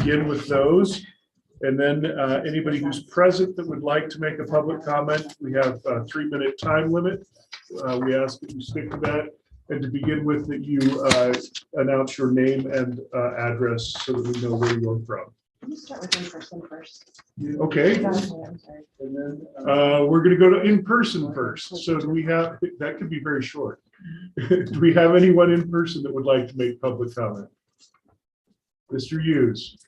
begin with those. And then anybody who's present that would like to make a public comment, we have a 3-minute time limit. We ask that you stick to that. And to begin with, that you announce your name and address so that we know where you're from. Can you start with in-person first? Okay. I'm sorry. And then we're going to go to in-person first. So do we have, that could be very short. Do we have anyone in person that would like to make public comment? Mr. Hughes.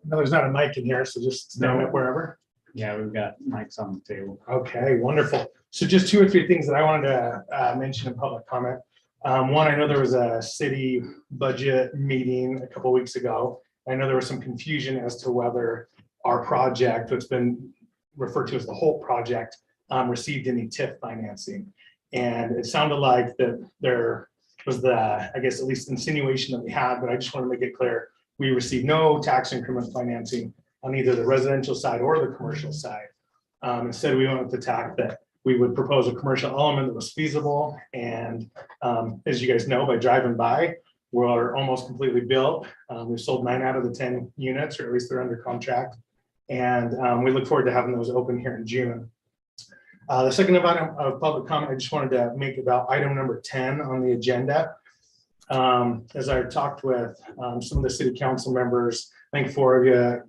No, there's not a mic in here, so just stand up wherever. Yeah, we've got mics on the table. Okay, wonderful. So just 2 or 3 things that I wanted to mention in public comment. One, I know there was a city budget meeting a couple weeks ago. I know there was some confusion as to whether our project, what's been referred to as the Holt project, received any TIF financing. And it sounded like that there was I guess, at least insinuation that we had, but I just want to make it clear. We received no tax increment financing on either the residential side or the commercial side. Instead, we went with the tack that we would propose a commercial element that was feasible. And as you guys know, by driving by, we're almost completely built. We've sold 9 out of the 10 units, or at least they're under contract. And we look forward to having those open here in June. The second item of public comment, I just wanted to make about item number 10 on the agenda. As I talked with some of the city council members, I think 4 of you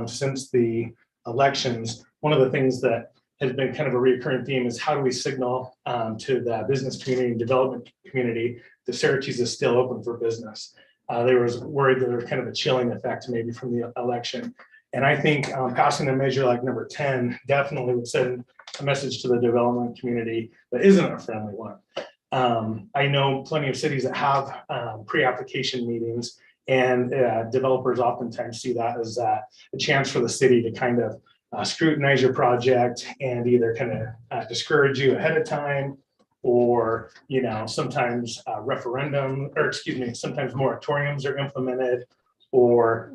since the elections, one of the things that has been kind of a recurring theme is how do we signal to the business community and development community that Syracuse is still open for business. They was worried that there was kind of a chilling effect maybe from the election. And I think passing a measure like number 10 definitely would send a message to the development community that isn't a friendly one. I know plenty of cities that have pre-application meetings, and developers oftentimes see that as a chance for the city to kind of scrutinize your project and either kind of discourage you ahead of time, or sometimes sometimes moratoriums are implemented, or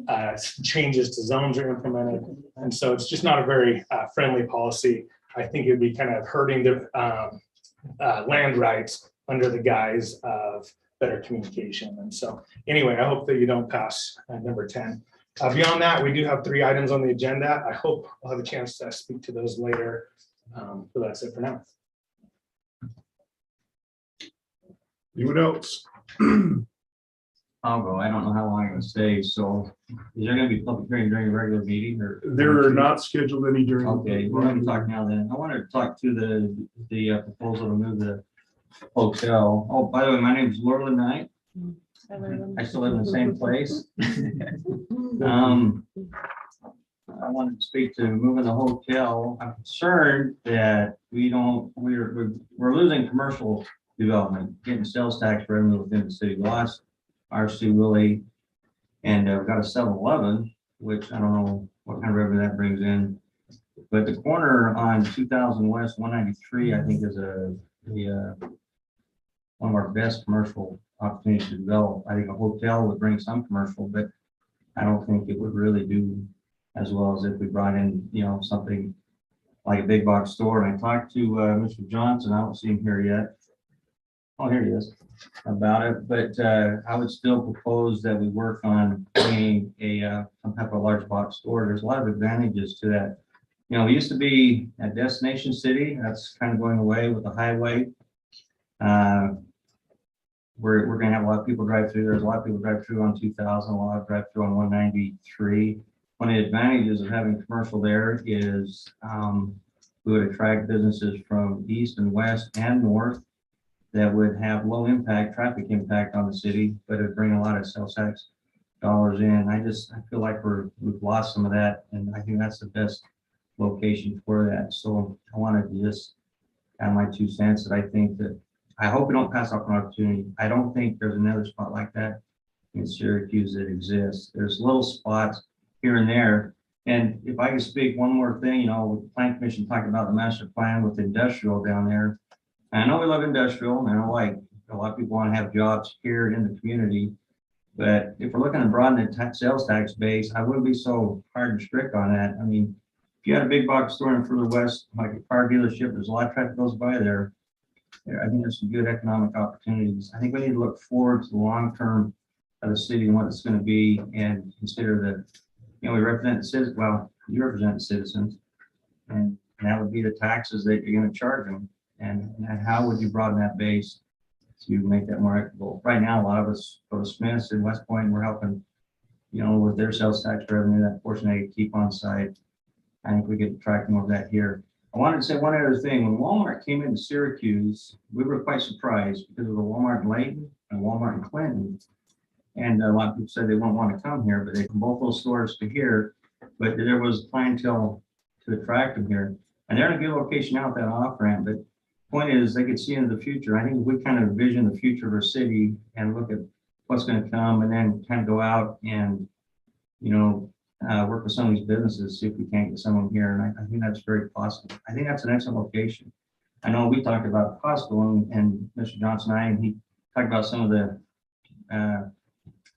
changes to zones are implemented, and so it's just not a very friendly policy. I think it would be kind of hurting the land rights under the guise of better communication. And so anyway, I hope that you don't pass number 10. Beyond that, we do have 3 items on the agenda. I hope I'll have a chance to speak to those later. But that's it for now. Anyone else? I'll go. I don't know how long I'm going to stay. So is there going to be public hearing during a regular meeting, or there are not scheduled any during? Okay, we're going to talk now then. I wanted to talk to the proposal to move the hotel. Oh, by the way, my name is Laura Knight. I still live in the same place. I wanted to speak to moving the hotel. I'm concerned that we're losing commercial development, getting sales tax revenue within the city. We lost RC Willie, and we've got a 7-Eleven, which I don't know what kind of revenue that brings in. But the corner on 2000 West 193, I think, is one of our best commercial opportunities to develop. I think a hotel would bring some commercial, but I don't think it would really do as well as if we brought in, something like a big box store. And I talked to Mr. Johnson. I don't see him here yet. Oh, here he is, about it. But I would still propose that we work on bringing some type of large box store. There's a lot of advantages to that. We used to be a destination city. That's kind of going away with the highway. We're going to have a lot of people drive through. There's a lot of people drive through on 2000, a lot of drive through on 193. One of the advantages of having commercial there is we would attract businesses from east and west and north that would have low impact, traffic impact on the city, but it would bring a lot of sales tax dollars in. I feel like we've lost some of that, and I think that's the best location for that. So I wanted to just add my 2 cents that I think that I hope we don't pass up an opportunity. I don't think there's another spot like that in Syracuse that exists. There's little spots here and there. And if I can speak one more thing, with the Plan Commission talking about the master plan with industrial down there. I know we love industrial, and I know like a lot of people want to have jobs here in the community. But if we're looking to broaden the sales tax base, I wouldn't be so hard and strict on that. I mean, if you had a big box store in further west, like a car dealership, there's a lot of traffic goes by there. I think there's some good economic opportunities. I think we need to look forward to the long-term of the city and what it's going to be, and consider that, we represent the citizens. Well, you represent the citizens, and that would be the taxes that you're going to charge them. And how would you broaden that base to make that more equitable? Right now, a lot of us go to Smith's and West Point, and we're helping, with their sales tax revenue, that portion they keep on site. I think we could track more of that here. I wanted to say one other thing. When Walmart came into Syracuse, we were quite surprised because of the Walmart in Layton and Walmart in Clinton. And a lot of people said they wouldn't want to come here, but they from both those stores to here. But there was clientele to attract them here. And they're in a good location out that off ramp. But point is, they could see into the future. I think if we kind of envision the future of our city and look at what's going to come, and then kind of go out and, work with some of these businesses, see if we can't get someone here. And I think that's very possible. I think that's an excellent location. I know we talked about Costco and Mr. Johnson and I, and he talked about some of the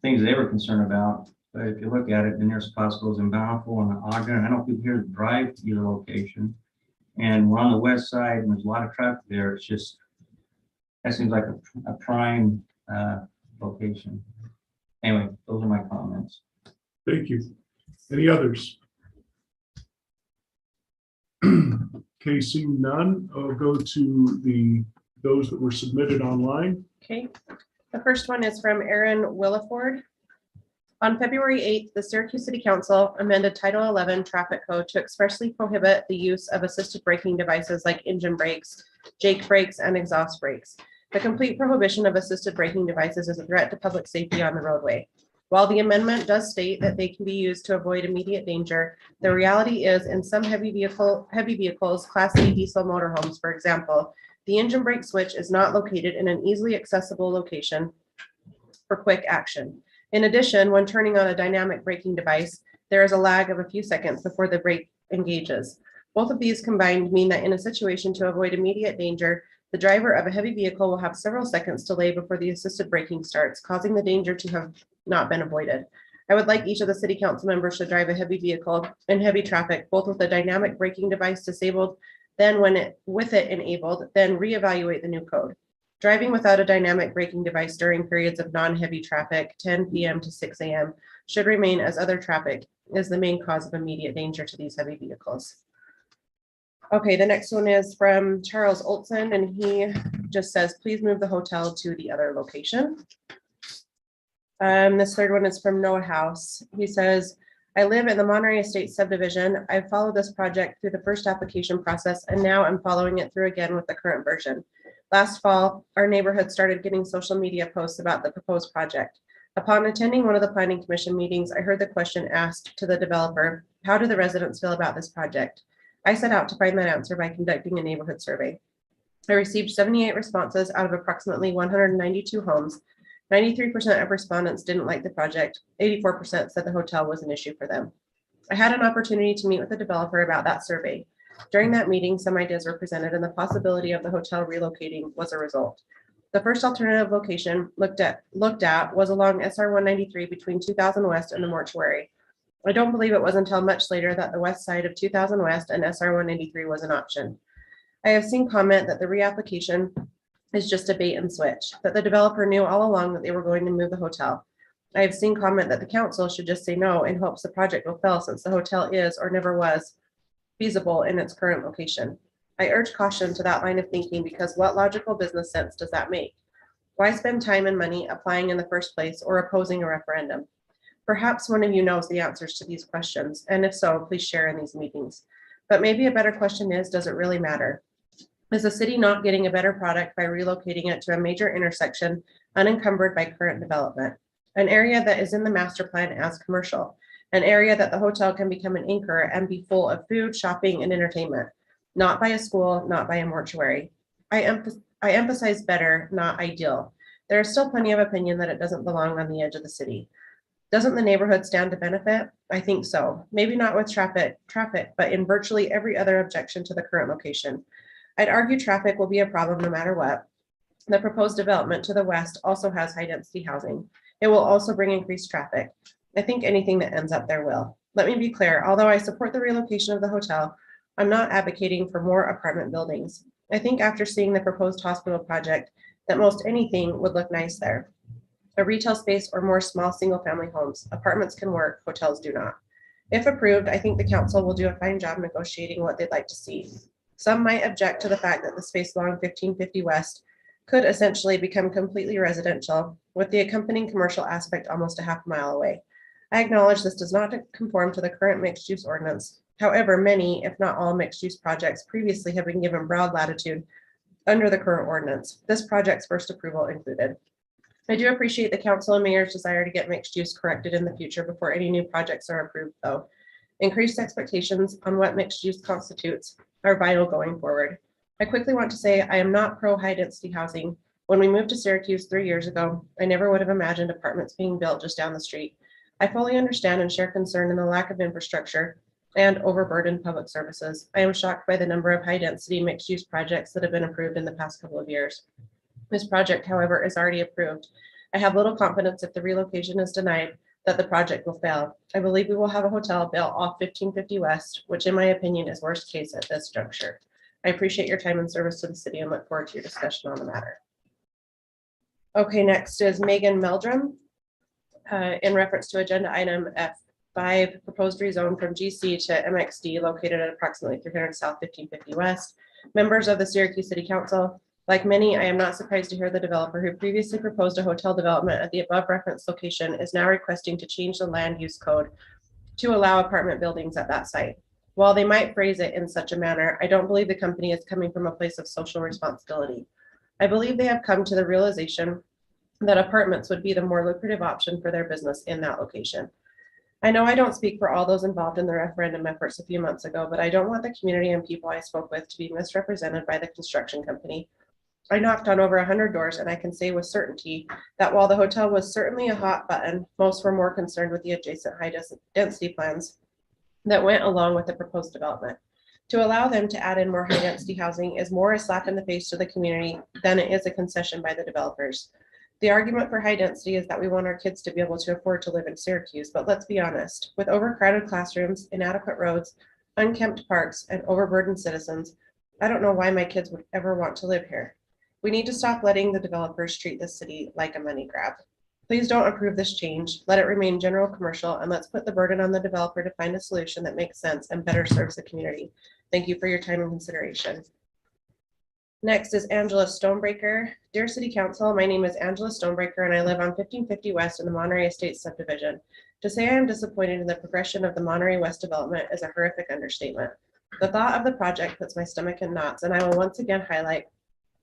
things they were concerned about. But if you look at it, the nearest Costco's in Bountiful and Ogden. I know people here that drive to either location. And we're on the west side, and there's a lot of traffic there. It's just, that seems like a prime location. Anyway, those are my comments. Thank you. Any others? Okay, seeing none, I'll go to those that were submitted online. Okay, the first one is from Aaron Williford. On February 8th, the Syracuse City Council amended Title 11 Traffic Code to expressly prohibit the use of assisted braking devices like engine brakes, Jake brakes, and exhaust brakes. The complete prohibition of assisted braking devices is a threat to public safety on the roadway. While the amendment does state that they can be used to avoid immediate danger, the reality is in some heavy vehicles, Class A diesel motorhomes, for example, the engine brake switch is not located in an easily accessible location for quick action. In addition, when turning on a dynamic braking device, there is a lag of a few seconds before the brake engages. Both of these combined mean that in a situation to avoid immediate danger, the driver of a heavy vehicle will have several seconds delay before the assisted braking starts, causing the danger to have not been avoided. I would like each of the city council members to drive a heavy vehicle in heavy traffic, both with the dynamic braking device disabled, then with it enabled, then reevaluate the new code. Driving without a dynamic braking device during periods of non-heavy traffic, 10 p.m. to 6 a.m., should remain as other traffic is the main cause of immediate danger to these heavy vehicles. Okay, the next one is from Charles Olson, and he just says, please move the hotel to the other location. This third one is from Noah House. He says, I live in the Monterey Estates subdivision. I've followed this project through the first application process, and now I'm following it through again with the current version. Last fall, our neighborhood started getting social media posts about the proposed project. Upon attending one of the planning commission meetings, I heard the question asked to the developer, how do the residents feel about this project? I set out to find that answer by conducting a neighborhood survey. I received 78 responses out of approximately 192 homes. 93% of respondents didn't like the project. 84% said the hotel was an issue for them. I had an opportunity to meet with the developer about that survey. During that meeting, some ideas were presented, and the possibility of the hotel relocating was a result. The first alternative location looked at was along SR 193 between 2000 West and the mortuary. I don't believe it was until much later that the west side of 2000 West and SR 193 was an option. I have seen comment that the reapplication is just a bait and switch, that the developer knew all along that they were going to move the hotel. I have seen comment that the council should just say no in hopes the project will fail since the hotel is or never was feasible in its current location. I urge caution to that line of thinking because what logical business sense does that make? Why spend time and money applying in the first place or opposing a referendum? Perhaps one of you knows the answers to these questions, and if so, please share in these meetings. But maybe a better question is, does it really matter? Is the city not getting a better product by relocating it to a major intersection unencumbered by current development? An area that is in the master plan as commercial, an area that the hotel can become an anchor and be full of food, shopping, and entertainment, not by a school, not by a mortuary. I emphasize better, not ideal. There is still plenty of opinion that it doesn't belong on the edge of the city. Doesn't the neighborhood stand to benefit? I think so. Maybe not with traffic, but in virtually every other objection to the current location. I'd argue traffic will be a problem no matter what. The proposed development to the west also has high density housing. It will also bring increased traffic. I think anything that ends up there will. Let me be clear, although I support the relocation of the hotel, I'm not advocating for more apartment buildings. I think after seeing the proposed hospital project that most anything would look nice there. a retail space, or more small single-family homes. Apartments can work, hotels do not. If approved, I think the council will do a fine job negotiating what they'd like to see. Some might object to the fact that the space along 1550 West could essentially become completely residential, with the accompanying commercial aspect almost a half mile away. I acknowledge this does not conform to the current mixed-use ordinance. However, many, if not all, mixed-use projects previously have been given broad latitude under the current ordinance. This project's first approval included. I do appreciate the council and mayor's desire to get mixed use corrected in the future before any new projects are approved, though. Increased expectations on what mixed use constitutes are vital going forward. I quickly want to say I am not pro high density housing. When we moved to Syracuse 3 years ago, I never would have imagined apartments being built just down the street. I fully understand and share concern in the lack of infrastructure and overburdened public services. I am shocked by the number of high density mixed use projects that have been approved in the past couple of years. This project, however, is already approved. I have little confidence if the relocation is denied that the project will fail. I believe we will have a hotel built off 1550 West, which in my opinion is worst case at this juncture. I appreciate your time and service to the city and look forward to your discussion on the matter. Okay, next is Megan Meldrum. In reference to agenda item F5, proposed rezone from GC to MXD located at approximately 300 South 1550 West. Members of the Syracuse City Council, like many, I am not surprised to hear the developer who previously proposed a hotel development at the above referenced location is now requesting to change the land use code to allow apartment buildings at that site. While they might phrase it in such a manner, I don't believe the company is coming from a place of social responsibility. I believe they have come to the realization that apartments would be the more lucrative option for their business in that location. I know I don't speak for all those involved in the referendum efforts a few months ago, but I don't want the community and people I spoke with to be misrepresented by the construction company. I knocked on over 100 doors, and I can say with certainty that while the hotel was certainly a hot button, most were more concerned with the adjacent high density plans that went along with the proposed development. To allow them to add in more high density housing is more a slap in the face to the community than it is a concession by the developers. The argument for high density is that we want our kids to be able to afford to live in Syracuse, but let's be honest, with overcrowded classrooms, inadequate roads, unkempt parks, and overburdened citizens, I don't know why my kids would ever want to live here. We need to stop letting the developers treat the city like a money grab. Please don't approve this change. Let it remain general commercial, and let's put the burden on the developer to find a solution that makes sense and better serves the community. Thank you for your time and consideration. Next is Angela Stonebreaker. Dear City Council, my name is Angela Stonebreaker, and I live on 1550 West in the Monterey Estates subdivision. To say I am disappointed in the progression of the Monterey West development is a horrific understatement. The thought of the project puts my stomach in knots, and I will once again highlight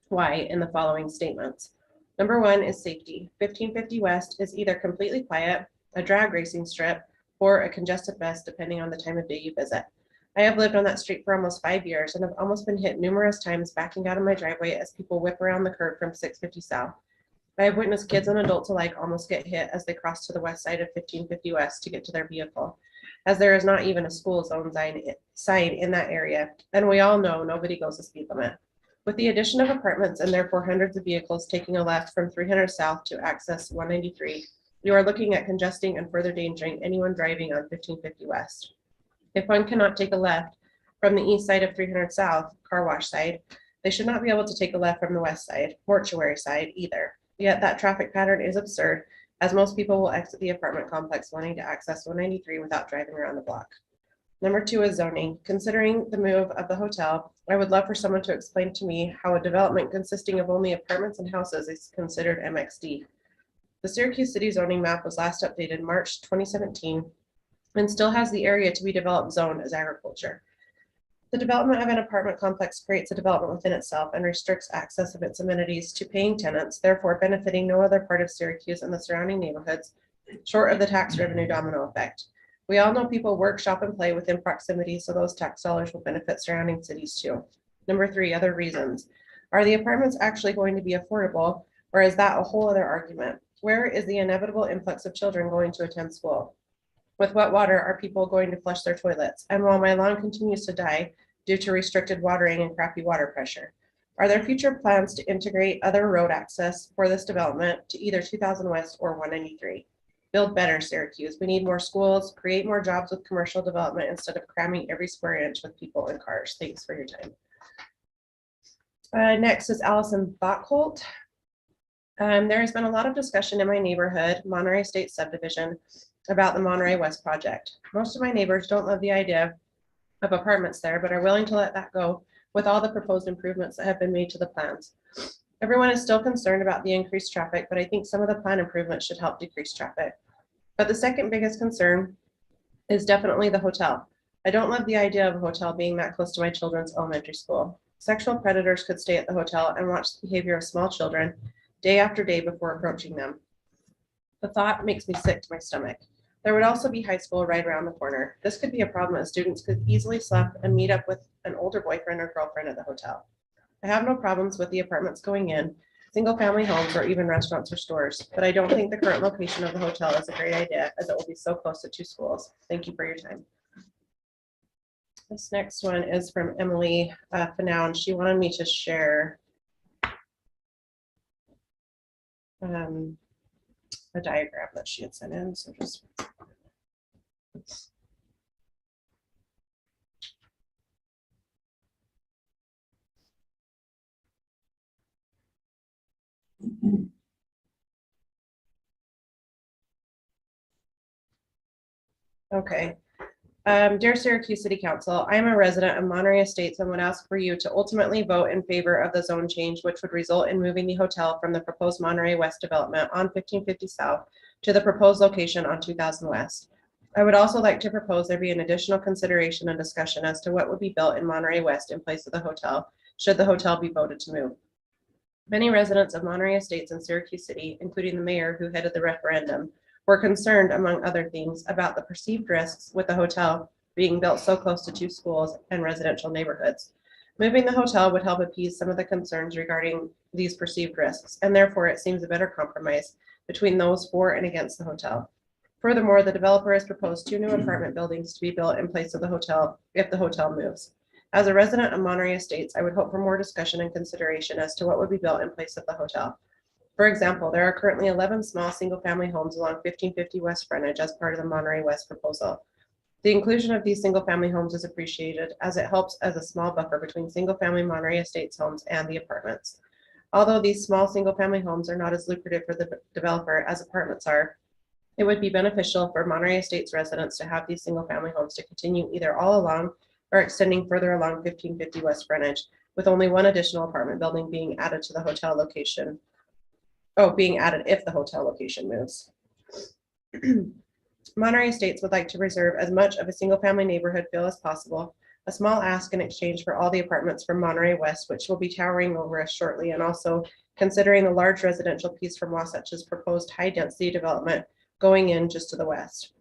why in the following statements. Number one is safety. 1550 West is either completely quiet, a drag racing strip, or a congested mess depending on the time of day you visit. I have lived on that street for almost 5 years and have almost been hit numerous times backing out of my driveway as people whip around the curb from 650 South. I have witnessed kids and adults alike almost get hit as they cross to the west side of 1550 West to get to their vehicle, as there is not even a school zone sign in that area, and we all know nobody goes the speed limit. With the addition of apartments and therefore hundreds of vehicles taking a left from 300 South to access 193, you are looking at congesting and further endangering anyone driving on 1550 West. If one cannot take a left from the east side of 300 South, car wash side, they should not be able to take a left from the west side, mortuary side either. Yet that traffic pattern is absurd, as most people will exit the apartment complex wanting to access 193 without driving around the block. Number two is zoning. Considering the move of the hotel, I would love for someone to explain to me how a development consisting of only apartments and houses is considered MXD. The Syracuse City zoning map was last updated March 2017 and still has the area to be developed zoned as agriculture. The development of an apartment complex creates a development within itself and restricts access of its amenities to paying tenants, therefore benefiting no other part of Syracuse and the surrounding neighborhoods, short of the tax revenue domino effect. We all know people work, shop, and play within proximity, so those tax dollars will benefit surrounding cities too. Number three, other reasons. Are the apartments actually going to be affordable, or is that a whole other argument? Where is the inevitable influx of children going to attend school? With what water are people going to flush their toilets? And while my lawn continues to die due to restricted watering and crappy water pressure, are there future plans to integrate other road access for this development to either 2000 West or 193? Build better, Syracuse. We need more schools, create more jobs with commercial development instead of cramming every square inch with people and cars. Thanks for your time. Next is Allison Bockholt. There has been a lot of discussion in my neighborhood, Monterey Estates subdivision, about the Monterey West project. Most of my neighbors don't love the idea of apartments there, but are willing to let that go with all the proposed improvements that have been made to the plans. Everyone is still concerned about the increased traffic, but I think some of the plan improvements should help decrease traffic. But the second biggest concern is definitely the hotel. I don't love the idea of a hotel being that close to my children's elementary school. Sexual predators could stay at the hotel and watch the behavior of small children day after day before approaching them. The thought makes me sick to my stomach. There would also be high school right around the corner. This could be a problem as students could easily slip and meet up with an older boyfriend or girlfriend at the hotel. I have no problems with the apartments going in, single family homes, or even restaurants or stores, but I don't think the current location of the hotel is a great idea as it will be so close to two schools. Thank you for your time. This next one is from Emily Fanow, and she wanted me to share a diagram that she had sent in. So just okay. Dear Syracuse City Council, I am a resident of Monterey Estates and would ask for you to ultimately vote in favor of the zone change, which would result in moving the hotel from the proposed Monterey West development on 1550 South to the proposed location on 2000 West. I would also like to propose there be an additional consideration and discussion as to what would be built in Monterey West in place of the hotel, should the hotel be voted to move. Many residents of Monterey Estates in Syracuse City, including the mayor who headed the referendum, were concerned, among other things, about the perceived risks with the hotel being built so close to two schools and residential neighborhoods. Moving the hotel would help appease some of the concerns regarding these perceived risks, and therefore it seems a better compromise between those for and against the hotel. Furthermore, the developer has proposed 2 new apartment buildings to be built in place of the hotel if the hotel moves. As a resident of Monterey Estates, I would hope for more discussion and consideration as to what would be built in place of the hotel. For example, there are currently 11 small single-family homes along 1550 West frontage as part of the Monterey West proposal. The inclusion of these single-family homes is appreciated as it helps as a small buffer between single-family Monterey Estates homes and the apartments. Although these small single-family homes are not as lucrative for the developer as apartments are, it would be beneficial for Monterey Estates residents to have these single-family homes to continue either all along or extending further along 1550 West frontage, with only 1 additional apartment building being added to the hotel location. Being added if the hotel location moves. Monterey Estates would like to reserve as much of a single-family neighborhood feel as possible, a small ask in exchange for all the apartments from Monterey West, which will be towering over us shortly, and also considering the large residential piece from Wasatch's proposed high-density development going in just to the west.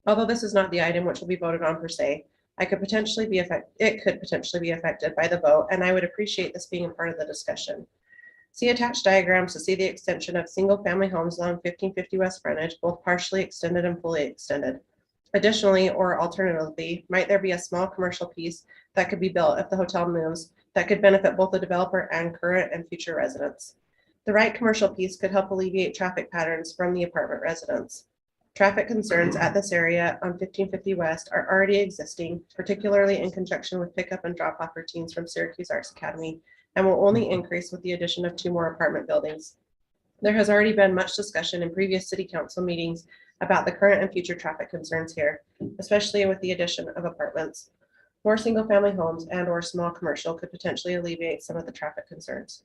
Although this is not the item which will be voted on per se, it could potentially be affected by the vote, and I would appreciate this being a part of the discussion. See attached diagrams to see the extension of single-family homes along 1550 West frontage, both partially extended and fully extended. Additionally, or alternatively, might there be a small commercial piece that could be built if the hotel moves that could benefit both the developer and current and future residents. The right commercial piece could help alleviate traffic patterns from the apartment residents. Traffic concerns at this area on 1550 West are already existing, particularly in conjunction with pickup and drop-off routines from Syracuse Arts Academy, and will only increase with the addition of 2 more apartment buildings. There has already been much discussion in previous city council meetings about the current and future traffic concerns here, especially with the addition of apartments. More single-family homes and or small commercial could potentially alleviate some of the traffic concerns.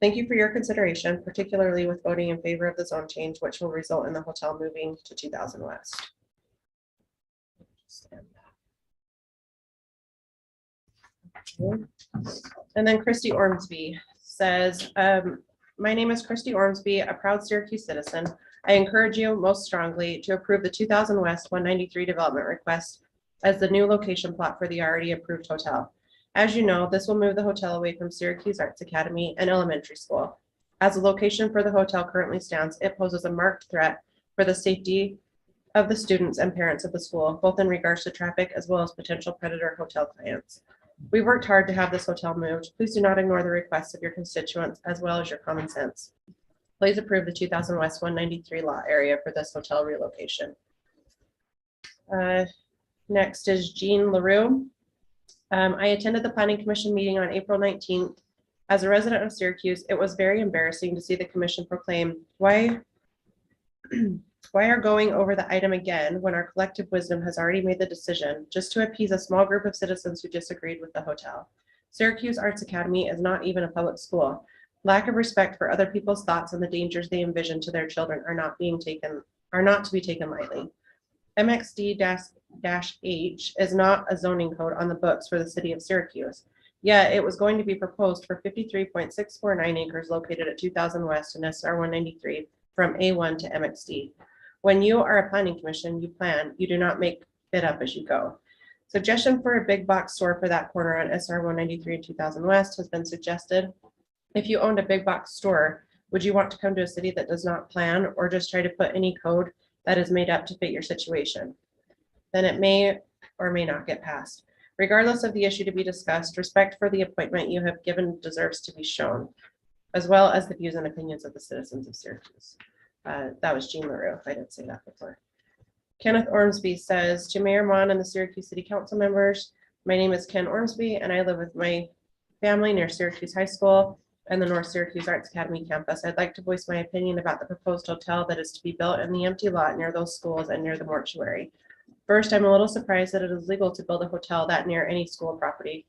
Thank you for your consideration, particularly with voting in favor of the zone change, which will result in the hotel moving to 2000 West. And then Christy Ormsby says, my name is Christy Ormsby, a proud Syracuse citizen. I encourage you most strongly to approve the 2000 West 193 development request as the new location plot for the already approved hotel. As you know, this will move the hotel away from Syracuse Arts Academy and elementary school. As the location for the hotel currently stands, it poses a marked threat for the safety of the students and parents of the school, both in regards to traffic as well as potential predator hotel clients. We worked hard to have this hotel moved. Please do not ignore the requests of your constituents as well as your common sense. Please approve the 2000 West 193 lot area for this hotel relocation. Next is Jean LaRue. I attended the Planning Commission meeting on April 19th As a resident of Syracuse, it was very embarrassing to see the commission proclaim, why are going over the item again when our collective wisdom has already made the decision, just to appease a small group of citizens who disagreed with the hotel. Syracuse Arts Academy is not even a public school. Lack of respect for other people's thoughts and the dangers they envision to their children are not to be taken lightly. MXD-H is not a zoning code on the books for the city of Syracuse. Yet it was going to be proposed for 53.649 acres located at 2000 West and SR 193 from A1 to MXD. When you are a planning commission, you plan, you do not make it up as you go. Suggestion for a big box store for that corner on SR 193 and 2000 West has been suggested. If you owned a big box store, would you want to come to a city that does not plan or just try to put any code that is made up to fit your situation? Then it may or may not get passed. Regardless of the issue to be discussed, respect for the appointment you have given deserves to be shown, as well as the views and opinions of the citizens of Syracuse. That was Jean LaRue, if I didn't say that before. Kenneth Ormsby says, to Mayor Mon and the Syracuse City Council members, my name is Ken Ormsby and I live with my family near Syracuse High School and the North Syracuse Arts Academy campus. I'd like to voice my opinion about the proposed hotel that is to be built in the empty lot near those schools and near the mortuary. First, I'm a little surprised that it is legal to build a hotel that near any school property.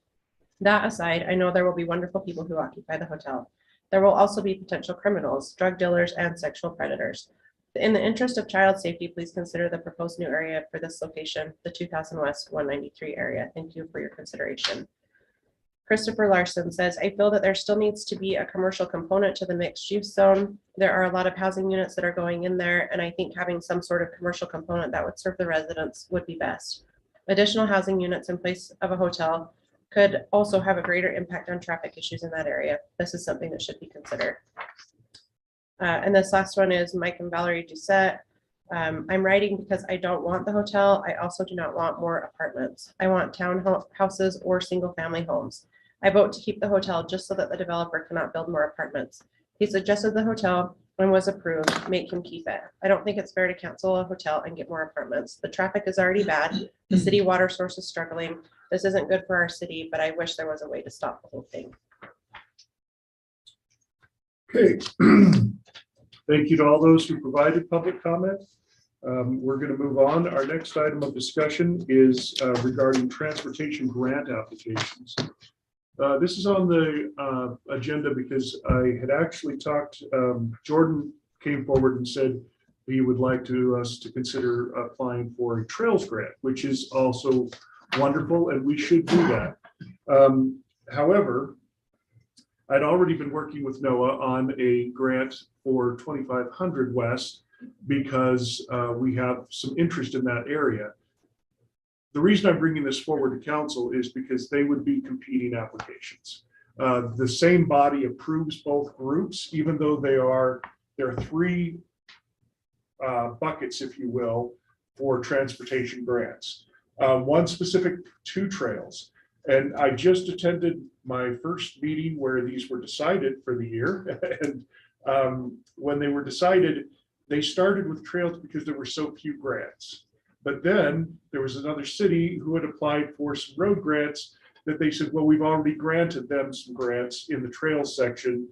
That aside, I know there will be wonderful people who occupy the hotel. There will also be potential criminals, drug dealers, and sexual predators. In the interest of child safety, please consider the proposed new area for this location, the 2000 West 193 area. Thank you for your consideration. Christopher Larson says, I feel that there still needs to be a commercial component to the mixed use zone. There are a lot of housing units that are going in there, and I think having some sort of commercial component that would serve the residents would be best. Additional housing units in place of a hotel could also have a greater impact on traffic issues in that area. This is something that should be considered. And this last one is Mike and Valerie Doucette. I'm writing because I don't want the hotel. I also do not want more apartments. I want townhouses or single family homes. I vote to keep the hotel just so that the developer cannot build more apartments. He suggested the hotel and was approved. Make him keep it. I don't think it's fair to cancel a hotel and get more apartments. The traffic is already bad. The city water source is struggling. This isn't good for our city, but I wish there was a way to stop the whole thing. Okay. Thank you to all those who provided public comment. We're going to move on. Our next item of discussion is regarding transportation grant applications. This is on the agenda because I had actually talked, Jordan came forward and said he would like us to consider applying for a trails grant, which is also wonderful, and we should do that. However, I'd already been working with Noah on a grant for 2500 West because we have some interest in that area. The reason I'm bringing this forward to council is because they would be competing applications. The same body approves both groups, even though there are three buckets, if you will, for transportation grants. One specific to trails. And I just attended my first meeting where these were decided for the year. And when they were decided, they started with trails because there were so few grants. But then there was another city who had applied for some road grants that they said, well, we've already granted them some grants in the trails section.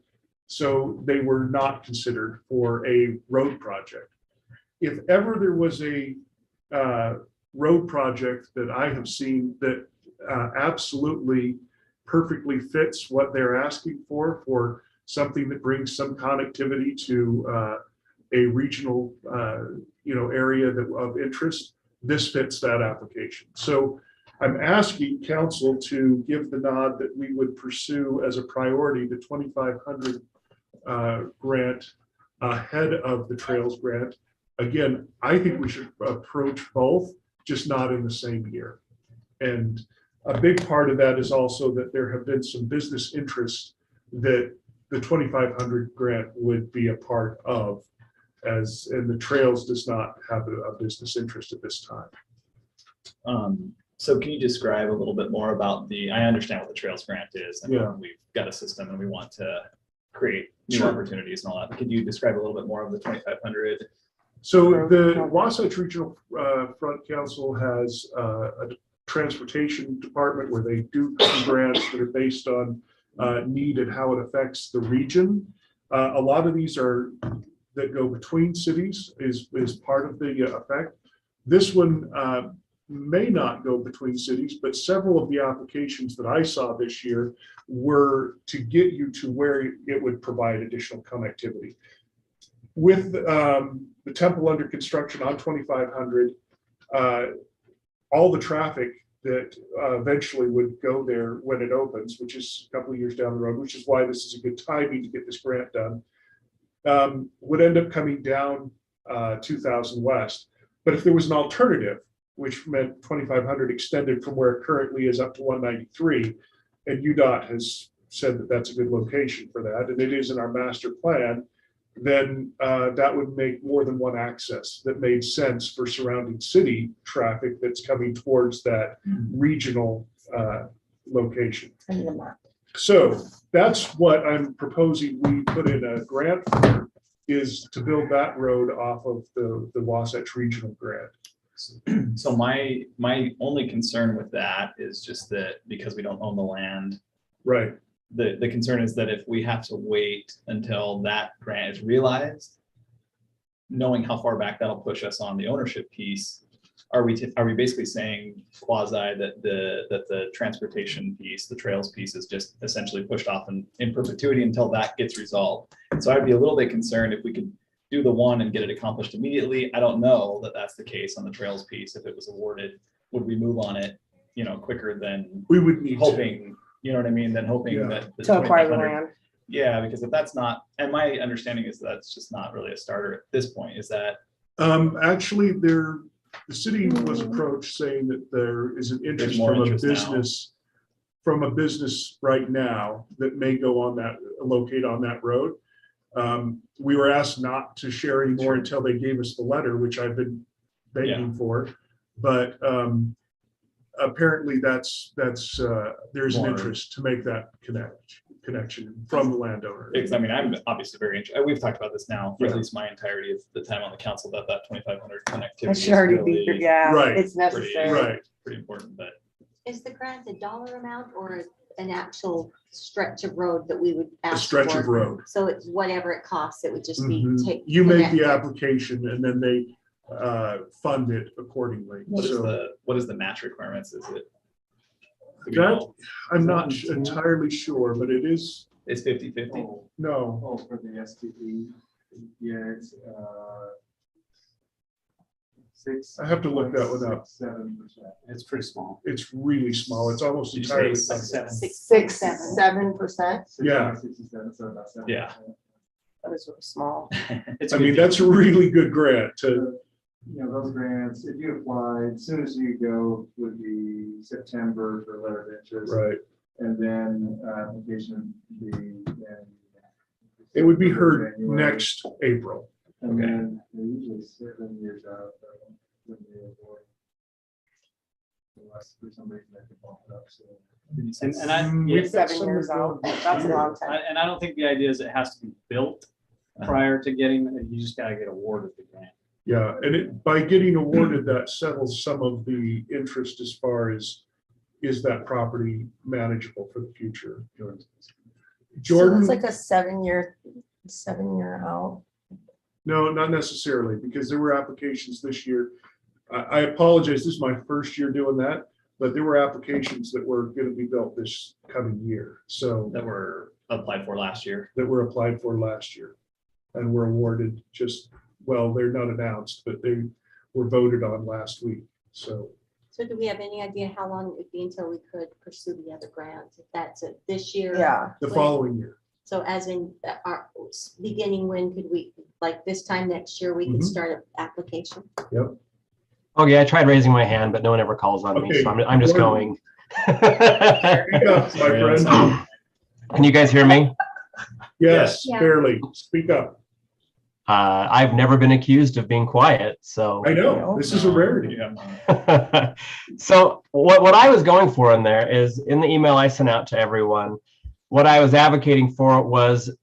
So they were not considered for a road project. If ever there was a road project that I have seen that absolutely perfectly fits what they're asking for something that brings some connectivity to a regional area of interest, this fits that application. So I'm asking council to give the nod that we would pursue as a priority the 2500 grant ahead of the trails grant. Again, I think we should approach both, just not in the same year. And a big part of that is also that there have been some business interests that the 2500 grant would be a part of, and the trails does not have a business interest at this time. So can you describe a little bit more about I understand what the trails grant is, and yeah, we've got a system and we want to create new sure. opportunities and all that. But could you describe a little bit more of the 2500? So the Wasatch Regional Front Council has a transportation department where they do grants that are based on need and how it affects the region. A lot of these are that go between cities is part of the effect. This one may not go between cities, but several of the applications that I saw this year were to get you to where it would provide additional connectivity. With the temple under construction on 2500, all the traffic that eventually would go there when it opens, which is a couple of years down the road, which is why this is a good timing to get this grant done, would end up coming down 2000 West. But if there was an alternative, which meant 2500 extended from where it currently is up to 193, and UDOT has said that that's a good location for that, and it is in our master plan, then that would make more than one access that made sense for surrounding city traffic that's coming towards that regional location. So that's what I'm proposing we put in a grant for, is to build that road off of the Wasatch Regional Grant. So my only concern with that is just that because we don't own the land, Right. the concern is that if we have to wait until that grant is realized, knowing how far back that'll push us on the ownership piece, are we basically saying quasi that the transportation piece, the trails piece, is just essentially pushed off in perpetuity until that gets resolved? And so I'd be a little bit concerned if we could do the one and get it accomplished immediately. I don't know that that's the case on the trails piece. If it was awarded, would we move on it, quicker than We would need hoping, you know what I mean, than hoping Yeah. that the To acquire the 2500 land. Yeah, because if that's not, and my understanding is that's just not really a starter at this point, is that, Actually, the city was approached saying that there is an interest more from interest now. a business right now that may go on that, locate on that road. We were asked not to share anymore until they gave us the letter, which I've been begging for. But apparently there's an More. interest to make that connection from the landowner. because I mean, I'm obviously very interested. We've talked about this now for Yeah. at least my entirety of the time on the council, that 2500 connectivity It is should already be, really yeah, Right. it's necessary. Right. pretty important, but Is the grant a dollar amount or an actual stretch of road that we would A ask stretch for? of road. So it's whatever it costs, it would just be Mhm. take. You make the connected. application and then they fund it accordingly. what is the match requirements? Is it? Do we That- know? I'm not entirely sure, but it is, It's 50-50. no, Oh, for the STP, yeah, it's, 6. I have to look that one up. 7%. It's pretty small. It's really small. It's almost Did you say entirely. like funded. 7%. Yeah. 67, so about 7%. Yeah. That is really small. It's I mean, that's a really good grant to, Those grants, if you apply, as soon as you go would be September for letter of interest. right. And then application would be. It would be heard January. next April. And Okay. then they're usually 7 years out. When they award. Unless for some reason they can bump it up, so. And I, Mm, yeah, we've got 7 some years that out. go- That's a long time. and I don't think the idea is it has to be built prior to getting, you just gotta get awarded the grant. Yeah, and by getting awarded, that settles some of the interest as far as, is that property manageable for the future? So Jordan? it's like a 7-year out. No, not necessarily, because there were applications this year. I apologize, this is my first year doing that, but there were applications that were gonna be built this coming year, so That were applied for last year. that were applied for last year. And were awarded they're not announced, but they were voted on last week, so. So do we have any idea how long it would be until we could pursue the other grants? If that's it this year? Yeah. The following year, So as in our beginning, when could we, like this time next year, we could Mhm. start an application? Okay, I tried raising my hand, but no one ever calls on me, Okay. so I'm just going. speak up, my friend. Can you guys hear me? Yes, Yeah. barely, speak up. I've never been accused of being quiet, so. I know, this is a rarity. Yeah. So what I was going for in there is, in the email I sent out to everyone, what I was advocating for was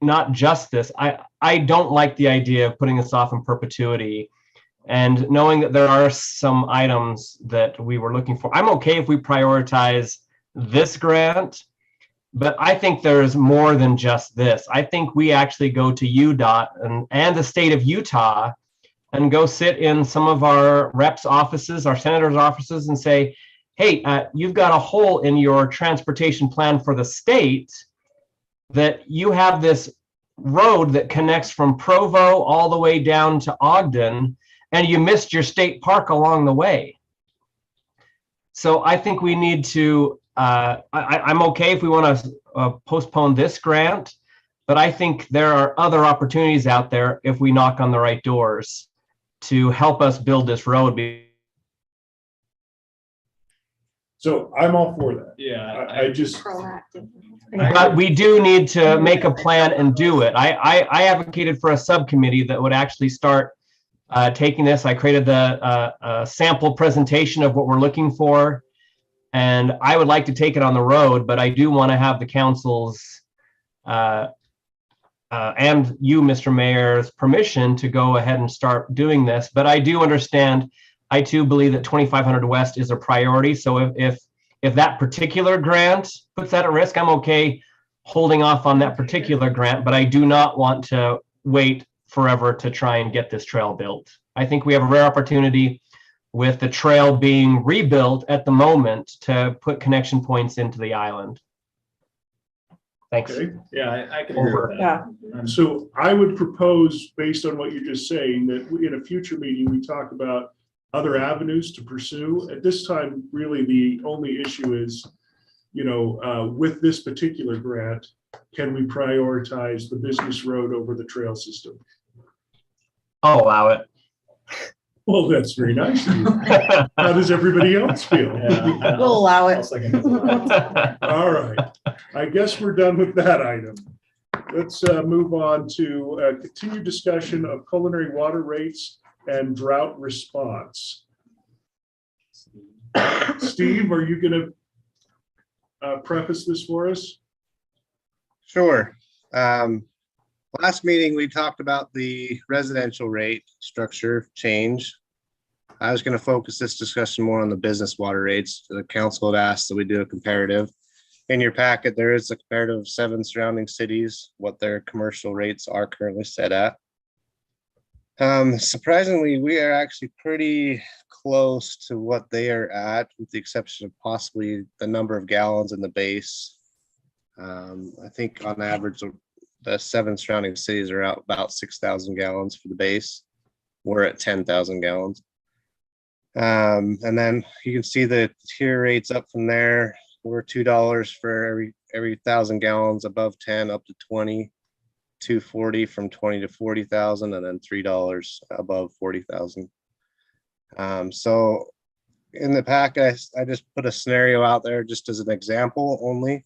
not just this. I don't like the idea of putting this off in perpetuity. And knowing that there are some items that we were looking for, I'm okay if we prioritize this grant, But I think there's more than just this. I think we actually go to UDOT and the state of Utah and go sit in some of our reps' offices, our senators' offices, and say, hey, you've got a hole in your transportation plan for the state that you have this road that connects from Provo all the way down to Ogden, and you missed your state park along the way. So I think we need to, I'm okay if we want to postpone this grant, but I think there are other opportunities out there if we knock on the right doors to help us build this road. So I'm all for that. Yeah. I just, Proactive. But we do need to make a plan and do it. I advocated for a subcommittee that would actually start taking this. I created the sample presentation of what we're looking for, and I would like to take it on the road, but I do want to have the council's and you, Mr. Mayor's permission to go ahead and start doing this. But I do understand, I too believe that 2500 West is a priority. So if that particular grant puts that at risk, I'm okay holding off on that particular grant, but I do not want to wait forever to try and get this trail built. I think we have a rare opportunity with the trail being rebuilt at the moment to put connection points into the island. Thanks. okay. Yeah, I can agree with that. So I would propose, based on what you're just saying, that in a future meeting, we talk about other avenues to pursue. At this time, really, the only issue is, with this particular grant, can we prioritize the business road over the trail system? I'll allow it. Well, that's very nice of you. How does everybody else feel? Yeah. We'll allow I'll it. second that. All right. I guess we're done with that item. Let's move on to continued discussion of culinary water rates and drought response. Steve, are you going to preface this for us? Sure. Last meeting, we talked about the residential rate structure change. I was going to focus this discussion more on the business water rates. The council had asked that we do a comparative. In your packet, there is a comparative of 7 surrounding cities, what their commercial rates are currently set at. Surprisingly, we are actually pretty close to what they are at, with the exception of possibly the number of gallons in the base. I think on average, the 7 surrounding cities are out about 6,000 gallons for the base. We're at 10,000 gallons. And then you can see the tier rates up from there. We're $2 for every 1,000 gallons above 10 up to 20, $2.40 from 20 to 40,000, and then $3 above 40,000. So in the packet, I just put a scenario out there just as an example only.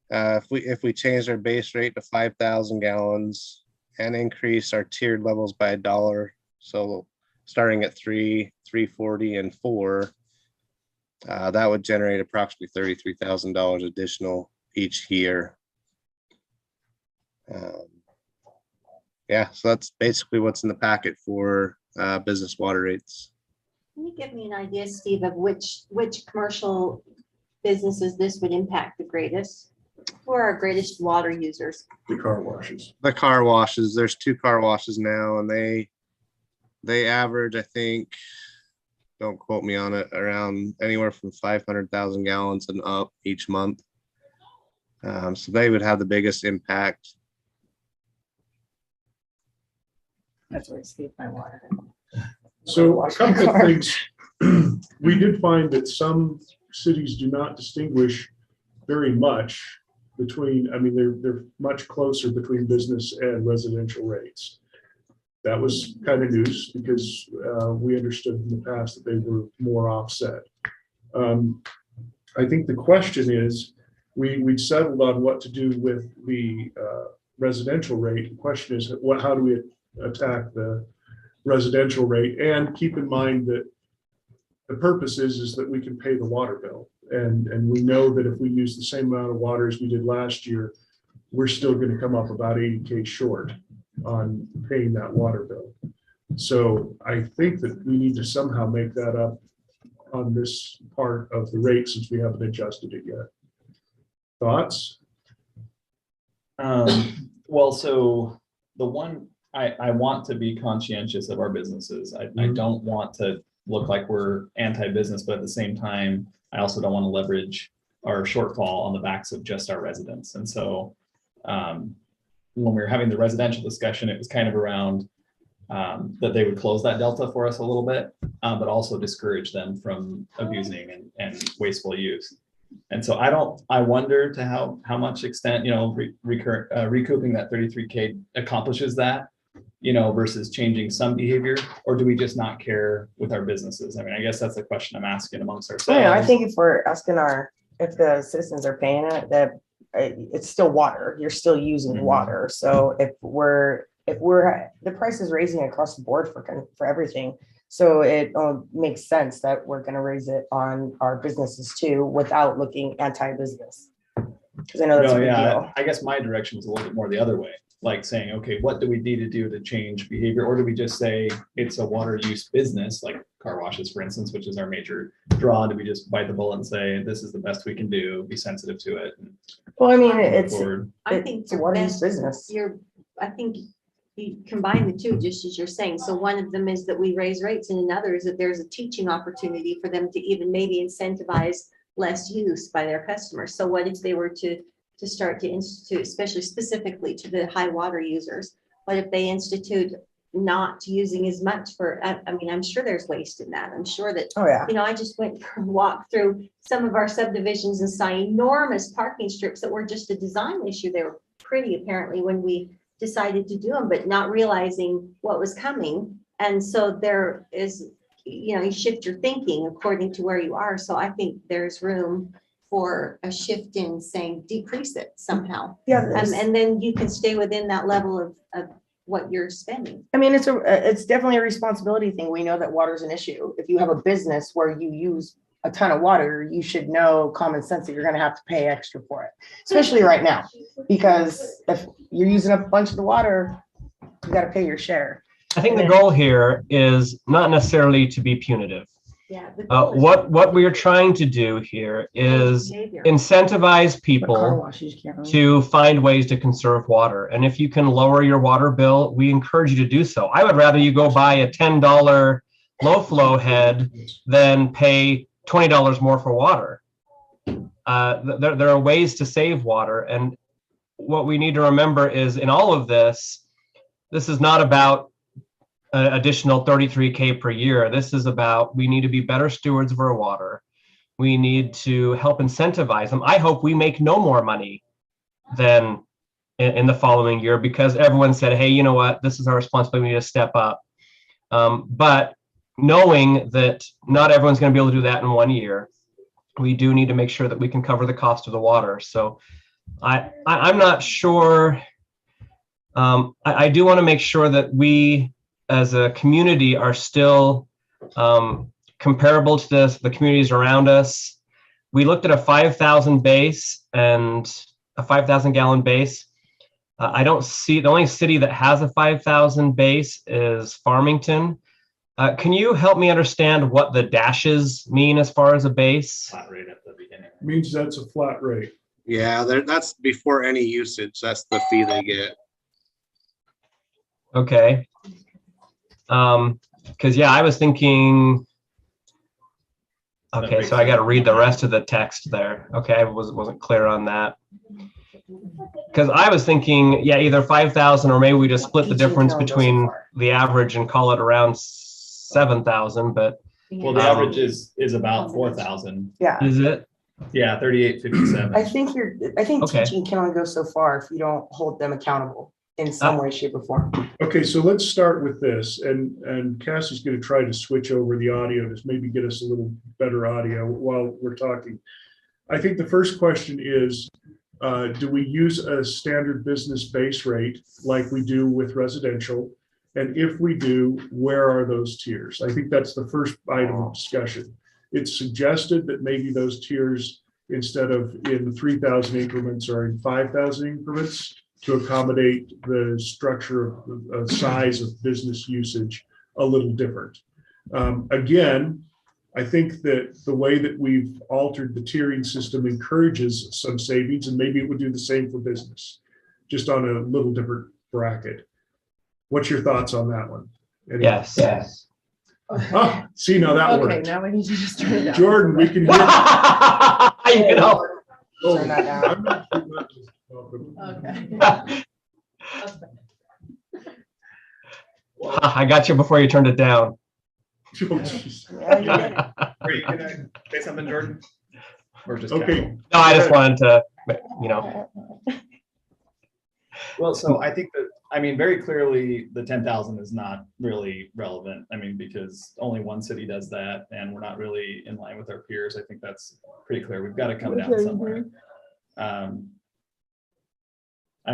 If we change our base rate to 5,000 gallons and increase our tiered levels by $1, so starting at 3, 3.40, and 4, that would generate approximately $33,000 additional each year. Yeah, so that's basically what's in the packet for business water rates. Can you give me an idea, Steve, of which commercial businesses this would impact the greatest? Who are our greatest water users? The car washes. The car washes, there's 2 car washes now, and they average, I think, don't quote me on it, around anywhere from 500,000 gallons and up each month. So they would have the biggest impact. That's where I save my water. So a couple of things. We did find that some cities do not distinguish very much between, they're much closer between business and residential rates. That was kind of news because we understood in the past that they were more offset. I think the question is, we'd settled on what to do with the residential rate. The question is, how do we attack the residential rate? And keep in mind that the purpose is that we can pay the water bill. And we know that if we use the same amount of water as we did last year, we're still going to come up about 80K short on paying that water bill. So I think that we need to somehow make that up on this part of the rate since we haven't adjusted it yet. Thoughts? Well, so the one, I want to be conscientious of our businesses. I don't want to look like we're anti-business, but at the same time, I also don't want to leverage our shortfall on the backs of just our residents. And so when we were having the residential discussion, it was kind of around that they would close that delta for us a little bit, but also discourage them from abusing and wasteful use. And so I wonder to how much extent, recouping that 33K accomplishes that, versus changing some behavior, or do we just not care with our businesses? I mean, I guess that's the question I'm asking amongst ourselves. Yeah, I think if we're asking if the citizens are paying it, that it's still water, you're still using water. So if the price is raising across the board for everything. So it makes sense that we're going to raise it on our businesses too, without looking anti-business. Because I know that's a big deal. I guess my direction was a little bit more the other way, like saying, okay, what do we need to do to change behavior? Or do we just say it's a water use business, like car washes, for instance, which is our major draw? Do we just bite the bullet and say, this is the best we can do, be sensitive to it? Well, I mean, I think it's a water use business. I think you combine the two, just as you're saying. So one of them is that we raise rates, and another is that there's a teaching opportunity for them to even maybe incentivize less use by their customers. So what if they were to start to institute, especially specifically to the high water users, what if they institute not using as much I'm sure there's waste in that. I'm sure that, I just went for a walk through some of our subdivisions and saw enormous parking strips that were just a design issue. They were pretty apparently when we decided to do them, but not realizing what was coming. And so there is, you shift your thinking according to where you are. So I think there's room for a shift in saying decrease it somehow. Yeah. And then you can stay within that level of what you're spending. I mean, it's definitely a responsibility thing. We know that water is an issue. If you have a business where you use a ton of water, you should know common sense that you're going to have to pay extra for it, especially right now, because if you're using up a bunch of the water, you got to pay your share. I think the goal here is not necessarily to be punitive. Yeah. What we are trying to do here is incentivize people to find ways to conserve water. And if you can lower your water bill, we encourage you to do so. I would rather you go buy a $10 low flow head than pay $20 more for water. There are ways to save water. And what we need to remember is in all of this is not about an additional 33K per year. This is about, we need to be better stewards of our water. We need to help incentivize them. I hope we make no more money than in the following year, because everyone said, hey, you know what, this is our responsibility, we need to step up. But knowing that not everyone's going to be able to do that in 1 year, we do need to make sure that we can cover the cost of the water. So I'm not sure. I do want to make sure that we as a community are still comparable to the communities around us. We looked at a 5,000 base and a 5,000 gallon base. I don't see, the only city that has a 5,000 base is Farmington. Can you help me understand what the dashes mean as far as a base? Flat rate at the beginning. Means that's a flat rate. Yeah, that's before any usage. That's the fee they get. Okay. Because I was thinking, okay, so I got to read the rest of the text there. Okay, I wasn't clear on that. Because I was thinking, either 5,000 or maybe we just split the difference between the average and call it around 7,000. But well, the average is about 4,000. Yeah. Is it? Yeah, 38.57. I think teaching can only go so far if you don't hold them accountable in some way, shape, or form. Okay, so let's start with this, and Cassie's going to try to switch over the audio to maybe get us a little better audio while we're talking. I think the first question is, do we use a standard business base rate like we do with residential? And if we do, where are those tiers? I think that's the first item of discussion. It's suggested that maybe those tiers, instead of in 3,000 increments, are in 5,000 increments to accommodate the structure of size of business usage a little different. Again, I think that the way that we've altered the tiering system encourages some savings, and maybe it would do the same for business. just on a little different bracket. What's your thoughts on that one? Any- Yes. Oh, see, now that Okay, worked. now we need to just turn it down. Jordan, we can hear. You know. Turn that down. I'm not too much welcome. Okay. I got you before you turned it down. Oh, geez. Yeah, you did it. Are you gonna say something, Jordan? Or just Okay, No, I just wanted to, you know, Well, so I think that, I mean, very clearly, the 10,000 is not really relevant. I mean, because only one city does that, and we're not really in line with our peers. I think that's pretty clear. We've got to come down somewhere. I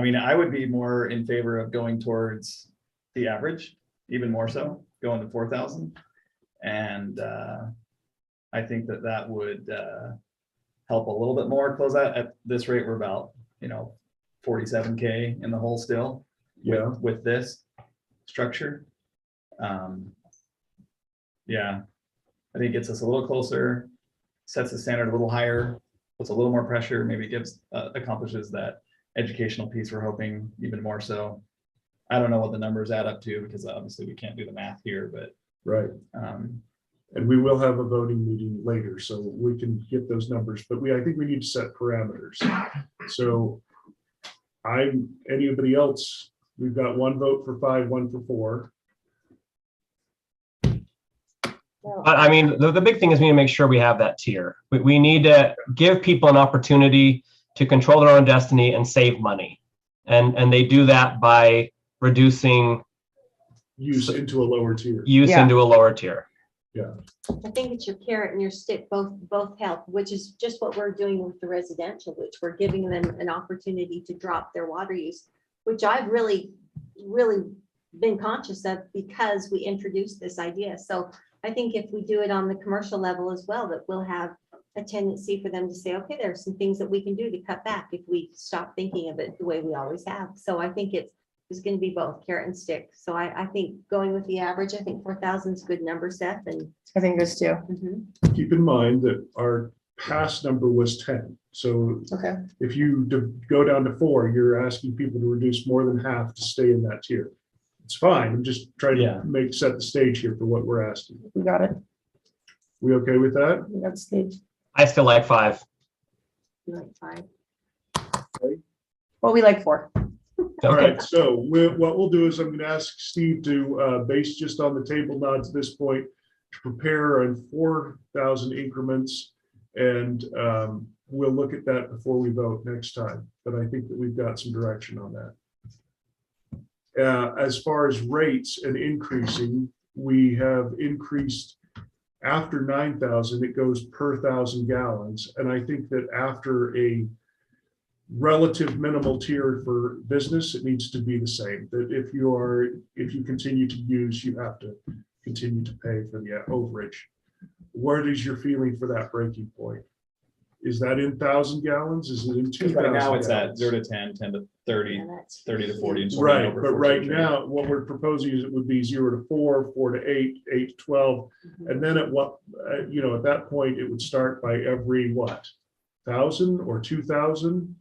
mean, I would be more in favor of going towards the average, even more so, going to 4,000. And I think that that would help a little bit more. Close out at this rate, we're about, 47K in the hole still. Yeah. With this structure. Yeah, I think it gets us a little closer, sets the standard a little higher, puts a little more pressure, maybe gives, accomplishes that educational piece we're hoping even more so. I don't know what the numbers add up to because obviously we can't do the math here, but right. And we will have a voting meeting later, so we can get those numbers, but I think we need to set parameters. So anybody else, we've got one vote for 5, 1 for 4. but I mean, the big thing is we need to make sure we have that tier. We need to give people an opportunity to control their own destiny and save money. And they do that by reducing Use into a lower tier. use Yeah. into a lower tier. I think it's your carrot and your stick, both help, which is just what we're doing with the residential, which we're giving them an opportunity to drop their water use, which I've really been conscious of because we introduced this idea. So I think if we do it on the commercial level as well, that we'll have a tendency for them to say, okay, there are some things that we can do to cut back if we stop thinking of it the way we always have. So I think it's going to be both carrot and stick. So I think going with the average, I think 4,000 is a good number, Seth. And I think this too. Keep in mind that our past number was 10. So Okay. if you go down to 4, you're asking people to reduce more than half to stay in that tier. It's fine. I'm just trying to set the stage here for what we're asking. We got it. We okay with that? We got the stage. I still like 5. you like 5. Well, we like 4. All Okay. right, so what we'll do is I'm going to ask Steve to, based just on the table nods at this point, to prepare in 4,000 increments, and we'll look at that before we vote next time. But I think that we've got some direction on that. As far as rates and increasing, we have increased after 9,000, it goes per 1,000 gallons. And I think that after a relative minimal tier for business, it needs to be the same. That if you continue to use, you have to continue to pay for the overage. What is your feeling for that breaking point? Is that in 1,000 gallons? Is it in 2,000? right now it's at gallons? 0 to 10, 10 to 30, Yeah, that's 30 to 40. and 40 Right, over but 14 right trade. now, what we're proposing is it would be 0 to 4, 4 to 8, 8 to 12. And then at what, at that point, it would start by every what? 1,000 or 2,000?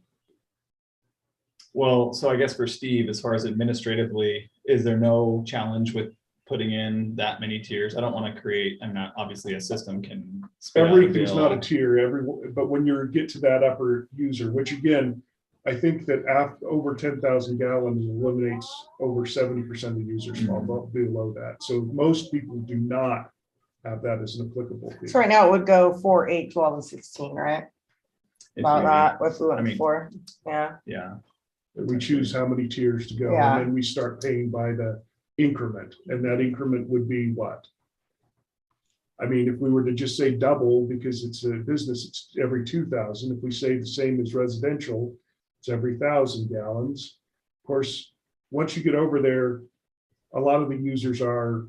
Well, so I guess for Steve, as far as administratively, is there no challenge with putting in that many tiers? I don't want to create, I'm not, obviously a system can. spit out a Everything's bill. not a tier, but when you get to that upper user, which again, I think that after over 10,000 gallons eliminates over 70% of the users fall below that. So most people do not have that as an applicable fee. So right now it would go 4, 8, 12, and 16, right? If About you- that, if we I went mean- for, yeah. Yeah, We choose how many tiers to go, Yeah. and then we start paying by the increment, and that increment would be what? I mean, if we were to just say double, because it's a business, it's every 2,000. If we say the same as residential, it's every 1,000 gallons. Of course, once you get over there, a lot of the users are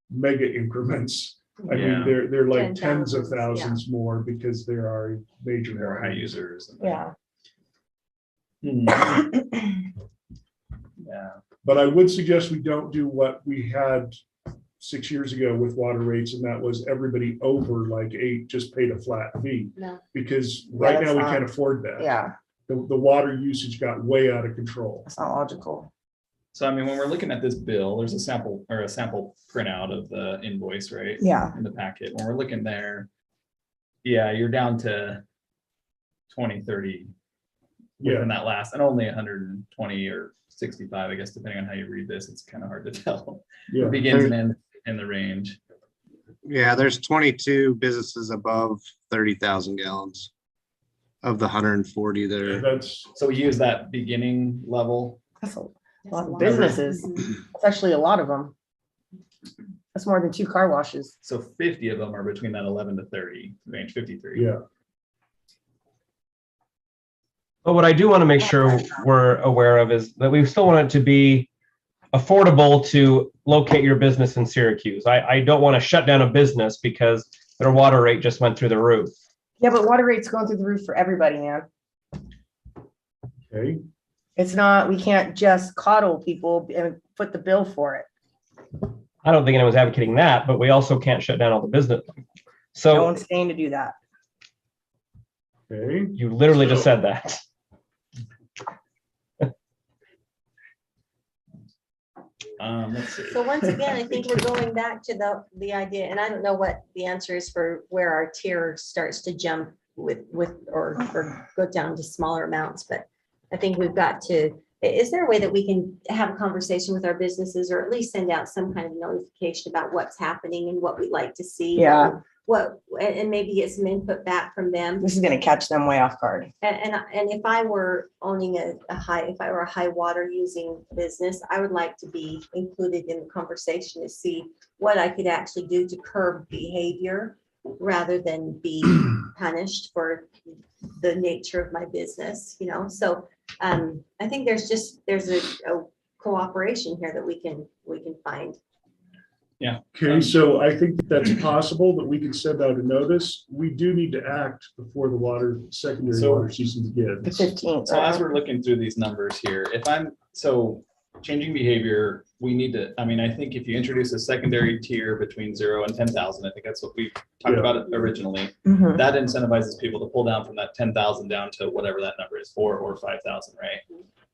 mega increments. I mean, Yeah. they're like 10,000s, tens of yeah. thousands more because there are major. there are high users. and- Yeah. Hmm. Yeah, But I would suggest we don't do what we had 6 years ago with water rates, and that was everybody over like 8 just paid a flat fee. No. Because Yeah, right that's now we not- can't afford that. Yeah. the water usage got way out of control. That's not logical. So I mean, when we're looking at this bill, there's a sample printout of the invoice, right? Yeah. In the packet. When we're looking there, yeah, you're down to 20, 30 Yeah, within that last, and only 120 or 65, I guess, depending on how you read this, it's kind of hard to tell. yeah. It begins and ends in the range. Yeah, there's 22 businesses above 30,000 gallons of the 140 that are. That's, So we use that beginning level. That's a That's lot a of businesses. Mhm. That's actually a lot of them. That's more than 2 car washes. So 50 of them are between that 11 to 30 range, 53. yeah, But what I do want to make sure we're aware of is that we still want it to be affordable to locate your business in Syracuse. I don't want to shut down a business because their water rate just went through the roof. Yeah, but water rate's going through the roof for everybody, man. okay. It's not, we can't just coddle people and foot the bill for it. I don't think anyone's advocating that, but we also can't shut down all the business. No So one's saying to do that. Okay, you literally just said that. Let's see. So once again, I think we're going back to the idea, and I don't know what the answer is for where our tier starts to jump with, or go down to smaller amounts, but I think we've got to, is there a way that we can have a conversation with our businesses, or at least send out some kind of notification about what's happening and what we'd like to see? Yeah. And maybe get some input back from them. This is gonna catch them way off guard. And if I were owning a high water using business, I would like to be included in the conversation to see what I could actually do to curb behavior rather than be punished for the nature of my business, you know? So I think there's a cooperation here that we can find. okay, so I think that's possible, that we can send out a notice. We do need to act before the secondary So- water season The begins. 15th. So as we're looking through these numbers here, changing behavior, we need to, I mean, I think if you introduce a secondary tier between 0 and 10,000, I think that's what we talked Yeah. about originally. Mhm. That incentivizes people to pull down from that 10,000 down to whatever that number is, 4 or 5,000, right?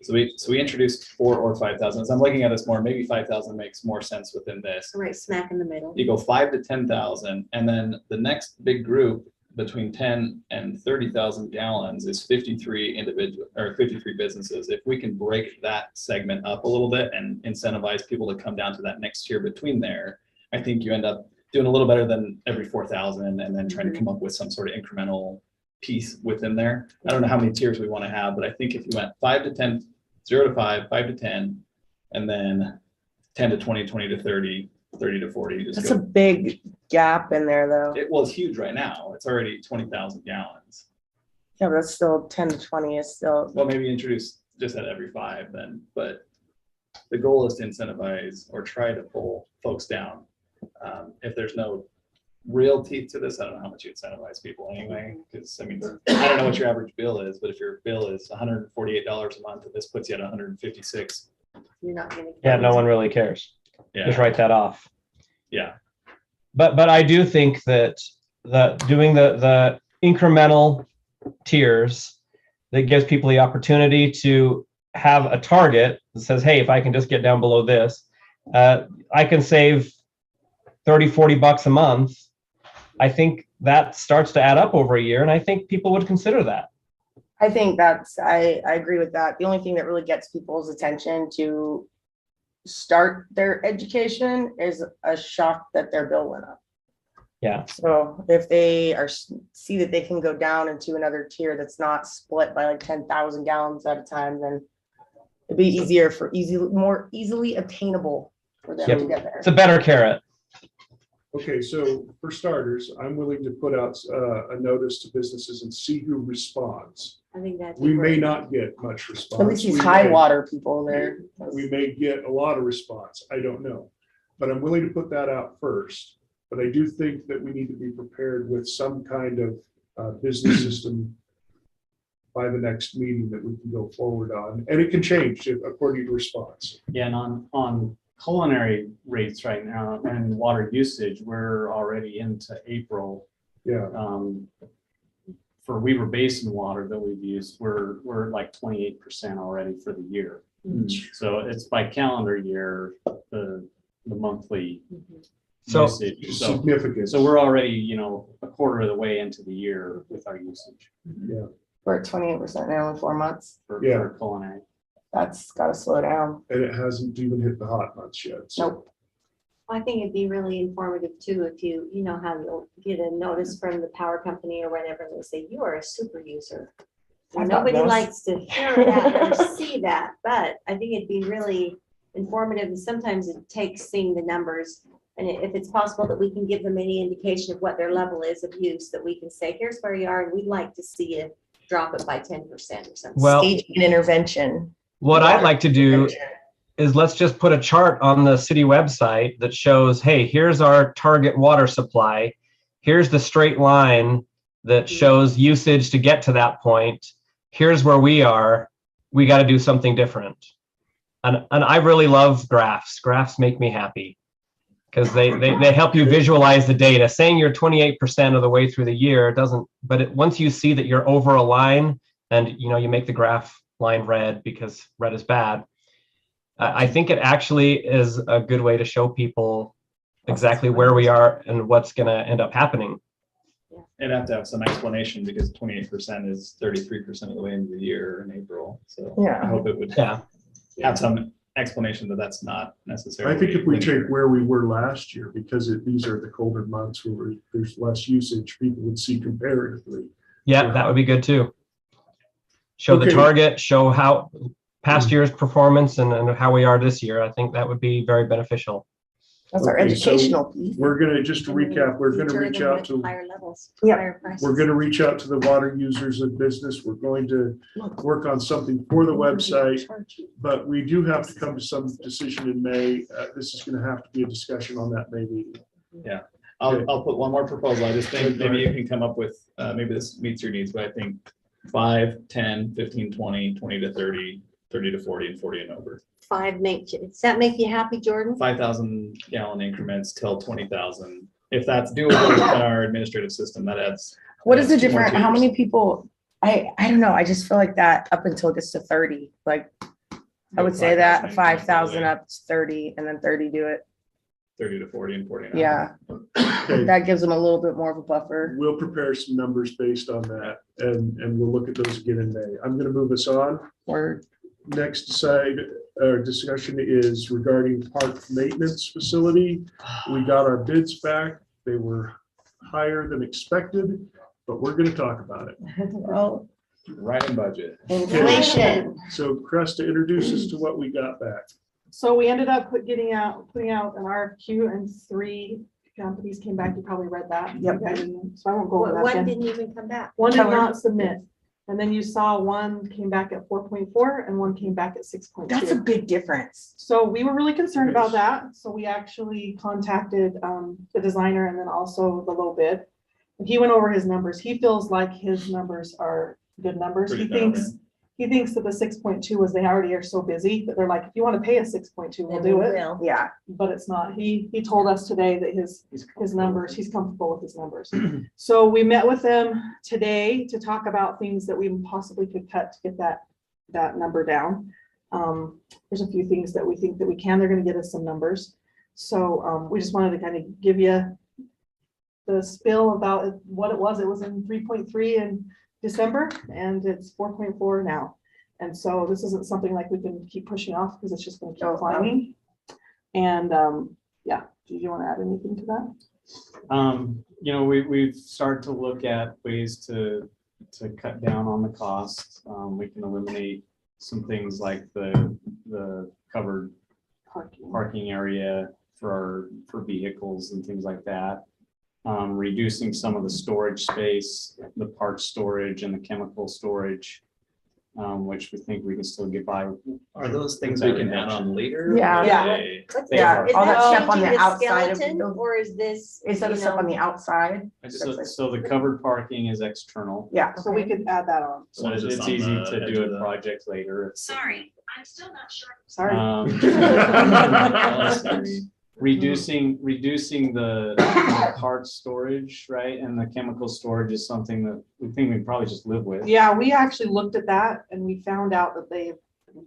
So we introduced 4 or 5,000. As I'm looking at this more, maybe 5,000 makes more sense within this. Right smack in the middle. You go 5 to 10,000, and then the next big group between 10 and 30,000 gallons is 53 businesses. If we can break that segment up a little bit and incentivize people to come down to that next tier between there, I think you end up doing a little better than every 4,000, and then trying to come up with some sort of incremental piece within there. I don't know how many tiers we want to have, but I think if you went 5 to 10, 0 to 5, 5 to 10, and then 10 to 20, 20 to 30, 30 to 40. Just That's go. a big gap in there, though. Well, it's huge right now. It's already 20,000 gallons. Yeah, but that's still 10 to 20 is still. Well, maybe introduce just at every 5 then, but the goal is to incentivize or try to pull folks down. If there's no real teeth to this, I don't know how much you incentivize people anyway, because I mean, I don't know what your average bill is, but if your bill is $148 a month, and this puts you at 156. You're not gonna. Yeah, no one really cares. Just Yeah, write that off. yeah. But I do think that doing the incremental tiers that gives people the opportunity to have a target that says, hey, if I can just get down below this, I can save 30, 40 bucks a month. I think that starts to add up over a year, and I think people would consider that. I think I agree with that. The only thing that really gets people's attention to start their education is a shock that their bill went up. Yeah. So if they see that they can go down into another tier that's not split by like 10,000 gallons at a time, then it'd be more easily obtainable for them Yep. to get there. It's a better carrot. Okay, so for starters, I'm willing to put out a notice to businesses and see who responds. I think that. We may not get much response. At least these We high may- water people there. We may get a lot of response. I don't know. But I'm willing to put that out first. But I do think that we need to be prepared with some kind of business system by the next meeting that we can go forward on. And it can change according to response. Yeah, and on culinary rates right now and water usage, we're already into April. Yeah, for Weaver Basin water that we've used, we're like 28% already for the year. So it's by calendar year, the monthly So- usage. So Significant. so we're already, you know, a quarter of the way into the year with our usage Yeah, We're at 28% now in 4 months. Yeah. for culinary. That's gotta slow down. and it hasn't even hit the hot months yet. So Nope. I think it'd be really informative too, if you know how you'll get a notice from the power company or whatever, and they say, you are a super user. I And thought nobody this. likes to hear that or see that, but I think it'd be really informative, and sometimes it takes seeing the numbers. And if it's possible that we can give them any indication of what their level is of use, that we can say, here's where you are, and we'd like to see you drop it by 10% or something. Well- Staging an intervention. What I'd like to do Intervention. is let's just put a chart on the city website that shows, hey, here's our target water supply. Here's the straight line that shows usage to get to that point. Here's where we are. We got to do something different. And I really love graphs. Graphs make me happy because they help you visualize the data. Saying you're 28% of the way through the year doesn't, but once you see that you're over a line and you make the graph line red because red is bad, I think it actually is a good way to show people exactly where we are and what's going to end up happening. It'd have to have some explanation because 28% is 33% of the way into the year in April. So I Yeah. hope it would Yeah. have some explanation that that's not necessarily. I think if we linear. take where we were last year, because these are the colder months where there's less usage, people would see comparatively. Yeah, that would be good too. Show the Okay. target, show how past year's performance and how we are this year. I think that would be very beneficial. That's our Okay, so educational piece. We're gonna, just to recap, we're gonna Deter reach them out with to, higher levels, Yep. higher prices. we're gonna reach out to the water users of business. We're going to work on something for the website, but we do have to come to some decision in May. This is gonna have to be a discussion on that May meeting. I'll put one more proposal. I just think maybe you can come up with, maybe this meets your needs, but I think 5, 10, 15, 20, 20 to 30, 30 to 40, and 40 and over. 5 does that make you happy, Jordan? 5,000 gallon increments till 20,000. If that's doable in our administrative system, that adds. What is the 2 more different, how tiers. many people, I don't know, I just feel like that up until it gets to 30, like, I would say that 5,000 up to 30 and then 30 do it. 30 to 40 and 40 and over. Yeah, Okay, that gives them a little bit more of a buffer. we'll prepare some numbers based on that and we'll look at those again in May. I'm gonna move us on. Or Next side, discussion is regarding park maintenance facility. We got our bids back. They were higher than expected, but we're gonna talk about it. well, Right in budget. inflation. So Cresta, introduce us to what we got back. So we ended up putting out an RFQ and 3 companies came back. You probably read that. Yep. So I won't go over that One again. didn't even come back. One did Tell her. not submit. And then you saw one came back at 4.4 and one came back at 6.2. That's a big difference. So we were really concerned about that. So we actually contacted the designer and then also the low bid. And he went over his numbers. He feels like his numbers are good numbers. Pretty thorough. He thinks that the 6.2 was they already are so busy that they're like, if you want to pay a 6.2, we'll do it. Yeah, But it's not. He told us today that his numbers, he's comfortable with his numbers. So we met with them today to talk about things that we possibly could cut to get that number down. There's a few things that we think that we can. They're going to get us some numbers. So we just wanted to kind of give you the spill about what it was. It was in 3.3 in December and it's 4.4 now. And so this isn't something like we can keep pushing off because it's just going to keep climbing. And yeah, do you want to add anything to that? We've started to look at ways to cut down on the cost. We can eliminate some things like the covered parking area for vehicles and things like that. Reducing some of the storage space, the parts storage and the chemical storage, which we think we can still get by. Are those things we can add on later? Yeah. Yeah. Okay. What's Yeah, this? Is all that that stuff on the changing outside of the skeleton, building. or is this? is that you the stuff on know, the outside? So the covered parking is external. Yeah. So we could add that on. So Just it's on easy the to edge do of a the- project later. Sorry, I'm still not sure. Sorry. reducing the parts storage, right? And the chemical storage is something that we think we probably just live with. Yeah, we actually looked at that and we found out that they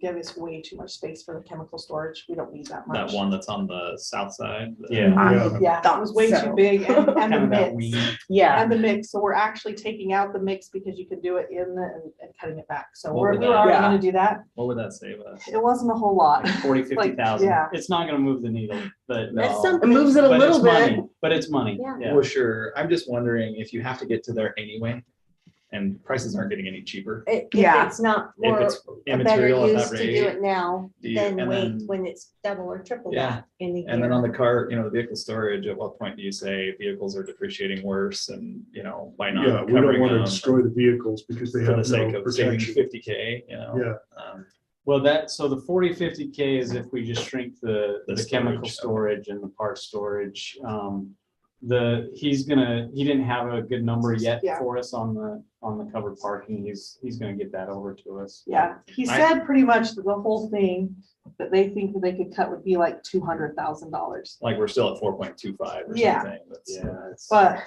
give us way too much space for the chemical storage. We don't need that much. That one that's on the south side. Yeah. Yeah, it was way too big and the Kind of that mix. weed. Yeah. And the mix, so we're actually taking out the mix because you can do it in and cutting it back. So What we're would we're that- already Yeah. gonna do that. What would that save us? It wasn't a whole lot. Like 40, 50,000. yeah. It's not gonna move the needle, but That's No. It something. moves it a but little it's bit. money, but it's money. Yeah. Yeah. Well, sure. I'm just wondering if you have to get to there anyway, and prices aren't getting any cheaper. If Yeah. it's not If more, it's a better immaterial at use that to do rate, it now do you- than and wait then- when it's double or triple Yeah. that in a year. And then on the car, the vehicle storage, at what point do you say vehicles are depreciating worse and, why not? Yeah, we don't covering want to them destroy the vehicles because they For have the sake no of saving protection. 50K, Yeah. Well, so the 40, 50K is if we just shrink the chemical storage and the part storage. He didn't have a good number yet Yeah. for us on the covered parking. He's gonna get that over to us. Yeah, he said pretty much that the whole thing that they think that they could cut would be like $200,000. Like we're still at 4.25 or Yeah. something. That's- Yeah. it's- But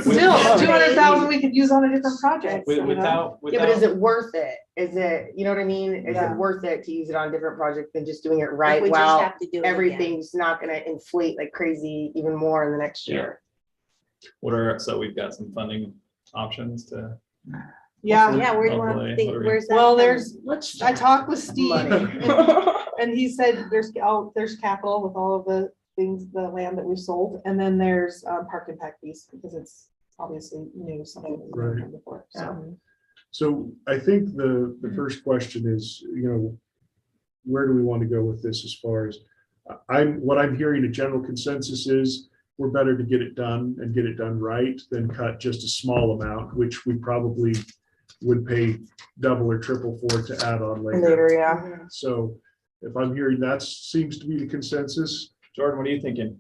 still, 200,000 we could use on a different project. Wi- Without. Yeah, but is it worth it? Is it, you know what I mean? Is Yeah. it worth it to use it on a different project than just doing it If right? we just Well, have to do it again. everything's not gonna inflate like crazy even more in the next year. So we've got some funding options to. Yeah, Yeah, where do you want Hopefully, to think, what are we- where's that? well, coming? I talked with Steve Money. and he said there's capital with all of the things, the land that we've sold. And then there's park impact fees because it's obviously new, something that we've never Right. done before. So, So I think the first question is, where do we want to go with this as far as, what I'm hearing a general consensus is we're better to get it done and get it done right than cut just a small amount, which we probably would pay double or triple for to add on later. Later, yeah. So if I'm hearing that seems to be the consensus. Jordan, what are you thinking?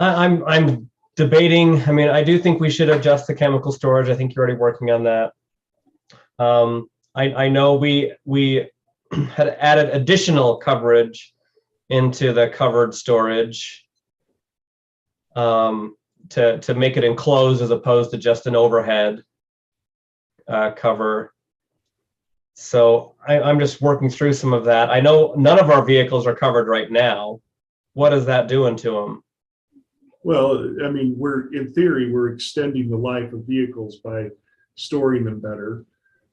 I'm debating. I mean, I do think we should adjust the chemical storage. I think you're already working on that. I know we had added additional coverage into the covered storage to make it enclosed as opposed to just an overhead cover. So I'm just working through some of that. I know none of our vehicles are covered right now. What is that doing to them? Well, I mean, in theory, we're extending the life of vehicles by storing them better.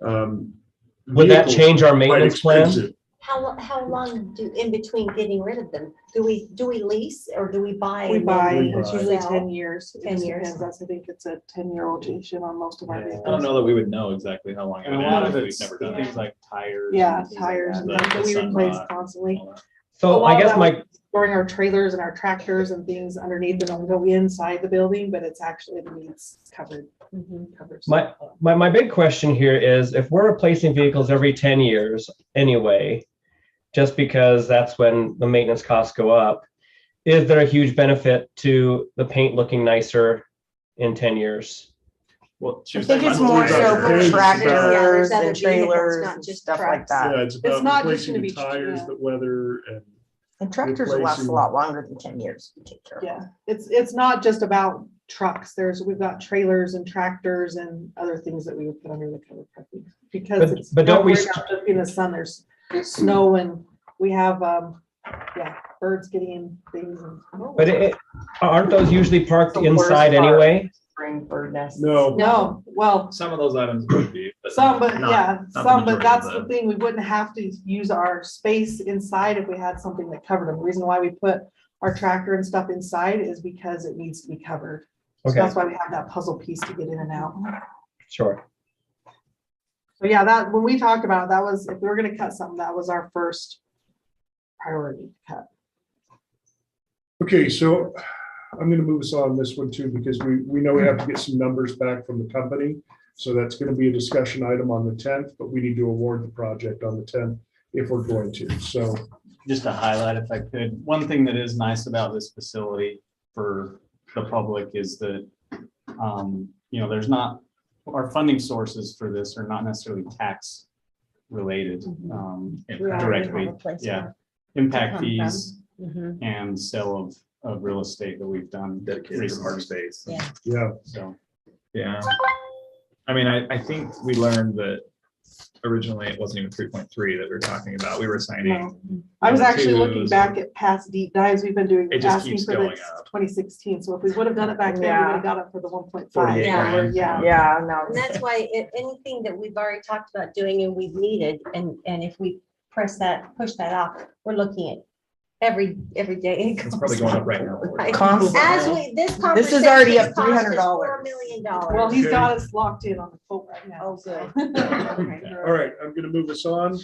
Would that Vehicles change our are quite maintenance plan? expensive. How long in between getting rid of them? Do we lease or do we buy? we and buy, then it's usually sell? 10 years. It 10 just years. depends. That's, I think it's a 10-year rotation on most of our I don't vehicles. know that we would know exactly how long. it And a would lot be of if it's we've never done things it. like tires. Yeah, and things like tires that. and The- things that the we sun replace rot, constantly. all that. A So lot I of guess that storing our trailers and our tractors and things underneath them and go inside the building, but it's actually the needs covered. Covered. my big question here is if we're replacing vehicles every 10 years anyway, just because that's when the maintenance costs go up, is there a huge benefit to the paint looking nicer in 10 years? Well, she I was think talking it's about more It's so about for paint, tractors there's other and vehicles, trailers not and just stuff like trucks. that. Yeah, it's It's about not just replacing gonna the be- tires yeah. that weather and And tractors will last a replacing- lot longer than 10 years. if you take care of them. Yeah, it's not just about trucks. We've got trailers and tractors and other things that we would put under the cover parking. Because it's. But don't we we're not just in the sun, there's snow and we have, birds getting in things. But aren't those usually parked The worst inside part. anyway? Spring bird nests. no. No, well, some of those items would be. some, but not- yeah, not the some, but majority of that's the them. thing, we wouldn't have to use our space inside if we had something that covered them. The reason why we put our tractor and stuff inside is because it needs to be covered. So Okay, that's why we have that puzzle piece to get in and out. sure. So yeah, that, when we talked about it, that was, if we were gonna cut something, that was our first priority to cut. Okay, so I'm gonna move us on this one too, because we know we have to get some numbers back from the company. So that's gonna be a discussion item on the 10th, but we need to award the project on the 10th if we're going to, so. Just to highlight, if I could, one thing that is nice about this facility for the public is that, there's not, our funding sources for this are not necessarily tax related We already have directly. a place Yeah, where impact come fees Mhm. and sale of real estate that we've done. Dedicated to park recently. space. Yeah. Yeah, So, Yeah. I mean, I think we learned that originally it wasn't even 3.3 that we were talking about. We were signing. I was Number actually looking twos. back at past deep dives we've been doing, It just asking keeps for going this up. 2016. So if we would have done it back then, we would have got it for the 1.5. 48 Yeah. grand. Yeah. Yeah, no. And that's why anything that we've already talked about doing and we've needed, and if we push that off, we're looking at every day. It's probably going up right now. Right. Constantly. As we, this This conversation is already up cost us $300. $4 million. Well, he's Okay. got us locked in on the quote right now. Oh, so. all right, I'm gonna move us on.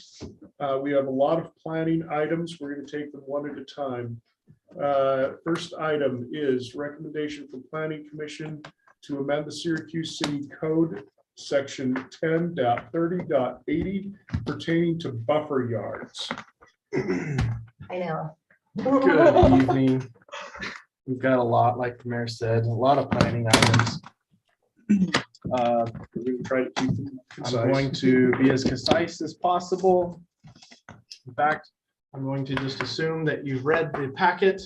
We have a lot of planning items. We're gonna take them one at a time. First item is recommendation from Planning Commission to amend the Syracuse City Code, section 10.30.80 pertaining to buffer yards. I know. Good evening. We've got a lot, like the mayor said, a lot of planning items. We're gonna try to keep them I'm going concise. to be as concise as possible. In fact, I'm going to just assume that you've read the packet.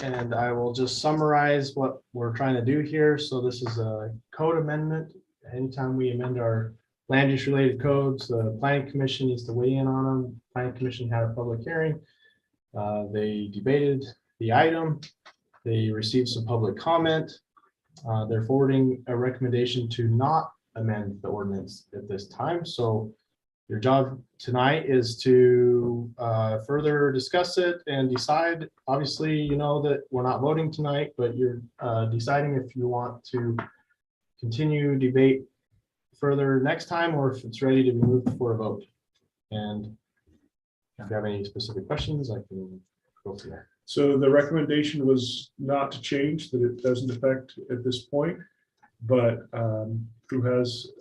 And I will just summarize what we're trying to do here. So this is a code amendment. Anytime we amend our land use related codes, the planning commission needs to weigh in on them. Planning commission had a public hearing. They debated the item. They received some public comment. They're forwarding a recommendation to not amend the ordinance at this time. So your job tonight is to further discuss it and decide. Obviously, you know that we're not voting tonight, but you're deciding if you want to continue debate further next time or if it's ready to be moved for a vote. And if you have any specific questions, I can go from there. So the recommendation was not to change, that it doesn't affect at this point, but who has?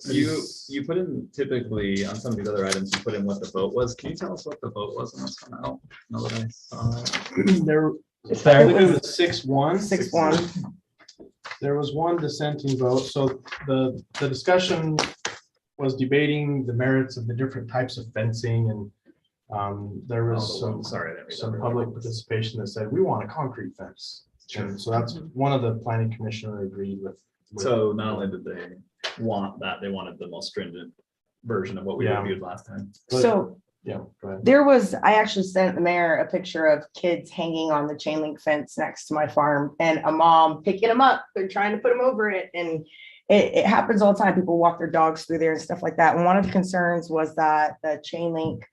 You put in typically on some of these other items, you put in what the vote was. Can you tell us what the vote was on this one? I don't know that I saw it. There, It's I there. believe it was 6-1. 6-1. There was one dissenting vote, so the discussion was debating the merits of the different types of fencing and there Oh, was the some, one- Sorry. I didn't read some that. public participation that said, we want a concrete fence. And so that's one of the planning commissioner agreed with. So not only did they want that, they wanted the most stringent version of what we Yeah. reviewed last time. But- So Yeah, go ahead. there was, I actually sent the mayor a picture of kids hanging on the chain link fence next to my farm and a mom picking them up. They're trying to put them over it. And it happens all the time. People walk their dogs through there and stuff like that. And one of the concerns was that the chain link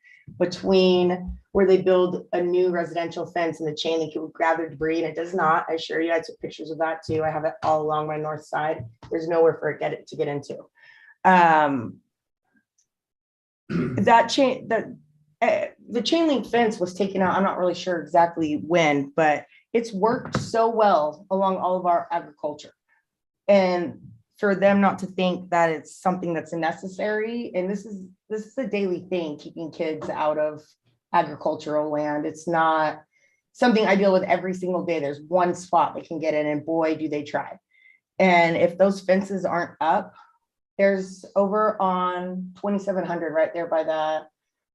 between where they build a new residential fence and the chain link, it would gather debris, and it does not. I assure you, I took pictures of that too. I have it all along my north side. There's nowhere for it to get into. That chain, the chain link fence was taken out. I'm not really sure exactly when, but it's worked so well along all of our agriculture. And for them not to think that it's something that's necessary, and this is a daily thing, keeping kids out of agricultural land. It's not something I deal with every single day. There's one spot they can get in, and boy, do they try. And if those fences aren't up, there's over on 2700 right there by the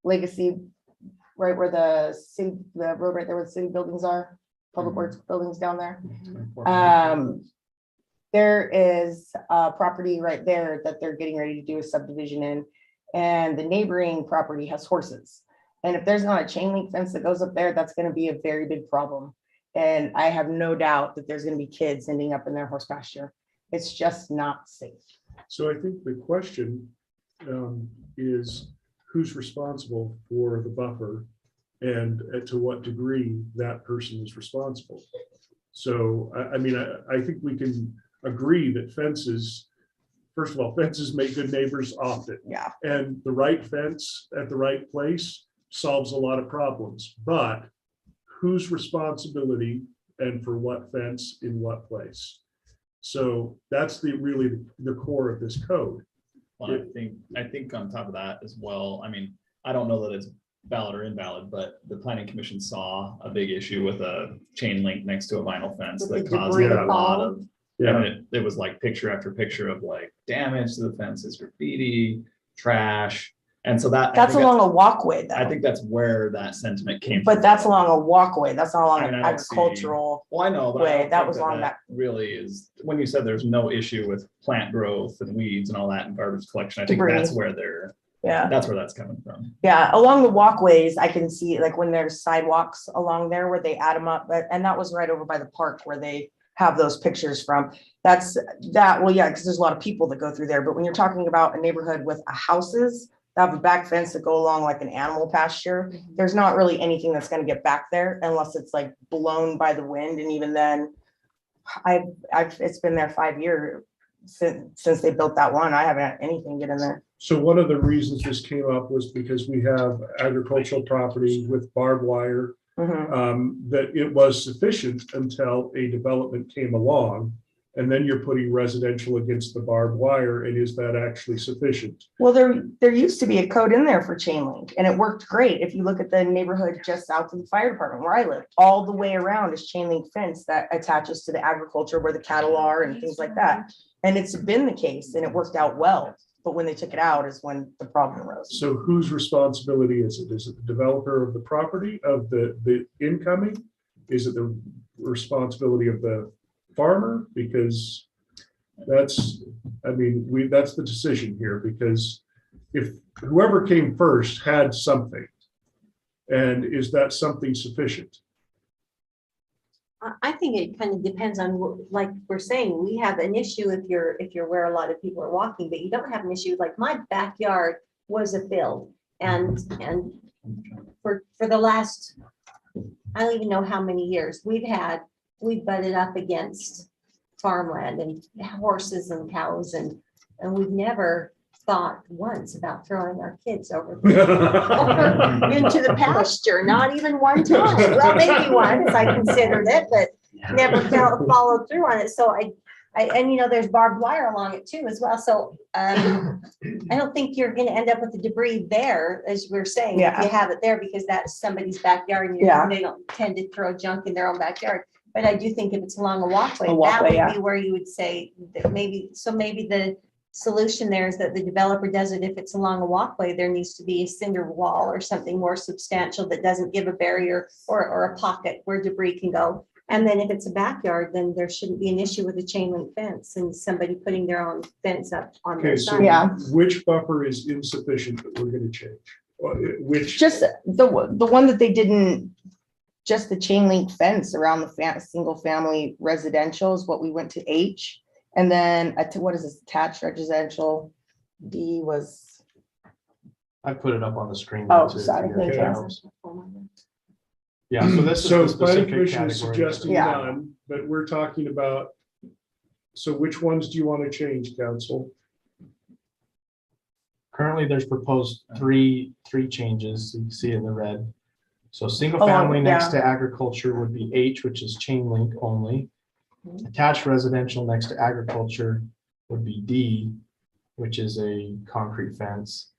Legacy, right where the road right there where the city buildings are, public works buildings down there. There is a property right there that they're getting ready to do a subdivision in, and the neighboring property has horses. And if there's not a chain link fence that goes up there, that's going to be a very big problem. And I have no doubt that there's going to be kids ending up in their horse pasture. It's just not safe. So I think the question is who's responsible for the buffer and to what degree that person is responsible. So, I mean, I think we can agree that fences, first of all, fences make good neighbors often. Yeah. And the right fence at the right place solves a lot of problems, but whose responsibility and for what fence in what place? So that's really the core of this code. Well, I think on top of that as well, I mean, I don't know that it's valid or invalid, but the planning commission saw a big issue with a chain link next to a vinyl fence With that the caused debris a lot fall. of, and it was like picture after picture of like damage to the fences, graffiti, trash. And so that. I That's think along a walkway I though, think that's where that sentiment came from. but that's along a walkway. That's not along I an mean, I don't see- agricultural. Well, I know, but I way. don't That think was along that. really is, when you said there's no issue with plant growth and weeds and all that and garbage collection, I think Debris. that's where Yeah. that's where that's coming from. Yeah, along the walkways, I can see like when there's sidewalks along there where they add them up, and that was right over by the park where they have those pictures from. Well, yeah, because there's a lot of people that go through there, but when you're talking about a neighborhood with houses that have a back fence that go along like an animal pasture, there's not really anything that's gonna get back there unless it's like blown by the wind, and even then, it's been there 5 years since they built that one. I haven't had anything get in there. So one of the reasons this came up was because we have agricultural property with barbed wire, that it was sufficient until a development came along. And then you're putting residential against the barbed wire, and is that actually sufficient? Well, there used to be a code in there for chain link, and it worked great. If you look at the neighborhood just south of the fire department where I live, all the way around is chain link fence that attaches to the agriculture where the cattle are and things like that. And it's been the case, and it worked out well. But when they took it out is when the problem arose. So whose responsibility is it? Is it the developer of the property, of the incoming? Is it the responsibility of the farmer? Because that's the decision here, because if whoever came first had something, and is that something sufficient? I think it kind of depends on, like we're saying, we have an issue if you're where a lot of people are walking, but you don't have an issue. Like my backyard was a field, and for the last, I don't even know how many years we've butted up against farmland and horses and cows, and we've never thought once about throwing our kids over into the pasture, not even one time. Well, maybe once I considered it, but never followed through on it. So and there's barbed wire along it too as well. So I don't think you're going to end up with the debris there, as we're saying, if you have it there, because that's somebody's backyard, and they don't tend to throw junk in their own backyard. But I do think if it's along a walkway, that would be where you would say that maybe the solution there is that the developer does it. If it's along a walkway, there needs to be a cinder wall or something more substantial that doesn't give a barrier or a pocket where debris can go. And then if it's a backyard, then there shouldn't be an issue with a chain link fence and somebody putting their own fence up on their side. Which buffer is insufficient that we're going to change? Which just the one that they didn't, just the chain link fence around the single family residential is what we went to H. And then what is this, attached residential? D was. I put it up on the screen. Oh, too, sorry. if Thank you you. Yeah, so this is so the planning specific commission is category. suggesting none, but we're talking about. So which ones do you want to change, council? Currently, there's proposed three changes. You can see in the red. So single family next to agriculture would be H, which is chain link only. Attached residential next to agriculture would be D, which is a concrete fence.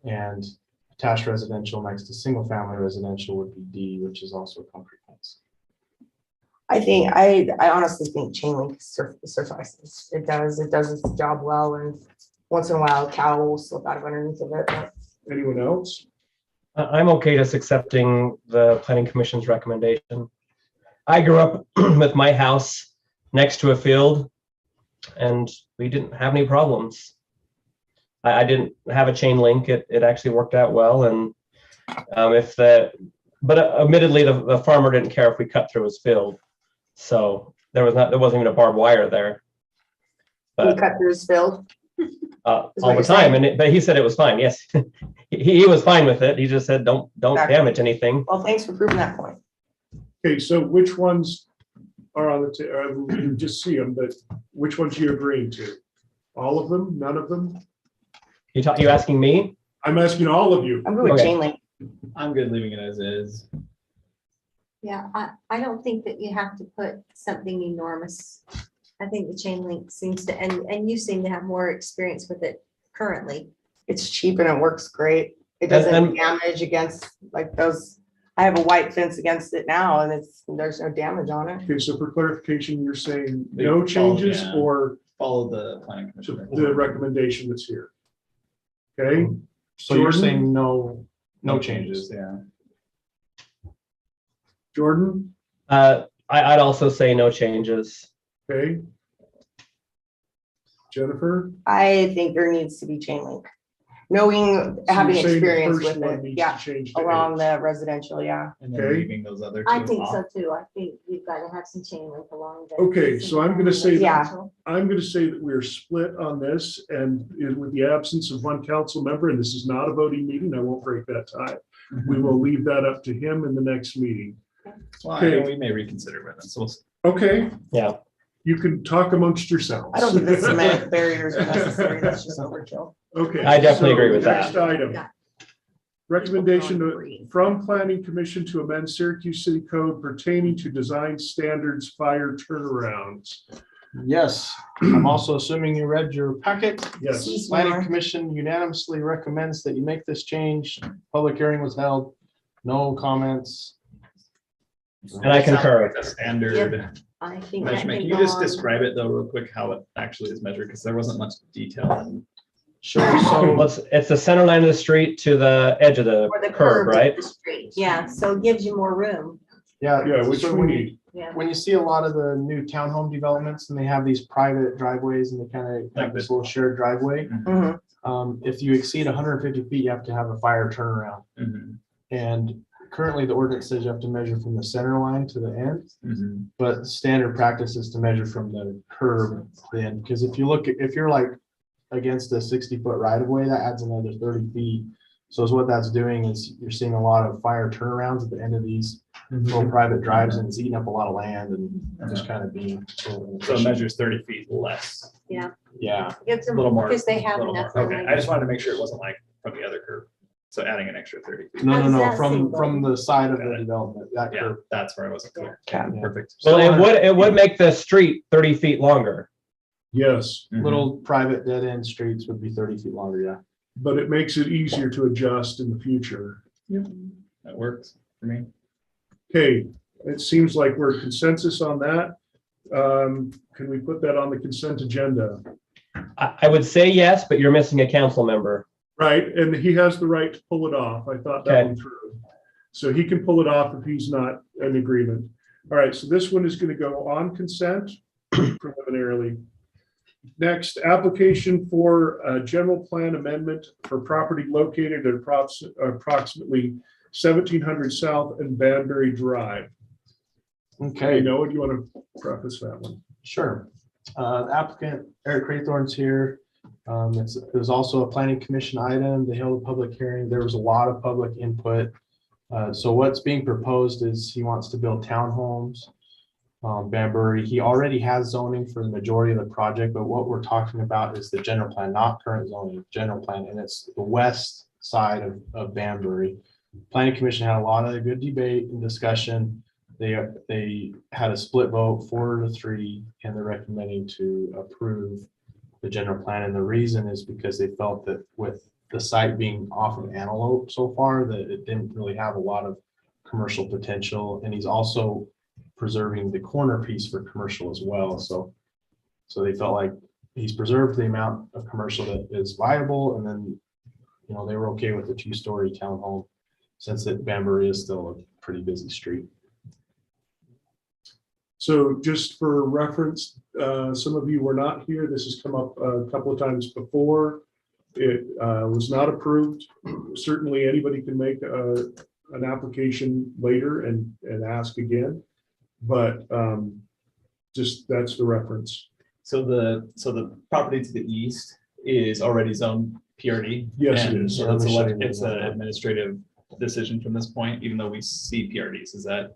And attached residential next to single family residential would be D, which is also a concrete fence. I honestly think chain link suffices. It does its job well, and once in a while a cow will slip out of underneath of it. Anyone else? I'm okay just accepting the planning commission's recommendation. I grew up with my house next to a field, and we didn't have any problems. I didn't have a chain link. It actually worked out well. And admittedly, the farmer didn't care if we cut through his field. So there wasn't even a barbed wire there. But cut through his field all the time. But he said it was fine. Yes, he was fine with it. He just said, don't damage anything. Well, thanks for proving that point. Okay, so which ones are on the, you just see them, but which ones are you agreeing to? All of them? None of them? You asking me? I'm asking all of you. I'm going with chain link. I'm good leaving it as is. Yeah, I don't think that you have to put something enormous. I think the chain link seems to, and you seem to have more experience with it currently. It's cheap and it works great. It doesn't damage against like those. I have a white fence against it now, and there's no damage on it. Okay, so for clarification, you're saying no changes or follow the planning commission. the recommendation that's here. Okay, So you're Jordan? saying no changes? Yeah. Jordan? I'd also say no changes. Okay. Jennifer? I think there needs to be chain link. Knowing, So having you're saying the experience first with one it, needs yeah, to change to along H. the residential, yeah. And then Okay. leaving those other I two think off. so too. I think we've got to have some chain link along the. Okay, so I'm gonna say that- Yeah. I'm going to say that we're split on this, and with the absence of one council member, and this is not a voting meeting, I won't break that tie. We will leave that up to him in the next meeting. Well, I know Okay. we may reconsider with it, so Okay, Yeah. you can talk amongst yourselves. I don't think the cement barriers are necessary. That's just overkill. Okay. I definitely so agree with Next that. item. Recommendation from Planning Commission to amend Syracuse City Code pertaining to design standards fire turnarounds. Yes, I'm also assuming you read your packet. Yes. Planning Commission unanimously recommends that you make this change. Public hearing was held, no comments. And I concur. The standard I think that measurement. can Can you go just on. describe it though, real quick, how it actually is measured? Because there wasn't much detail. Sure, so It's the center line of the street to the edge of the Or the curb, of right? the street. Yeah, so it gives you more room. yeah. Yeah, which so we when you- need. Yeah. When you see a lot of the new townhome developments and they have these private driveways and they kind of Like have this little shared driveway. Mhm. If you exceed 150 feet, you have to have a fire turnaround. Mhm, And currently the ordinance says you have to measure from the center line to the end, mhm. but standard practice is to measure from the curb to the end. Because if you're like against a 60-foot right of way, that adds another 30 feet. So what that's doing is you're seeing a lot of fire turnarounds at the end of these little private drives, and it's eating up a lot of land and just kind of being. So it measures 30 feet less. Yeah. Yeah, Gives A them, little more. because they have little enough. more. Okay, room. I just wanted to make sure it wasn't like from the other curve. So adding an extra 30 feet. no, How does no, that from seem, the side of Got the it. development, that Yeah, curb. that's where I wasn't clear. Yeah. Perfect. Well, it would make the street 30 feet longer. Yes, Mhm. Little private dead end streets would be 30 feet longer, yeah. but it makes it easier to adjust in the future. That works for me. Okay, it seems like we're consensus on that. Can we put that on the consent agenda? I would say yes, but you're missing a council member. Right, and he has the right to pull it off. I thought that Okay. one through. So he can pull it off if he's not in agreement. All right, so this one is going to go on consent preliminarily. Next, application for a general plan amendment for property located at approximately 1700 South and Banbury Drive. Okay. You know, do you want to preface that one? Sure. Applicant Eric Craythorne's here. It was also a planning commission item. They held a public hearing. There was a lot of public input. So what's being proposed is he wants to build townhomes. Banbury, he already has zoning for the majority of the project, but what we're talking about is the general plan, not current zoning, general plan, and it's the west side of Banbury. Planning commission had a lot of good debate and discussion. They had a split vote 4-3, and they're recommending to approve the general plan. And the reason is because they felt that with the site being off of Antelope so far, that it didn't really have a lot of commercial potential. And he's also preserving the corner piece for commercial as well. So they felt like he's preserved the amount of commercial that is viable. And then, they were okay with the 2-story townhome since that Banbury is still a pretty busy street. So just for reference, some of you were not here. This has come up a couple of times before. It was not approved. Certainly anybody can make an application later and ask again, but just that's the reference. So the property to the east is already zoned PRD. Yes, it and is. So it's an administrative decision from this point, even though we see PRDs, is that?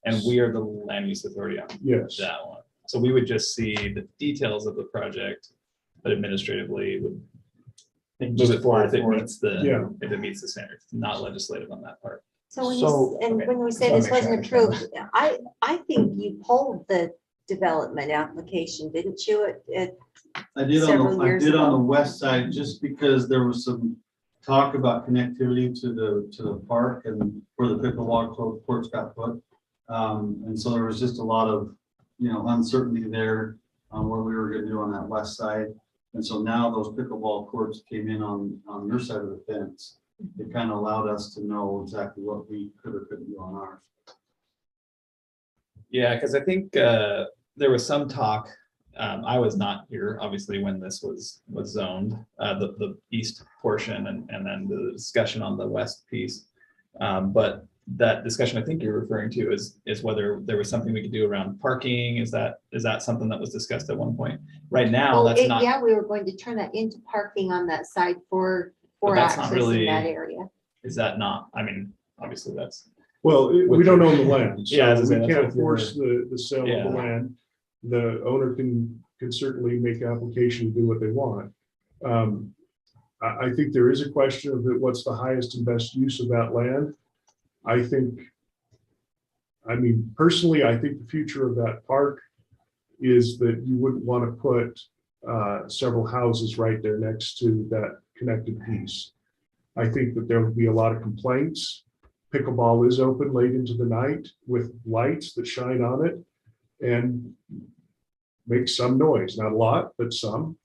And we are the land use authority on Yes. that one. So we would just see the details of the project, but administratively would move it forward if it meets Yeah. the standards, not legislative on that part. So when So- and okay. when we say Just this wanna make sure I wasn't approved, I think you pulled the development application, didn't you? I did Several I years did on ago. the west side, just because there was some talk about connectivity to the park and where the pickleball courts got put. And so there was just a lot of, uncertainty there on what we were gonna do on that west side. And so now those pickleball courts came in on your side of the fence. It kind of allowed us to know exactly what we could or couldn't do on ours. Yeah, because I think there was some talk. I was not here, obviously, when this was zoned, the east portion, and then the discussion on the west piece. But that discussion I think you're referring to is whether there was something we could do around parking. Is that something that was discussed at one point? Right now, that's not. Yeah, we were going to turn that into parking on that side for that's not accessing really- that area. Is that not? I mean, obviously that's. Well, we don't own the land. So Yeah, I was gonna say, we that's can't with your- force the sale of Yeah. the land. The owner can certainly make application to do what they want. I think there is a question of what's the highest and best use of that land. I mean, personally, I think the future of that park is that you wouldn't want to put several houses right there next to that connected piece. I think that there would be a lot of complaints. Pickleball is open late into the night with lights that shine on it and make some noise, not a lot, but some.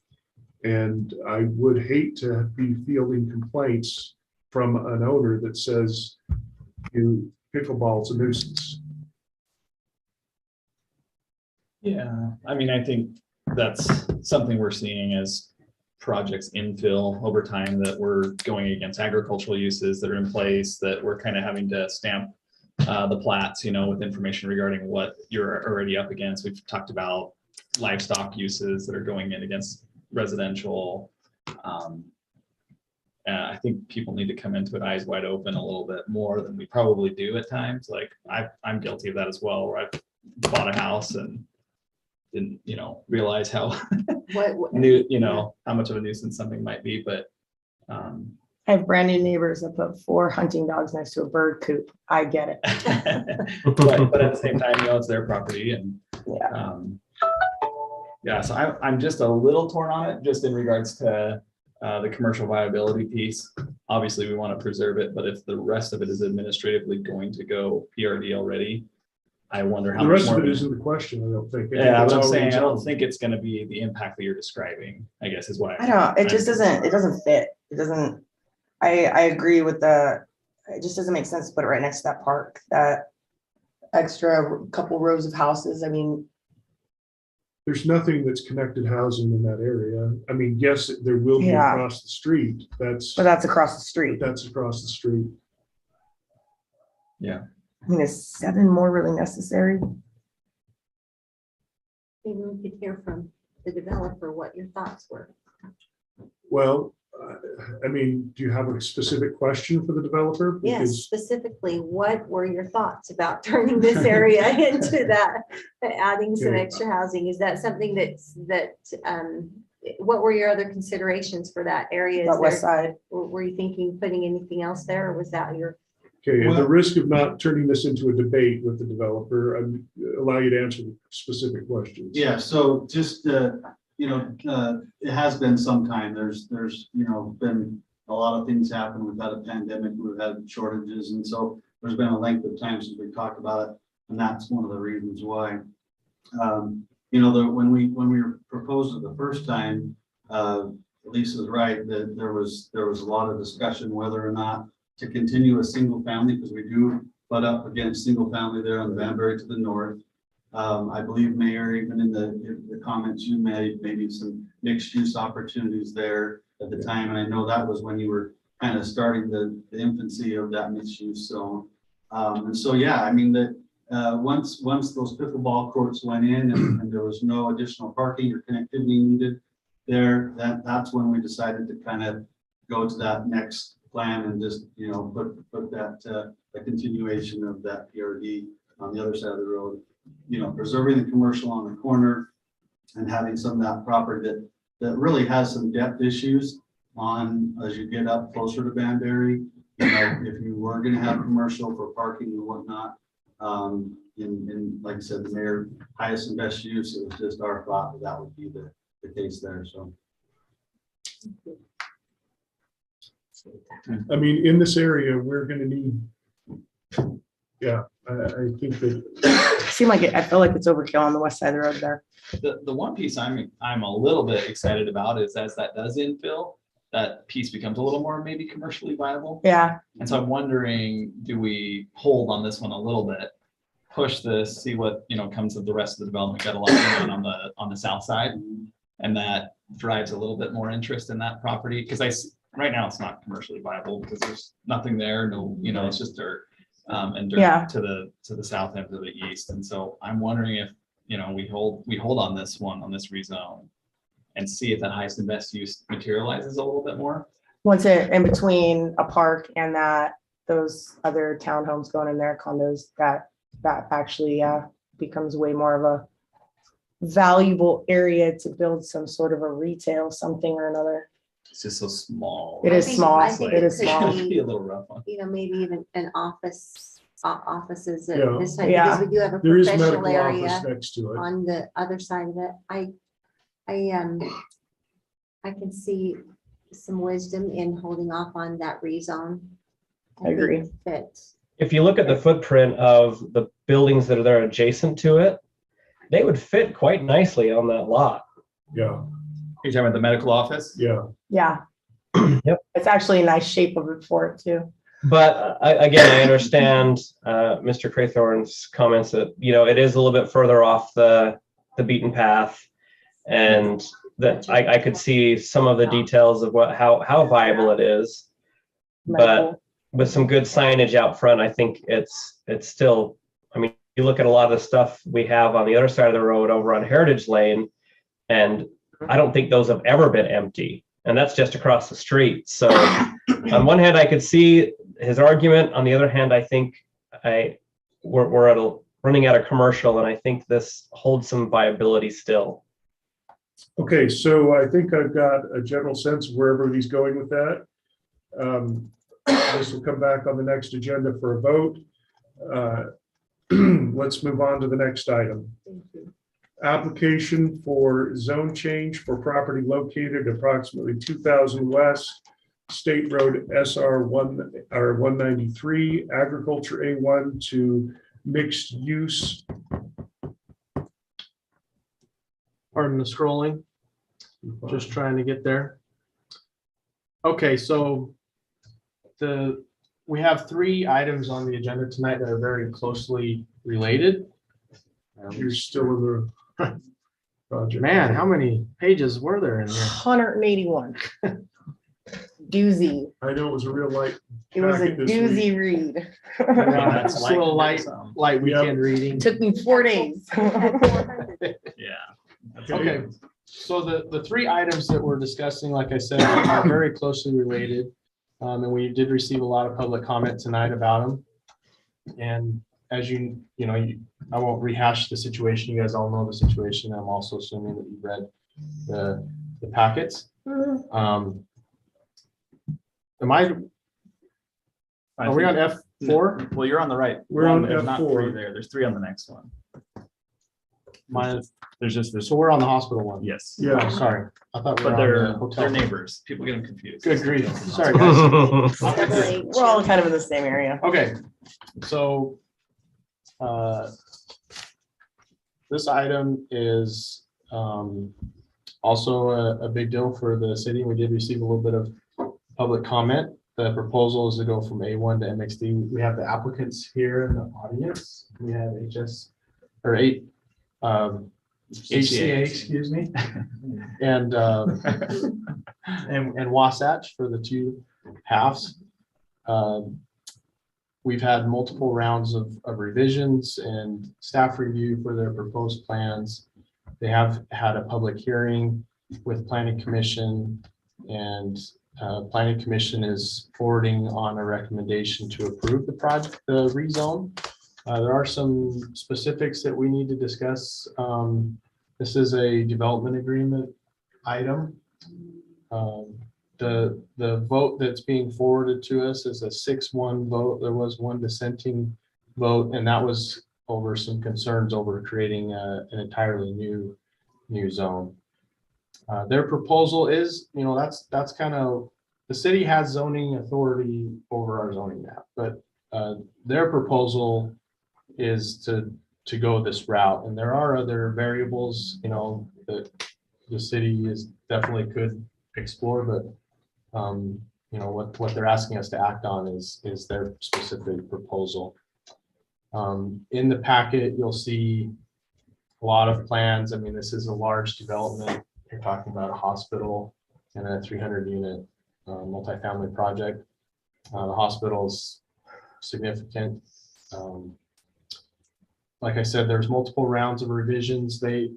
And I would hate to be fielding complaints from an owner that says pickleball's a nuisance. Yeah, I mean, I think that's something we're seeing as projects infill over time, that we're going against agricultural uses that are in place, that we're kind of having to stamp the plats, with information regarding what you're already up against. We've talked about livestock uses that are going in against residential. I think people need to come into it eyes wide open a little bit more than we probably do at times. Like I'm guilty of that as well, where I've bought a house and didn't, realize how how much of a nuisance something might be. But I have brand new neighbors that put 4 hunting dogs next to a bird coop. I get it. but at the same time, it's their property, and Yeah. so I'm just a little torn on it, just in regards to the commercial viability piece. Obviously, we want to preserve it, but if the rest of it is administratively going to go PRD already, I wonder how The much rest more. of it isn't the question, I don't think. I think Yeah, it's but I'm already saying I don't zoned. think it's going to be the impact that you're describing, I guess, is what I don't, it just doesn't fit. It doesn't, I agree with it just doesn't make sense to put it right next to that park, that extra couple rows of houses. I mean, There's nothing that's connected housing in that area. I mean, yes, there will be Yeah. across the street. but that's across the street. That's across the street. Yeah. I mean, is 7 more really necessary? Maybe we could hear from the developer what your thoughts were. Well, I mean, do you have a specific question for the developer? Yes, Because specifically, what were your thoughts about turning this area into that, adding some Yeah. extra housing? Is that something what were your other considerations for that area? Is That west there- side. Were you thinking putting anything else there, or was that your? Okay, at the Well- risk of not turning this into a debate with the developer, I allow you to answer the specific questions. Yeah, so just, it has been some time. There's been a lot of things happen. We've had a pandemic, we've had shortages, and so there's been a length of time since we talked about it, and that's one of the reasons why. When we were proposed it the first time, Lisa's right, that there was a lot of discussion whether or not to continue a single family, because we do butt up against single family there on Vanbury to the north. I believe, Mayor, even in the comments you made, maybe some mixed use opportunities there at the time. And I know that was when you were kind of starting the infancy of that mixed use zone. And so, yeah, I mean, once those pickleball courts went in and there was no additional parking or connectivity needed there, that's when we decided to kind of go to that next plan and just, put that, a continuation of that PRD on the other side of the road. Preserving the commercial on the corner and having some of that property that really has some depth issues on as you get up closer to Banbury. If you were going to have commercial for parking and whatnot, and like I said, the mayor highest and best use, it was just our thought that would be the case there. So. I mean, in this area, we're gonna need, I think that, Seem like I feel like it's overkill on the west side of the road there. The one piece I'm a little bit excited about is as that does infill, that piece becomes a little more maybe commercially viable. Yeah, And so I'm wondering, do we hold on this one a little bit, push this, see what, comes of the rest of the development, got a lot going on the south side. And that drives a little bit more interest in that property, because right now it's not commercially viable because there's nothing there, no, it's just dirt. And dirt Yeah. to the south and to the east. And so I'm wondering if, we hold on this one, on this rezone, and see if that highest and best use materializes a little bit more. once it in between a park and those other townhomes going in there, condos, that actually becomes way more of a valuable area to build some sort of a retail something or another. It's just so small. It is small. I think It is could small. It'd be a little rough one. Maybe even an offices at Yeah. this time, Yeah. because we do have a there is professional medical office area next to it. on the other side of it. I can see some wisdom in holding off on that rezone. I agree. think That If you look at the footprint of the buildings that are there adjacent to it, they would fit quite nicely on that lot. Yeah, You're talking about the medical office? yeah. Yeah. Yep. It's actually a nice shape of it for it too. But again, I understand Mr. Craythorne's comments that, it is a little bit further off the beaten path. And that I could see some of the details of how viable it is. But Medical. with some good signage out front, I think it's still, you look at a lot of the stuff we have on the other side of the road over on Heritage Lane, and I don't think those have ever been empty. And that's just across the street. So on one hand, I could see his argument. On the other hand, I think we're running out of commercial, and I think this holds some viability still. Okay, so I think I've got a general sense of where everybody's going with that. This will come back on the next agenda for a vote. Let's move on to the next item. Application for zone change for property located approximately 2000 West State Road SR 193, Agriculture A1 to mixed use. Pardon the scrolling, just trying to get there. Okay, so we have 3 items on the agenda tonight that are very closely related. You're still in the project. Man, how many pages were there in here? 181. Doozy. I know it was a real light. It was a packet this week. doozy read. That's It's a little light weekend reading. Took me 4 days. Yeah. Okay, so the 3 items that we're discussing, like I said, are very closely related. And we did receive a lot of public comment tonight about them. And as I won't rehash the situation. You guys all know the situation. I'm also assuming that you've read the packets. Are we on F4? Well, you're on the right. We're on There's not F4. 3 there. There's 3 on the next one. So we're on the hospital one. Yes. Yeah. Oh, sorry. I thought we But were on the they're hotel. neighbors. People get them confused. Good grief. Sorry, guys. We're all kind of in the same area. Okay, so this item is also a big deal for the city. We did receive a little bit of public comment. The proposal is to go from A1 to MXD. We have the applicants here in the audience. We have HCA, excuse me, and Wasatch for the 2 halves. We've had multiple rounds of revisions and staff review for their proposed plans. They have had a public hearing with Planning Commission, and Planning Commission is forwarding on a recommendation to approve the project, the rezone. There are some specifics that we need to discuss. This is a development agreement item. The vote that's being forwarded to us is a 6-1 vote. There was 1 dissenting vote, and that was over some concerns over creating an entirely new zone. Their proposal is, that's kind of, the city has zoning authority over our zoning map, but their proposal is to go this route. And there are other variables, you know, that the city is definitely could explore, but you know, what they're asking us to act on is their specific proposal. In the packet, you'll see a lot of plans. I mean, this is a large development. You're talking about a hospital and a 300-unit multifamily project. The hospital's significant. Like I said, there's multiple rounds of revisions. They,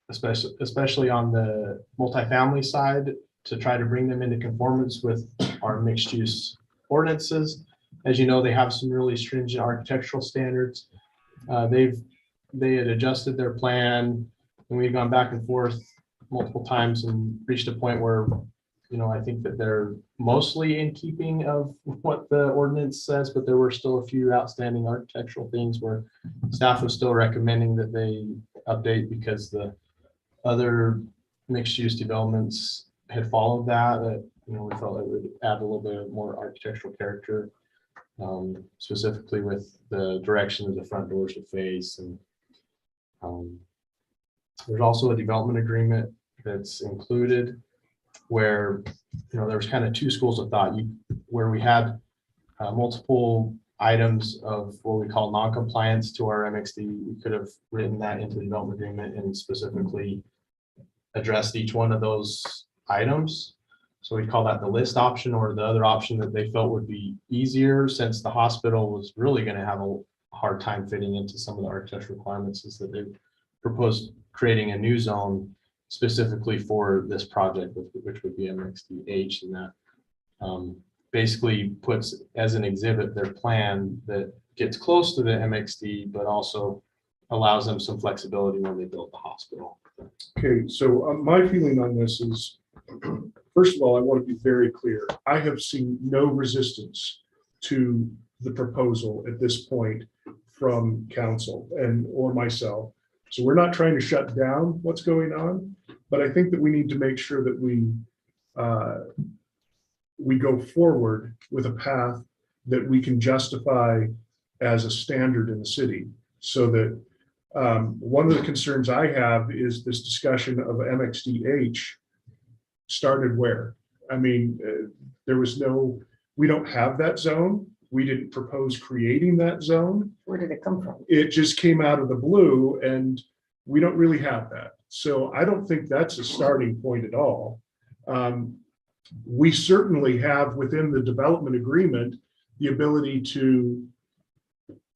especially on the multifamily side, to try to bring them into conformance with our mixed use ordinances. As you know, they have some really stringent architectural standards. They had adjusted their plan, and we've gone back and forth multiple times and reached a point where, you know, I think that they're mostly in keeping of what the ordinance says, but there were still a few outstanding architectural things where staff was still recommending that they update because the other mixed use developments had followed that, you know, we felt it would add a little bit more architectural character, specifically with the direction of the front doors to face. And there's also a development agreement that's included where, you know, there's kind of two schools of thought, where we had multiple items of what we call non-compliance to our MXD. We could have written that into the development agreement and specifically addressed each one of those items. So we call that the list option, or the other option that they felt would be easier, since the hospital was really going to have a hard time fitting into some of the architectural requirements, is that they proposed creating a new zone specifically for this project, which would be MXDH, and that basically puts as an exhibit their plan that gets close to the MXD, but also allows them some flexibility when they build the hospital. Okay, so my feeling on this is, first of all, I want to be very clear. I have seen no resistance to the proposal at this point from council or myself. So we're not trying to shut down what's going on, but I think that we need to make sure that we go forward with a path that we can justify as a standard in the city. So that one of the concerns I have is this discussion of MXDH started where? I mean, we don't have that zone. We didn't propose creating that zone. Where did it come from? It just came out of the blue, and we don't really have that. So I don't think that's a starting point at all. We certainly have within the development agreement the ability to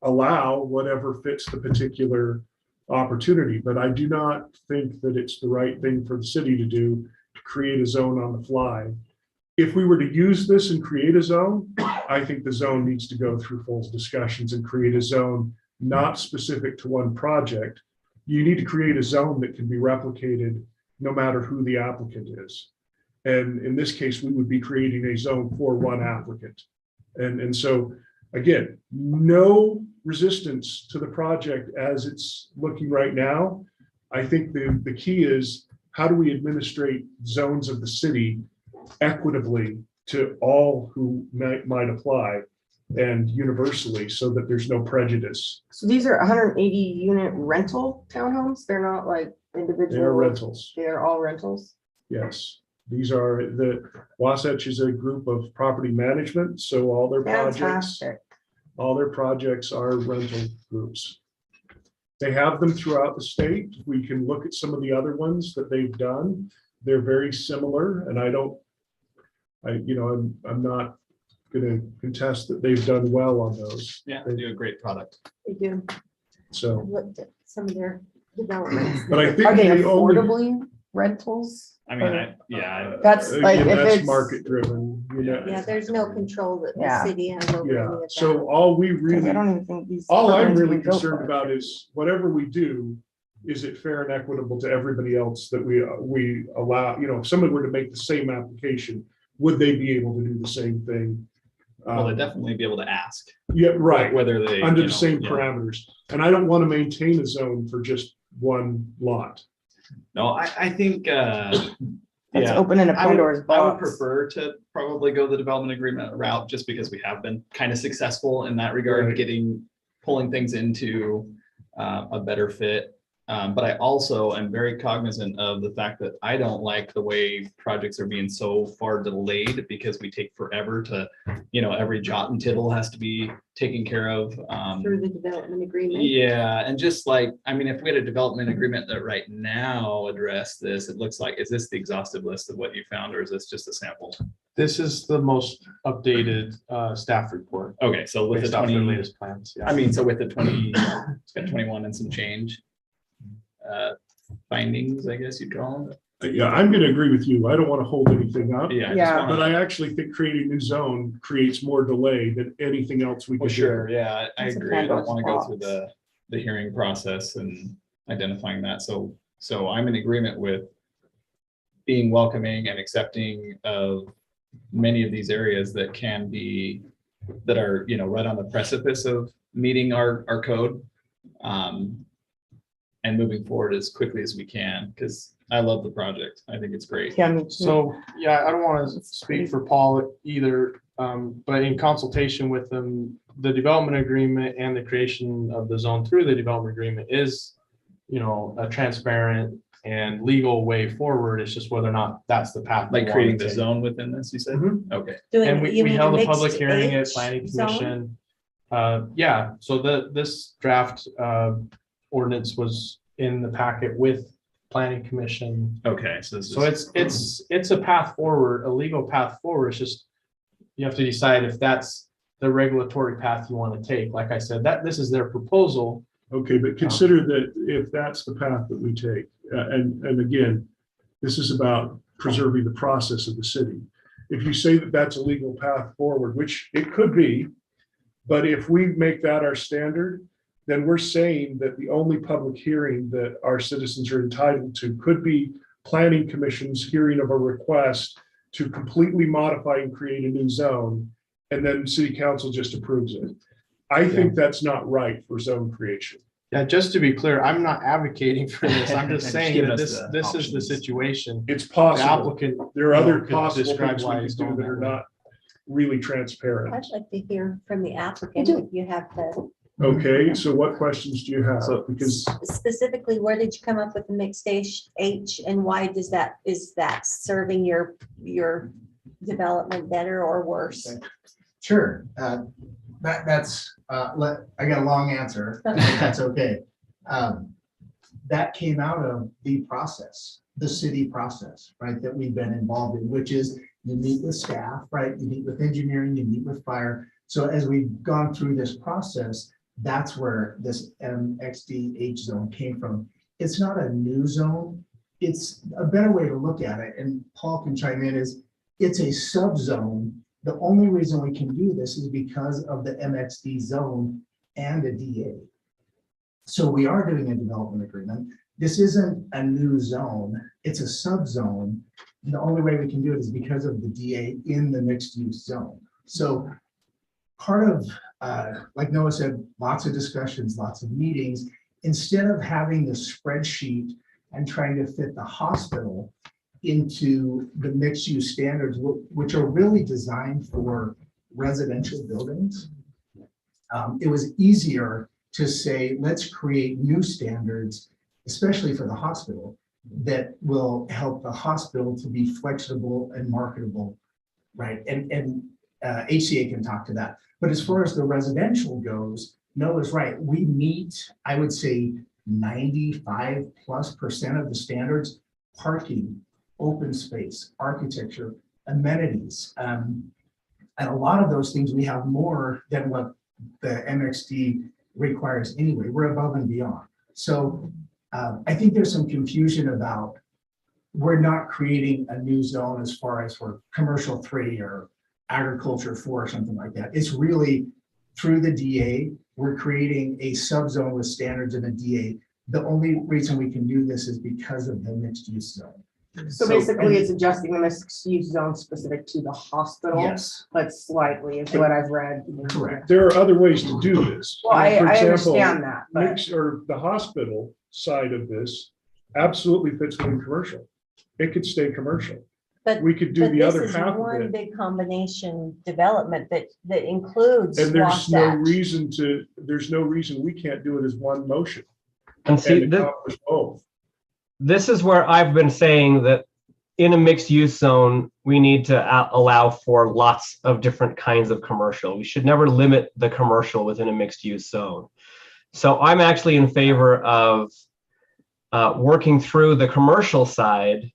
allow whatever fits the particular opportunity, but I do not think that it's the right thing for the city to do, to create a zone on the fly. If we were to use this and create a zone, I think the zone needs to go through full discussions and create a zone not specific to one project. You need to create a zone that can be replicated no matter who the applicant is. And in this case, we would be creating a zone for one applicant. And so, again, no resistance to the project as it's looking right now. I think the key is, how do we administrate zones of the city equitably to all who might apply and universally, so that there's no prejudice? So these are 180 unit rental townhomes? They're not like individual? They're rentals. They're all rentals? Yes. These are Wasatch is a group of property management, so all their Fantastic. projects are rental groups. They have them throughout the state. We can look at some of the other ones that they've done. They're very similar, and I'm not going to contest that they've done well on those. Yeah, they do a great product. They do. So, I've looked at some of their developments. but I think Are they only, affordably rentals? I mean, That's like, again, if that's it's market driven. Yeah, there's no control that Yeah. the city has over any Yeah. of that. So all we 'cause really, I don't even think these. all I'm apartments really can built concerned for it. about is whatever we do, is it fair and equitable to everybody else that we allow? If someone were to make the same application, would they be able to do the same thing? Well, they'd definitely be able to ask. Yeah, right. Whether they. Under you the know, same yeah. parameters. And I don't want to maintain a zone for just one lot. No, I think, It's opening a Pandora's I would box. prefer to probably go the development agreement route, just because we have been kind of successful in that regard, Right. getting pulling things into a better fit. But I also am very cognizant of the fact that I don't like the way projects are being so far delayed because we take forever to, every jot and tittle has to be taken care of. Through the development agreement. Yeah, and just like, if we had a development agreement that right now addressed this, it looks like, is this the exhaustive list of what you found, or is this just a sample? This is the most updated staff report. Okay, so with the Based off their 20, latest plans. Yeah. so with the 20, it's got 21 and some change. Findings, I guess you'd call them. Yeah, I'm gonna agree with you. I don't want to hold anything up. Yeah. Yeah. But I actually think creating a new zone creates more delay than anything else we Well, could do. sure, yeah, I It's a agree. I don't Pandora's want to go through box. the hearing process and identifying that. So I'm in agreement with being welcoming and accepting of many of these areas that are, right on the precipice of meeting our code. And moving forward as quickly as we can, because I love the project. I think it's great. Yeah, me too. So, yeah, I don't want to speak for Paul either, but in consultation with them, the development agreement and the creation of the zone through the development agreement is, a transparent and legal way forward. It's just whether or not that's the path. we Like want creating to the take. zone within this, you said? Mhm. Okay. And we held a public hearing at mixed planning age zone? commission. Yeah, so this draft ordinance was in the packet with planning commission. Okay, so this So is, it's a path forward, a legal path forward. It's just, you have to decide if that's the regulatory path you want to take. Like I said, this is their proposal. Okay, but consider that if that's the path that we take, and again, this is about preserving the process of the city. If you say that that's a legal path forward, which it could be, but if we make that our standard, then we're saying that the only public hearing that our citizens are entitled to could be planning commission's hearing of a request to completely modify and create a new zone, and then city council just approves it. I think that's not right for zone creation. Yeah, just to be clear, I'm not advocating for this. I'm just saying give that us the this is the options. situation. It's The possible. applicant. There are other could possible describe things we why can he's do going that are way. not really transparent. I'd like to hear from the applicant if you have the, Okay, so what questions do you have? So- Because specifically, where did you come up with the mixed H and why is that serving your development better or worse? Sure, that's, I got a long answer, if that's okay. That came out of the process, the city process, right, that we've been involved in, which is you meet with staff, right, you meet with engineering, you meet with fire. So as we've gone through this process, that's where this MXDH zone came from. It's not a new zone. It's a better way to look at it, and Paul can chime in, is it's a subzone. The only reason we can do this is because of the MXD zone and a DA. So we are doing a development agreement. This isn't a new zone, it's a subzone. The only way we can do it is because of the DA in the mixed use zone. So part of, like Noah said, lots of discussions, lots of meetings. Instead of having the spreadsheet and trying to fit the hospital into the mixed use standards, which are really designed for residential buildings, it was easier to say, let's create new standards, especially for the hospital, that will help the hospital to be flexible and marketable, right? And HCA can talk to that. But as far as the residential goes, Noah's right. We meet, I would say, 95+% of the standards: parking, open space, architecture, amenities. And a lot of those things we have more than what the MXD requires anyway. We're above and beyond. So I think there's some confusion about, we're not creating a new zone as far as for commercial 3 or agriculture 4 or something like that. It's really through the DA, we're creating a subzone with standards in a DA. The only reason we can do this is because of the mixed use zone. So basically, it's adjusting the mixed use zone specific to the hospital. Yes. But slightly is what I've read. Correct. there are other ways to do this. Well, I For example, understand that, but mix, or the hospital side of this absolutely fits within commercial. It could stay commercial. But we could do but the this other is half of one it. big combination development that includes And there's no Wasatch. reason we can't do it as one motion And see, and accomplish both. this is where I've been saying that in a mixed use zone, we need to allow for lots of different kinds of commercial. We should never limit the commercial within a mixed use zone. So I'm actually in favor of working through the commercial side,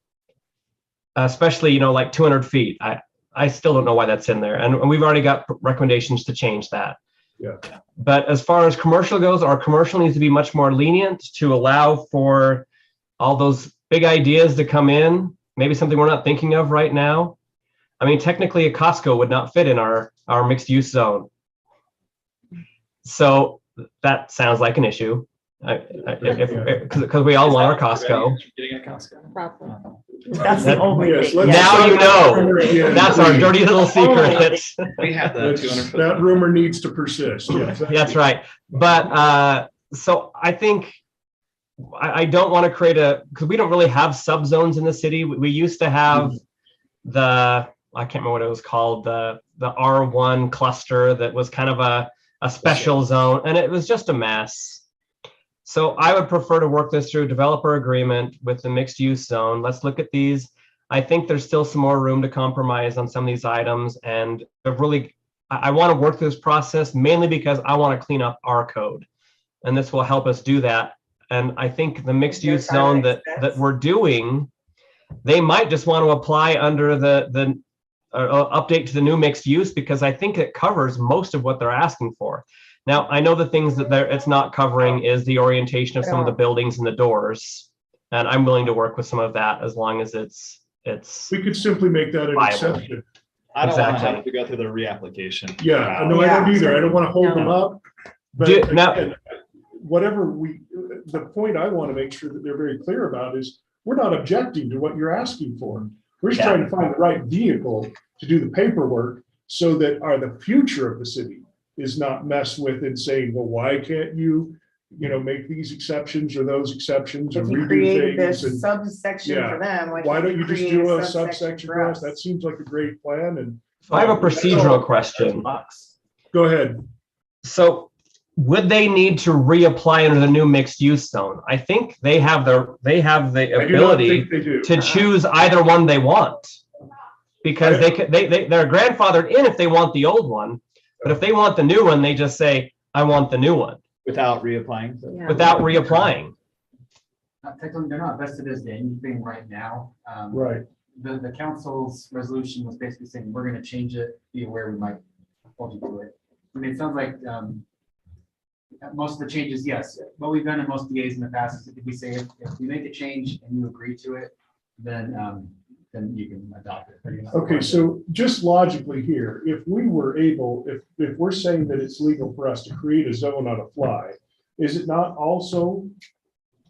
especially, like 200 feet. I still don't know why that's in there. And we've already got recommendations to change that. Yeah. But as far as commercial goes, our commercial needs to be much more lenient to allow for all those big ideas to come in. Maybe something we're not thinking of right now. I mean, technically a Costco would not fit in our mixed use zone. So that sounds like an issue. Because we all want our Costco. Getting a Costco. Probably. That's the only Yes, thing. let's- Now you know. That's our dirty little secret. We had the 200 That rumor needs to persist. Yes. That's right. But so I think I don't want to create because we don't really have subzones in the city. We used to have I can't remember what it was called, the R1 cluster that was kind of a special zone, and it was just a mess. So I would prefer to work this through developer agreement with the mixed use zone. Let's look at these. I think there's still some more room to compromise on some of these items, and I want to work through this process mainly because I want to clean up our code, and this will help us do that. And I think the mixed use zone that we're doing, they might just want to apply under the update to the new mixed use, because I think it covers most of what they're asking for. Now, I know the things that it's not covering is the orientation of some of the buildings and the doors, and I'm willing to work with some of that as long as it's. We could simply make that an viable. exception. I don't want to Exactly. have to go through the reapplication. Yeah, no, I don't either. I don't want to hold them up. But Now- again, the point I want to make sure that they're very clear about is we're not objecting to what you're asking for. We're just trying to find the right vehicle to do the paperwork so that the future of the city is not messed with and saying, well, why can't you, make these exceptions or those exceptions or If you redo created things? this And subsection yeah. for them, why can't don't you just create do a subsection for us? us? That seems like a great plan. And So I have a procedural question. go ahead. So would they need to reapply under the new mixed use zone? I think they have the I do not ability think they do. to choose either one they want. Because they're grandfathered in if they want the old one, but if they want the new one, they just say, I want the new one, Without reapplying. Yeah. without reapplying. Technically, they're not vested as to anything right now. Right. The council's resolution was basically saying, we're gonna change it, be aware we might hold you to it. I mean, it sounds like most of the changes, yes, what we've done in most DAs in the past is if we say, if we make a change and you agree to it, then you can adopt it. Okay, so just logically here, if we were able, if we're saying that it's legal for us to create a zone on a fly, is it not also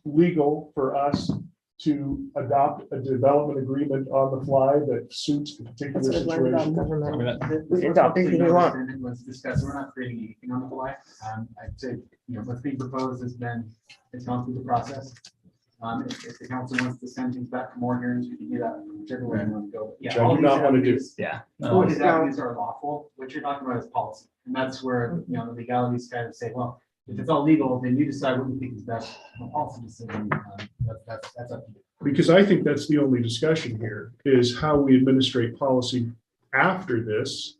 legal for us to adopt a development agreement on the fly that suits the particular That's what I learned about situation? government. We can adopt anything you want. Let's discuss, we're not creating anything on the fly. I'd say, what's being proposed has been, it's gone through the process. If the council wants to send things back for more hearings, we can do that, whichever way you want to go. But Which yeah, I all do these not want to do. avenues- Yeah. all these avenues are lawful. What you're talking about is policy. And that's where, the legalities kind of say, well, if it's all legal, then you decide what you think is best. The policy decision, that's up to you. Because I think that's the only discussion here, is how we administrate policy after this.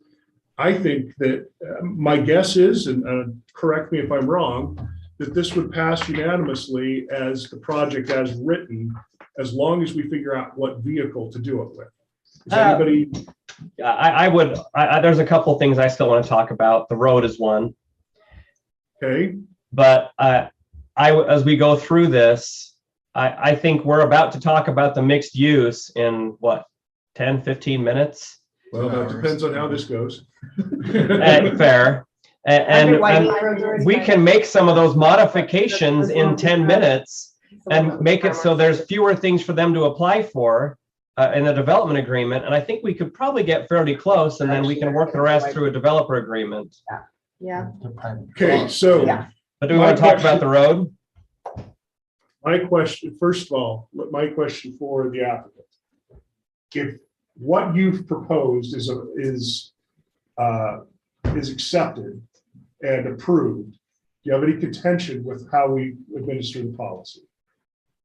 I think that my guess is, and correct me if I'm wrong, that this would pass unanimously as the project as written, as long as we figure out what vehicle to do it with. Is anybody? There's a couple things I still want to talk about. The road is one. Okay. But as we go through this, I think we're about to talk about the mixed use in 10, 15 minutes? Well, that depends on how this goes. Fair. And we can make some of those modifications in 10 minutes and make it so there's fewer things for them to apply for in the development agreement. And I think we could probably get fairly close, and then we can work the rest through a developer agreement. Yeah. Okay, so. But do we want to talk about the road? My question, first of all, my question for the applicant. If what you've proposed is accepted and approved, do you have any contention with how we administer the policy?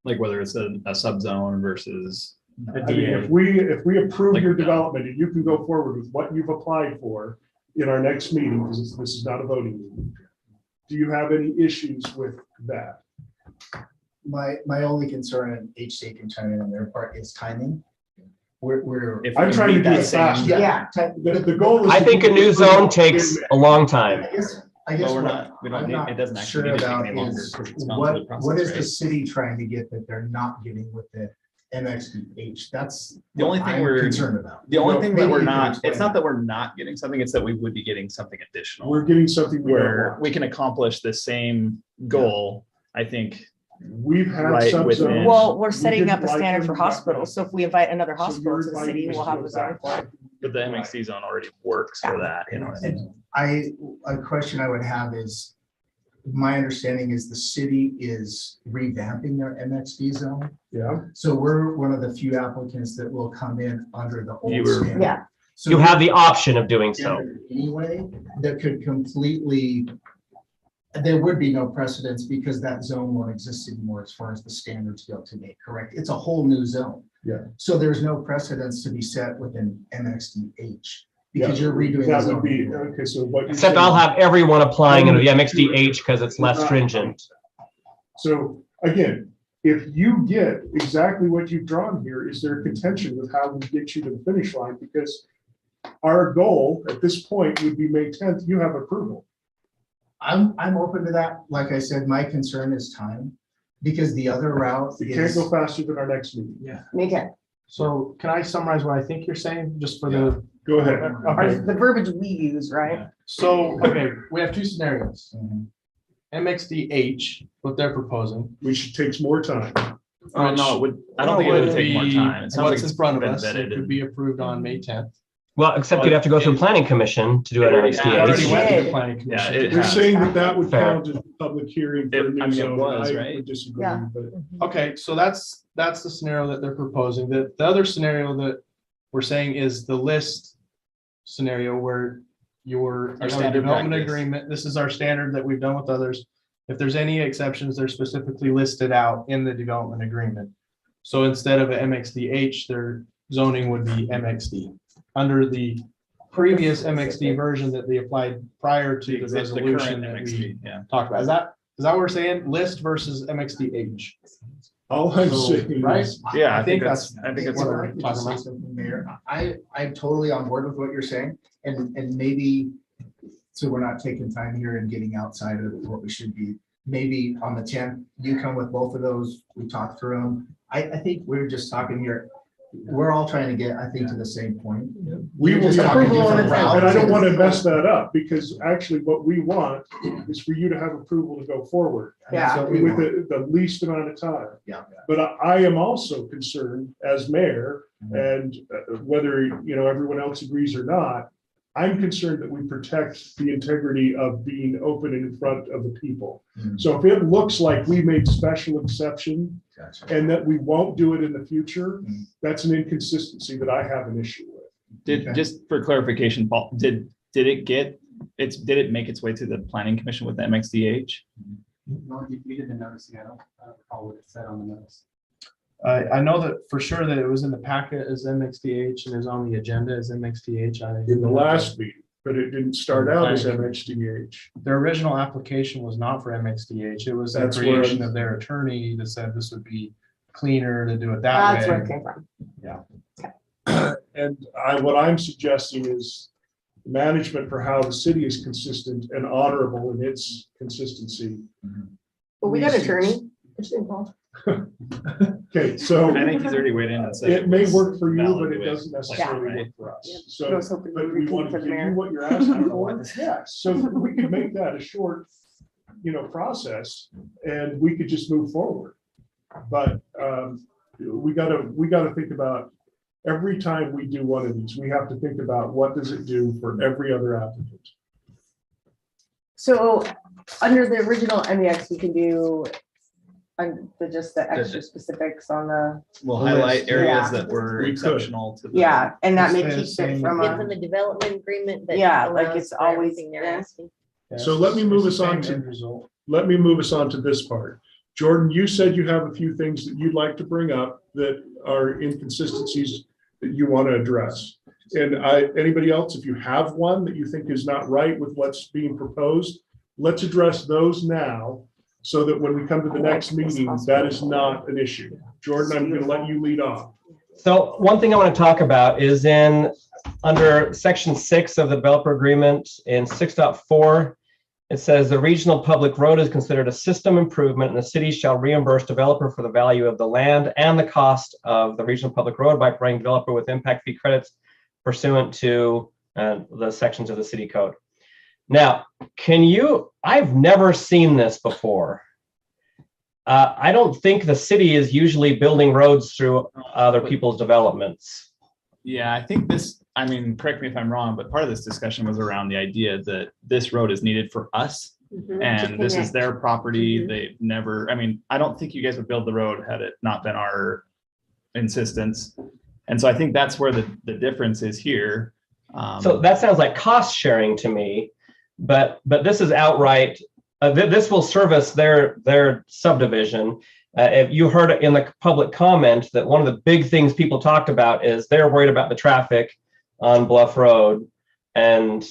Like whether it's a subzone versus a I mean, DA. if we approve Like your we're done. development and you can go forward with what you've applied for in our next meeting, because this is not a voting meeting, do you have any issues with that? My only concern, and HC can chime in on their part, is timing. We're. If we I'm can trying to meet do that it same- faster. Yeah. The goal is. I think a new zone takes a long time. I guess Well, we're what not- we don't I'm need- not it doesn't actually sure need to take about any longer is because it's gone through the what process, is the right? city trying to get that they're not getting with the MXDH? That's The only what thing I'm we're concerned about. The only Well, thing that maybe we're you can not, explain it's not that we're not getting something, it's that we would be getting something additional. We're getting something we don't Where want. we can accomplish the same goal, I think. We've had Right subzones. within- Well, we're We setting didn't up a like standard them, for we got hospitals, them. so if we invite another So hospital to you're the city, inviting we'll us have to a go zone back. for it. But the MXD zone already works for that, you know what I mean? A question I would have is, my understanding is the city is revamping their MXD zone. Yeah. So we're one of the few applicants that will come in under the You old were- standard. Yeah. So You have the option of doing so. anyway, that could completely, there would be no precedence because that zone won't exist anymore as far as the standards go today, correct? It's a whole new zone. Yeah. So there's no precedence to be set within MXDH because you're redoing the That zone. would be, anyway. okay, so what. you're Except I'll saying- have everyone applying under the MXDH because it's less stringent. So again, if you get exactly what you've drawn here, is there contention with how we get you to the finish line? Because our goal at this point would be May 10th, you have approval. I'm open to that. Like I said, my concern is time because the other route You can't is. go faster than our next meeting. Yeah. Me too. So can I summarize what I think you're saying, just for the? Go ahead. Okay, The verbiage we use, right? so, okay, we have two scenarios. Mhm. MXDH, what they're proposing. Which takes more time. Oh, no, it would, I don't think it would take more time. It sounds like What's in it's front of been us, it vetted could and- be approved on May 10th. Well, except you'd have to go through planning commission to do an It already Already MXDH. went to the did. planning Yeah, commission. it You're has. saying that that would Fair. count as a public hearing for a I new mean, it zone. was, I right? would disagree, Yeah. but Okay, so that's the scenario that they're proposing. The other scenario that we're saying is the list scenario where your Our you have a standard development practice. agreement, this is our standard that we've done with others. If there's any exceptions, they're specifically listed out in the development agreement. So instead of a MXDH, their zoning would be MXD. Under the previous MXD version that they applied prior to the current resolution that we MXD, yeah. talked about. Is that what we're saying? List versus MXDH? all I'm So, saying right? is, Yeah, I think that's What what I we're could talking just say about. something, Mayor, I'm totally on board with what you're saying, and maybe, so we're not taking time here and getting outside of what we should be. Maybe on the 10th, you come with both of those, we talk through them. I think we're just talking here, we're all trying to get, I think, to the same point. we We're will just be talking approval on different the 10th. routes. and I don't want to mess that up, because actually what we want is for you to have approval to go forward And that's Yeah. what we with want. the least amount of time. Yeah. But I am also concerned as mayor, and whether, everyone else agrees or not, I'm concerned that we protect the integrity of being open in front of the people. Mhm. So if it looks like we made special exception Gotcha. and that we won't do it in the future, Mhm. that's an inconsistency that I have an issue with. Did, Okay. just for clarification, Paul, did it make its way to the planning commission with the MXDH? No, we did the noticing. I don't recall what it said on the notice. I know that for sure that it was in the packet as MXDH and is on the agenda as MXDH. In the last meeting, but it didn't start out as MHDH. Their original application was not for MXDH. It was the That's where- creation of their attorney that said this would be cleaner to do it that That's where it way. came from. And what I'm suggesting is management for how the city is consistent and honorable in its consistency. But we got an attorney. Which didn't fall. Okay, so I think he's already weighed in and said. it may work for you, valid but it to doesn't necessarily right? work for us. I So, was hoping but you'd we repeat want for to the give you mayor. what you're asking for. Yes, so we could make that a short, process, and we could just move forward. But we gotta think about, every time we do one of these, we have to think about what does it do for every other applicant. So under the original MEX, we can do just the extra specifics on the, We'll The highlight list, areas yeah. that were We could. exceptional to the. yeah, and that may It's the keep it same- from Give a, them a development agreement that. Yeah, like allows it's for always everything they're been. asking. So let me move us on to- let me move us on to this part. Jordan, you said you have a few things that you'd like to bring up that are inconsistencies that you want to address. And anybody else, if you have one that you think is not right with what's being proposed, let's address those now so that when we come to the next meeting, that is not an issue. Jordan, I'm going to let you lead off. So one thing I want to talk about is under section 6 of the developer agreement in 6.4, it says the regional public road is considered a system improvement and the city shall reimburse developer for the value of the land and the cost of the regional public road by providing developer with impact fee credits pursuant to the sections of the city code. Now, I've never seen this before. I don't think the city is usually building roads through other people's developments. Yeah, I think correct me if I'm wrong, but part of this discussion was around the idea that this road is needed for us. And this is their property. They've never, I don't think you guys would build the road had it not been our insistence. And so I think that's where the difference is here. So that sounds like cost sharing to me, but this is outright, this will service their subdivision. If you heard in the public comment that one of the big things people talked about is they're worried about the traffic on Bluff Road, and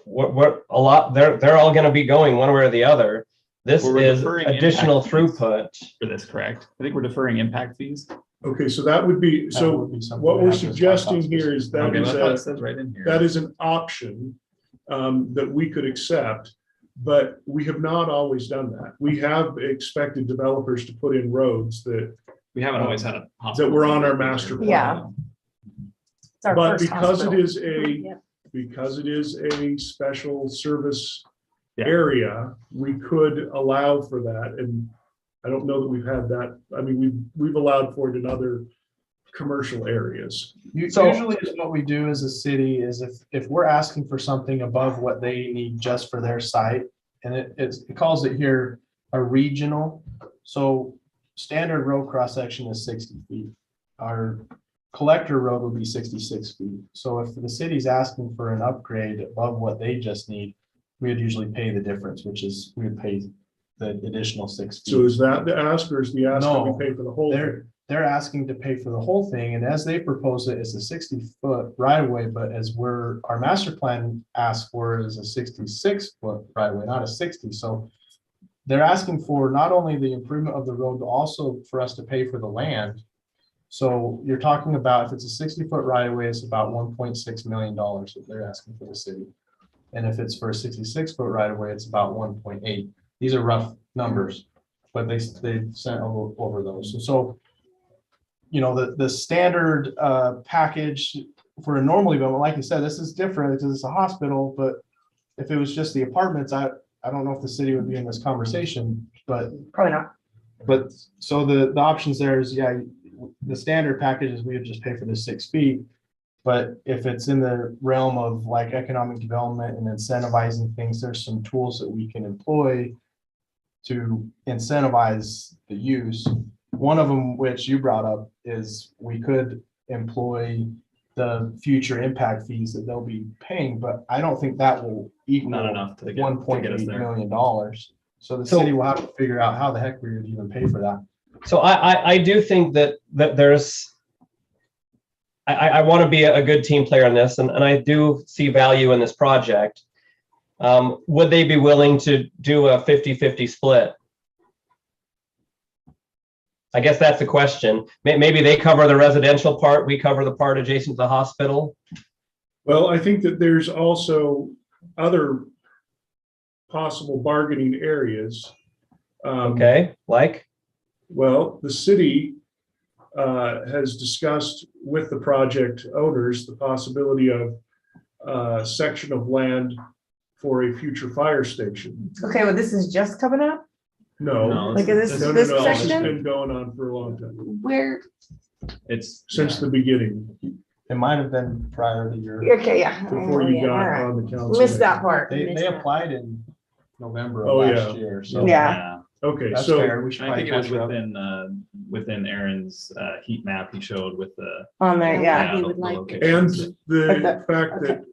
they're all going to be going one way or the other. This is additional throughput for this, correct? I think we're deferring impact fees. Okay, so that would be, what we're suggesting here is Okay, well, I thought it says right in here. that is an option that we could accept, but we have not always done that. We have expected developers to put in roads that We haven't always had a that were on our master plan. yeah. It's our But first because it hospital. is a special service Yeah. area, we could allow for that. And I don't know that we've had that. We've allowed for it in other commercial areas. Usually is what we do as a city is if we're asking for something above what they need just for their site, and it calls it here a regional. So standard road cross section is 60 feet. Our collector road would be 66 feet. So if the city's asking for an upgrade above what they just need, we would usually pay the difference, which is we would pay the additional 6 feet. So is that the ask, or is the ask that No, we pay for the whole thing? They're asking to pay for the whole thing, and as they propose it, it's a 60-foot right of way, but our master plan asks for is a 66-foot right of way, not a 60. So they're asking for not only the improvement of the road, but also for us to pay for the land. So you're talking about, if it's a 60-foot right of way, it's about $1.6 million that they're asking for the city. And if it's for a 66-foot right of way, it's about 1.8. These are rough numbers, but they sent over those. And so, the standard package for a normal development, like you said, this is different because it's a hospital, but if it was just the apartments, I don't know if the city would be in this conversation, but Probably not. but so the options there is, yeah, the standard package is we would just pay for the 6 feet. But if it's in the realm of like economic development and incentivizing things, there's some tools that we can employ to incentivize the use. One of them, which you brought up, is we could employ the future impact fees that they'll be paying, but I don't think that will equal Not enough to get us $1.8 there. million. So the city will have to figure out how the heck we would even pay for that. So I do think that there's, I want to be a good team player in this, and I do see value in this project. Would they be willing to do a 50-50 split? I guess that's the question. Maybe they cover the residential part, we cover the part adjacent to the hospital. Well, I think that there's also other possible bargaining areas. Okay, like? Well, the city has discussed with the project owners the possibility of a section of land for a future fire station. Okay, well, this is just coming up? No. Like this No, this This has section? been going on for a long time, Where, since the beginning, It might have been prior to your, Okay, yeah. before you got All right. on the council. Missed that part. they applied in November Oh, of yeah. last year, so. Yeah. Okay, That's so fair. We should I think probably it was catch up. within Aaron's heat map he showed with the. On there, yeah. He the- would the like locations. and the Okay, fact that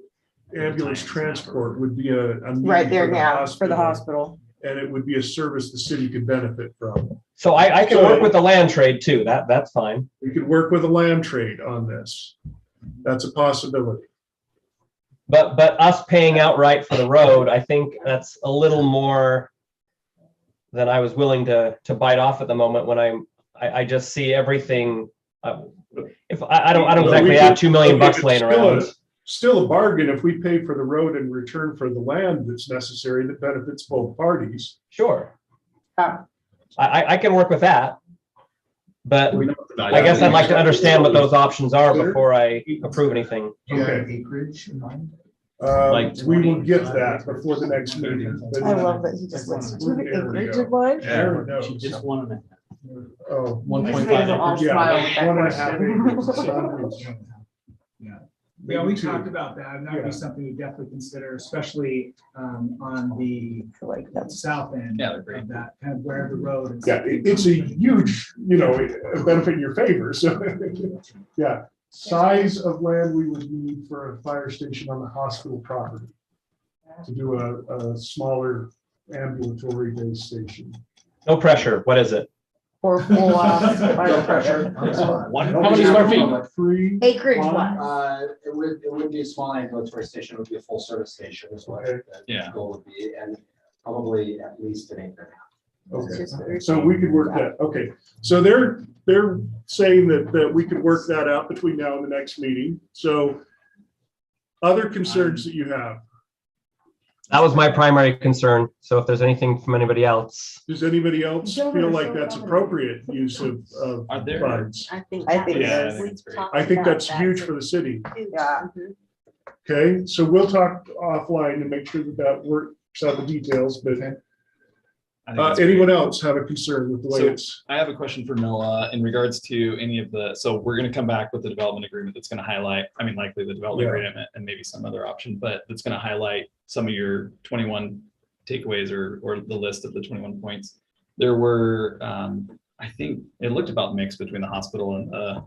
ambulance transport would be a need Right there for the now, for the hospital. and it would be a service the city could benefit from. So I can work with the land trade too. That's fine. We could work with a land trade on this. That's a possibility. But us paying outright for the road, I think that's a little more than I was willing to bite off at the moment when I just see everything. If I don't exactly have $2 million laying around. Still a bargain if we pay for the road in return for the land that's necessary that benefits both parties. Sure. I can work with that. But I guess I'd like to understand what those options are before I approve anything. Okay. Acreage in mind? We will get that before the next meeting. but- I love that he just lists to the acreage of mine. Aaron knows. She just wanted to. Oh, 1.5 These guys acres. are all smile with that 1.5 question. acres. Yeah, we Maybe two. talked about that, and that would Yeah. be something we definitely consider, especially on the I feel like that's south end Yeah, they're great. of that, kind of where the road. and Yeah, stuff. it's a huge, a benefit in your favor, so, yeah. Size of land we would need for a fire station on the hospital property to do a smaller ambulatory base station. No pressure. What is it? Or full fire pressure. How many square feet? Free. Acreage wise. It wouldn't be a small ambulatory station, it would be a full service station is what the Yeah. goal would be, and probably at least an acre. Okay, so we could work that, okay, so they're saying that we could work that out between now and the next meeting, so. Other concerns that you have, That was my primary concern. So if there's anything from anybody else. does anybody else feel like that's appropriate use of Are there- funds? I think. I that think was- Yeah, I it's- think we've it's great. talked I think about that's that. huge for the city, Yeah. Mhm. okay, so we'll talk offline and make sure that works out the details, but. I think that's Anyone great. else have a concern with the way So- it's, I have a question for Noah in regards to any of the, so we're gonna come back with the development agreement that's gonna highlight, likely the development Yeah. agreement and maybe some other option, but that's gonna highlight some of your 21 takeaways or the list of the 21 points. There were, I think it looked about mixed between the hospital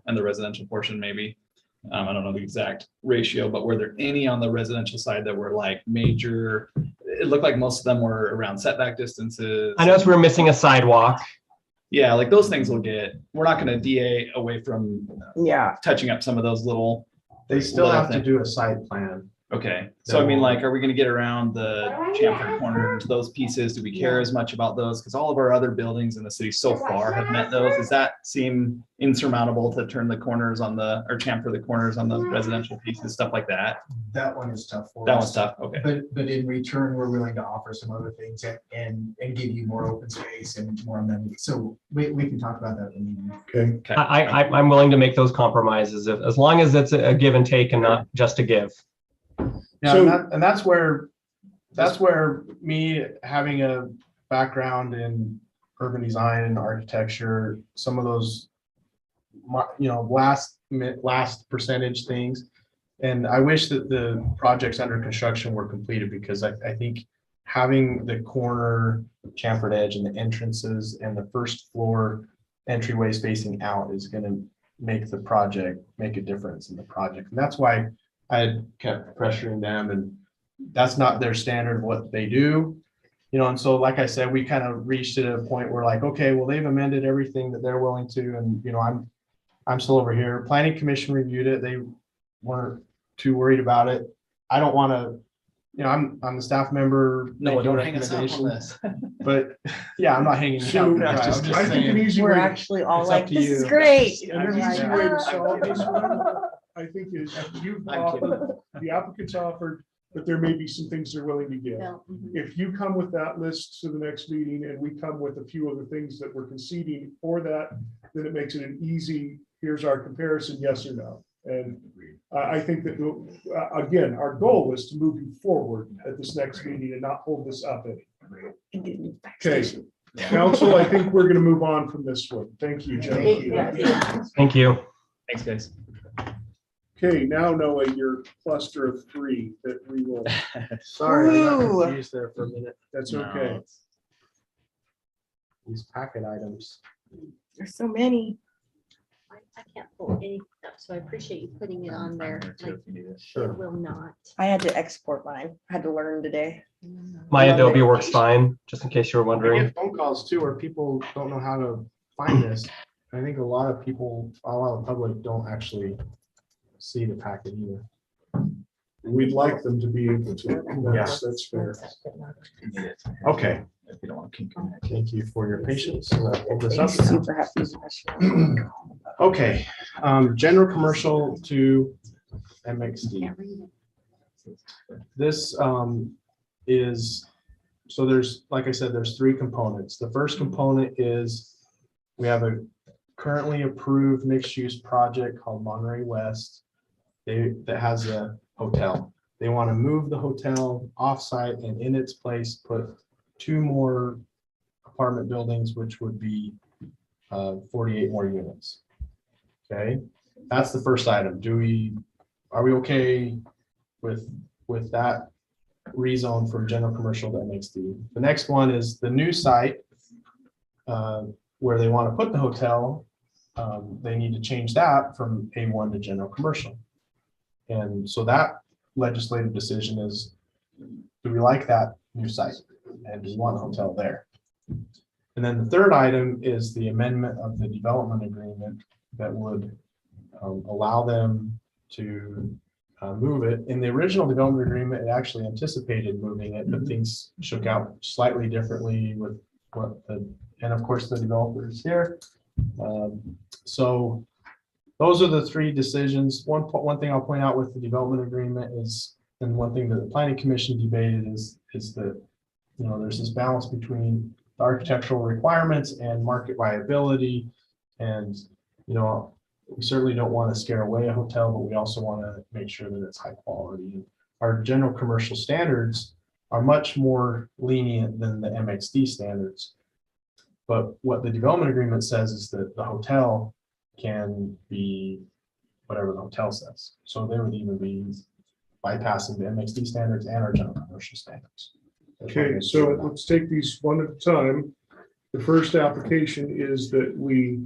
and the residential portion maybe. I don't know the exact ratio, but were there any on the residential side that were like major? It looked like most of them were around setback distances. I noticed we were missing a sidewalk. Yeah, like those things will get, we're not gonna DA away from Yeah. touching up some of those little. They still little have to things. do a site plan. Okay, so I mean, like, are we gonna get around the chamfer corners, those pieces? Do we care as much about those? Because all of our other buildings in the city so far have met those. Does that seem insurmountable to turn the corners on or chamfer the corners on the residential pieces, stuff like that? That one is tough for That us. one's tough, okay. But in return, we're willing to offer some other things and give you more open space and more amenities. So we can talk about that in the meeting. okay, I'm willing to make those compromises as long as it's a give and take and not just a give. Yeah, So- and that's where me having a background in urban design and architecture, some of those, last percentage things. And I wish that the projects under construction were completed because I think having the corner chamfered edge and the entrances and the first floor entryways facing out is going to make the project make a difference in the project. And that's why I had kept pressuring them, and that's not their standard of what they do. And so like I said, we kind of reached at a point where like, okay, well, they've amended everything that they're willing to, and I'm still over here. Planning Commission reviewed it. They weren't too worried about it. I don't want to, I'm the staff member. No, making don't hang us up on recommendations. this. But yeah, I'm not hanging you So, out. Right, I'm just I think an saying. easy We're way, actually all It's up like, to this is you. great. an easy way to solve this one, I think is you've I'm kidding. offered, the applicant's offered, but there may be some things they're willing to give. No, mhm. If you come with that list to the next meeting and we come with a few of the things that we're conceding for that, then it makes it an easy, here's our comparison, yes or no. And I think that, again, our goal is to move you forward at this next meeting and not hold this up any. Okay, council, I think we're gonna move on from this one. Thank you, Joe. Thank you. Thanks, guys. Okay, now Noah, your cluster of 3 that we will, Sorry, I got Ooh. confused there for a minute. that's No, okay. these packet items. There's so many. I can't pull any up, so I appreciate you putting it on there. Like, it will not. I had to export mine. I had to learn today. My Love Adobe it. works fine, just in case you were I wondering. get phone calls too, where people don't know how to find this. I think a lot of people, a lot of the public don't actually see the packet either. We'd like them to be able to. That's fair. Okay. If you don't want to keep. Thank you for your patience. I'll hold this up. Super happy to use the restroom. Okay, general commercial to MXD. This is, so there's, like I said, there's 3 components. The first component is we have a currently approved mixed-use project called Monterey West. That has a hotel. They want to move the hotel offsite and in its place put 2 more apartment buildings, which would be 48 more units. Okay, that's the first item. Are we okay with that rezone from general commercial to MXD? The next one is the new site where they want to put the hotel. They need to change that from A1 to general commercial. And so that legislative decision is, do we like that new site? And do we want a hotel there? And then the third item is the amendment of the development agreement that would allow them to move it. In the original development agreement, it actually anticipated moving it, but things shook out slightly differently with and of course the developers here. So those are the 3 decisions. One thing I'll point out with the development agreement is, and one thing that the planning commission debated is that, there's this balance between the architectural requirements and market viability. And, we certainly don't want to scare away a hotel, but we also want to make sure that it's high quality. Our general commercial standards are much more lenient than the MXD standards. But what the development agreement says is that the hotel can be whatever the hotel says. So they would even be bypassing the MXD standards and our general commercial standards. Okay, so let's take these one at a time. The first application is that we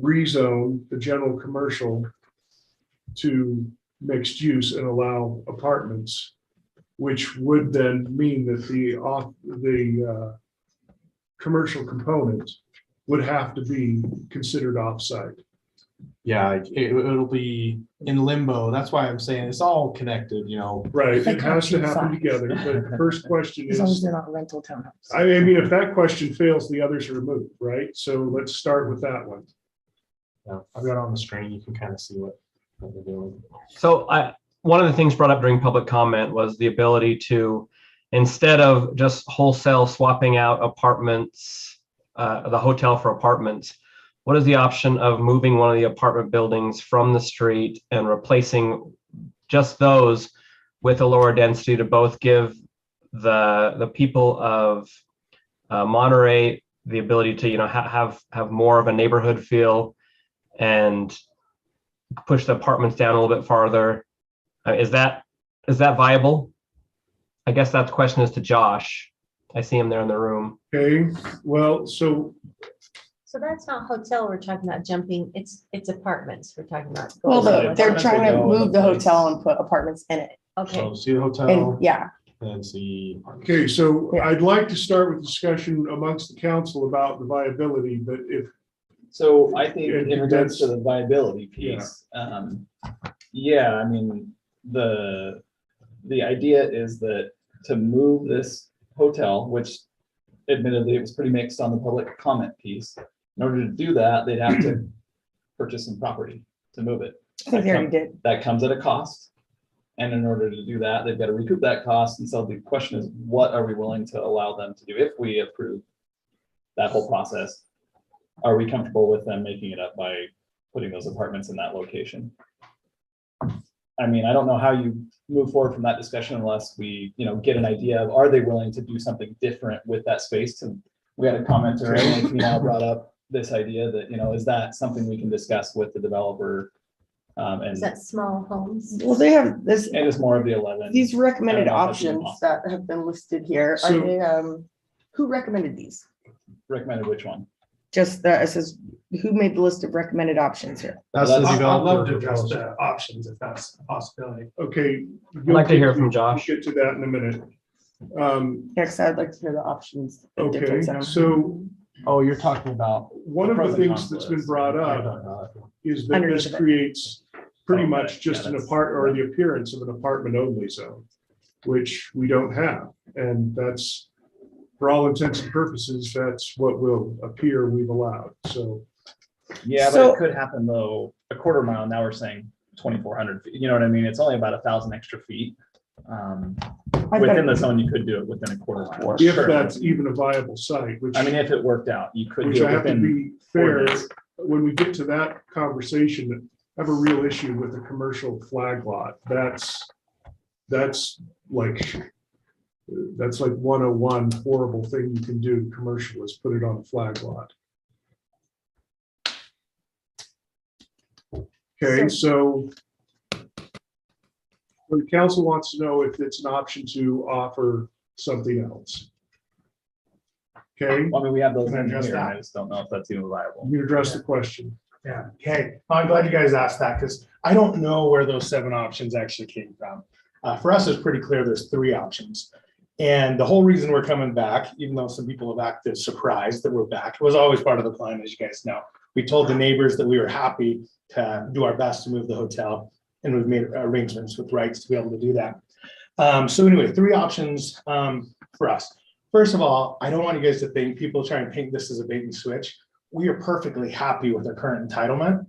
rezone the general commercial to mixed use and allow apartments, which would then mean that the commercial component would have to be considered offsite. Yeah, it'll be in limbo. That's why I'm saying it's all connected, Right, it has to happen together, but the first question As long as is, they're not rental townhomes. I mean, if that question fails, the others are removed, right? So let's start with that one. Yeah, I've got it on the screen. You can kind of see what they're doing. So one of the things brought up during public comment was the ability to, instead of just wholesale swapping out apartments, the hotel for apartments, what is the option of moving one of the apartment buildings from the street and replacing just those with a lower density to both give the people of Monterey the ability to have more of a neighborhood feel and push the apartments down a little bit farther? Is that viable? I guess that question is to Josh. I see him there in the room. Okay, well, so that's not hotel we're talking about jumping, it's apartments we're talking about. Well, they're apartments trying to will go in move the the place. hotel and put apartments in it. Okay, So see the hotel And yeah, and see. apartments. okay, so Yeah. I'd like to start with discussion amongst the council about the viability, but if So I think Yeah, in regards to that's- the viability piece, yeah, I mean, the idea is that to move this hotel, which admittedly it was pretty mixed on the public comment piece. In order to do that, they'd have to purchase some property to move it. I think they already did. That comes at a cost. And in order to do that, they've got to recoup that cost. And so the question is, what are we willing to allow them to do if we approve that whole process? Are we comfortable with them making it up by putting those apartments in that location? I mean, I don't know how you move forward from that discussion unless we, get an idea of, are they willing to do something different with that space? And we had a commenter, and he now brought up this idea that, is that something we can discuss with the developer? And is that small homes? Well, they have this, and it's more of the 11. these recommended I don't know if that's even options that have been listed here. Are So- they, who recommended these? Recommended which one? Just it says, who made the list of recommended options here? That's the I'd developer to address proposal. the Options if that's a possibility. Okay. I'd like to hear from Josh. Get to that in a minute. Yeah, because I'd like to hear the options. the Okay, difference in them. so Oh, you're talking about. one of pros the and things cons that's list. been brought I up don't know. is that Underneath this of it. creates pretty Oh, much right. just Yeah, an that's- apart, or the appearance of an apartment only zone, which we don't have. And that's, for all intents and purposes, that's what will appear we've allowed, so. Yeah, but So- it could happen though, a quarter mile, now we're saying 2,400 feet, you know what I mean? It's only about 1,000 extra feet. I've Within got- the zone, you could do it within a quarter mile. If Sure. that's even a viable site, which, I mean, if it worked out, you could which do I it have to within. be fair, ordinance. when we get to that conversation, I have a real issue with a commercial flag lot. That's like 101 horrible thing you can do commercial is put it on a flag lot. Okay, so the council wants to know if it's an option to offer something else. Okay, I mean, we have those Can I in address here, that? I just don't know if that's even viable. you address the question. Yeah, okay. I'm glad you guys asked that because I don't know where those 7 options actually came from. For us, it's pretty clear there's 3 options. And the whole reason we're coming back, even though some people have acted surprised that we're back, it was always part of the plan, as you guys know. We told the neighbors that we were happy to do our best to move the hotel, and we've made arrangements with rights to be able to do that. So anyway, 3 options for us. First of all, I don't want you guys to think people try and paint this as a bait and switch. We are perfectly happy with our current entitlement.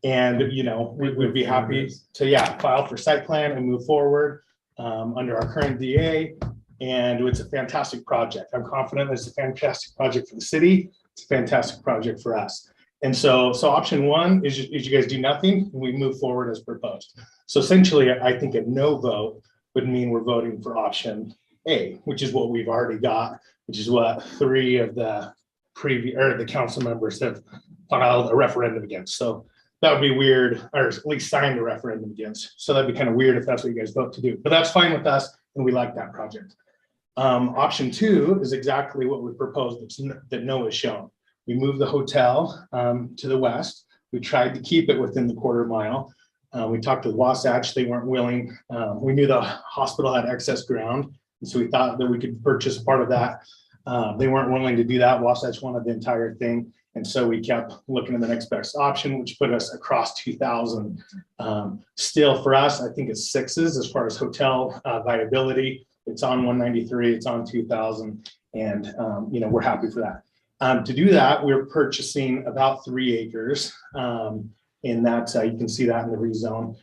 And, you know, we would be happy to, file for site plan and move forward under our current DA. And it's a fantastic project. I'm confident it's a fantastic project for the city. It's a fantastic project for us. And so option 1 is you guys do nothing and we move forward as proposed. So essentially, I think a no vote would mean we're voting for option A, which is what we've already got, which is what 3 of the the council members have filed a referendum against. So that would be weird, or at least signed a referendum against. So that'd be kind of weird if that's what you guys vote to do, but that's fine with us and we like that project. Option 2 is exactly what we proposed that no is shown. We moved the hotel to the west. We tried to keep it within the quarter mile. We talked to Wasatch, they weren't willing. We knew the hospital had excess ground, and so we thought that we could purchase part of that. They weren't willing to do that. Wasatch wanted the entire thing. And so we kept looking at the next best option, which put us across 2,000. Still for us, I think it's 6s as far as hotel viability. It's on 193, it's on 2,000. And, you know, we're happy for that. To do that, we're purchasing about 3 acres. In that, you can see that in the rezone.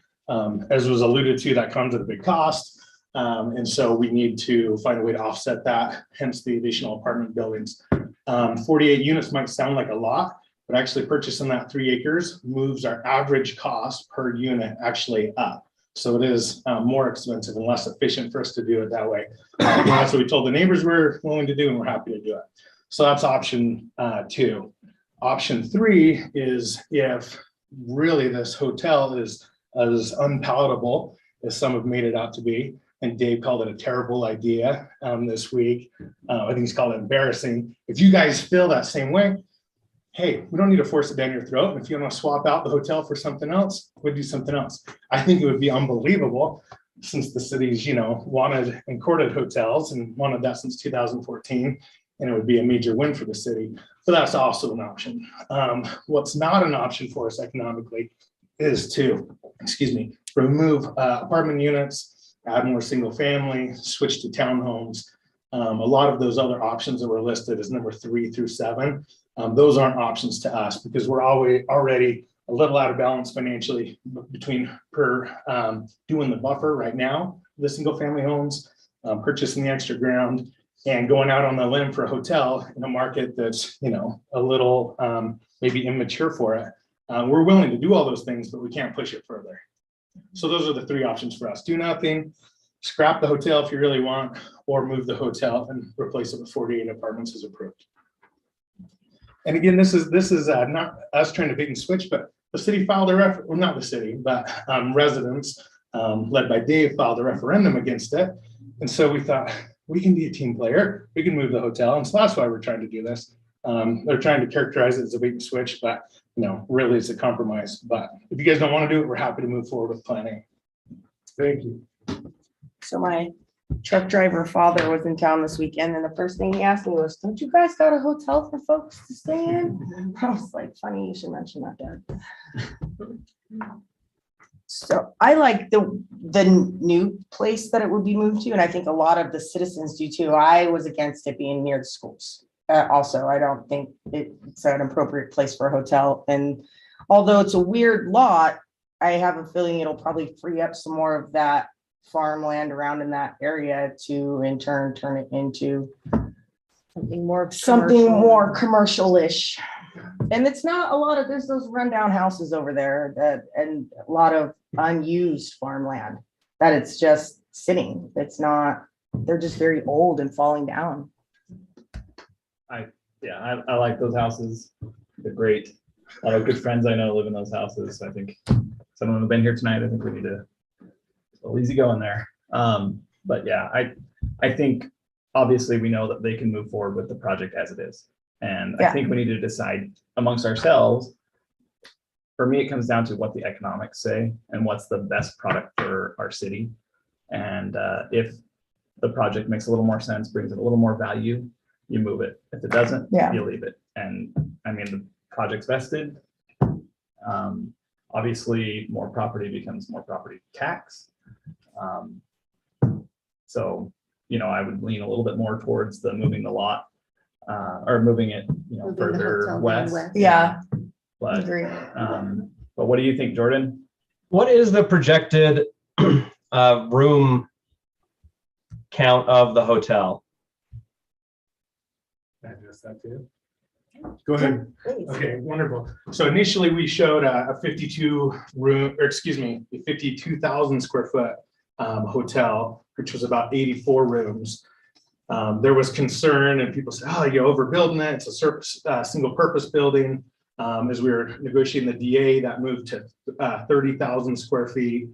As was alluded to, that comes at a big cost. And so we need to find a way to offset that, hence the additional apartment buildings. 48 units might sound like a lot, but actually purchasing that 3 acres moves our average cost per unit actually up. So it is more expensive and less efficient for us to do it that way. And that's what we told the neighbors we're willing to do, and we're happy to do it. So that's option 2. Option 3 is if really this hotel is as unpalatable as some have made it out to be. And Dave called it a terrible idea this week. I think he's called it embarrassing. If you guys feel that same way, hey, we don't need to force it down your throat. And if you want to swap out the hotel for something else, we'll do something else. I think it would be unbelievable since the city's, you know, wanted and courted hotels and wanted that since 2014. And it would be a major win for the city. So that's also an option. What's not an option for us economically is to, remove apartment units, add more single family, switch to townhomes. A lot of those other options that were listed as number 3 through 7, those aren't options to us because we're already a little out of balance financially between doing the buffer right now, the single family homes, purchasing the extra ground, and going out on the limb for a hotel in a market that's, you know, a little maybe immature for it. We're willing to do all those things, but we can't push it further. So those are the 3 options for us. Do nothing, scrap the hotel if you really want, or move the hotel and replace it with 48 apartments as approved. And again, this is not us trying to bait and switch, but the city filed a well, not the city, but residents led by Dave filed a referendum against it. And so we thought we can be a team player. We can move the hotel. And so that's why we're trying to do this. They're trying to characterize it as a bait and switch, but no, really it's a compromise. But if you guys don't want to do it, we're happy to move forward with planning. Thank you. So my truck driver father was in town this weekend, and the first thing he asked me was, "Don't you guys got a hotel for folks to stay in?" I was like, "Funny you should mention that, Dad." So I like the new place that it would be moved to, and I think a lot of the citizens do too. I was against it being near the schools. Also, I don't think it's an appropriate place for a hotel. And although it's a weird lot, I have a feeling it'll probably free up some more of that farmland around in that area to in turn turn it into something more commercial-ish. And it's not a lot of, there's those rundown houses over there that, and a lot of unused farmland that it's just sitting. It's not, they're just very old and falling down. Yeah, I like those houses. They're great. A lot of good friends I know live in those houses. I think some of them have been here tonight. I think we need to a little easy going there. But yeah, I think obviously we know that they can move forward with the project as it is. And I think we need to decide amongst ourselves. For me, it comes down to what the economics say and what's the best product for our city. And if the project makes a little more sense, brings it a little more value, you move it. If it doesn't, you leave it. And I mean, the project's vested. Obviously, more property becomes more property tax. So, you know, I would lean a little bit more towards the moving the lot or moving it, you know, further west. Yeah. But, but what do you think, Jordan? What is the projected room count of the hotel? Can I address that too? Go ahead. Okay, wonderful. So initially we showed a 52,000 square foot hotel, which was about 84 rooms. There was concern and people said, "Oh, you're overbuilding it. It's a single purpose building." As we were negotiating the DA, that moved to 30,000 square feet.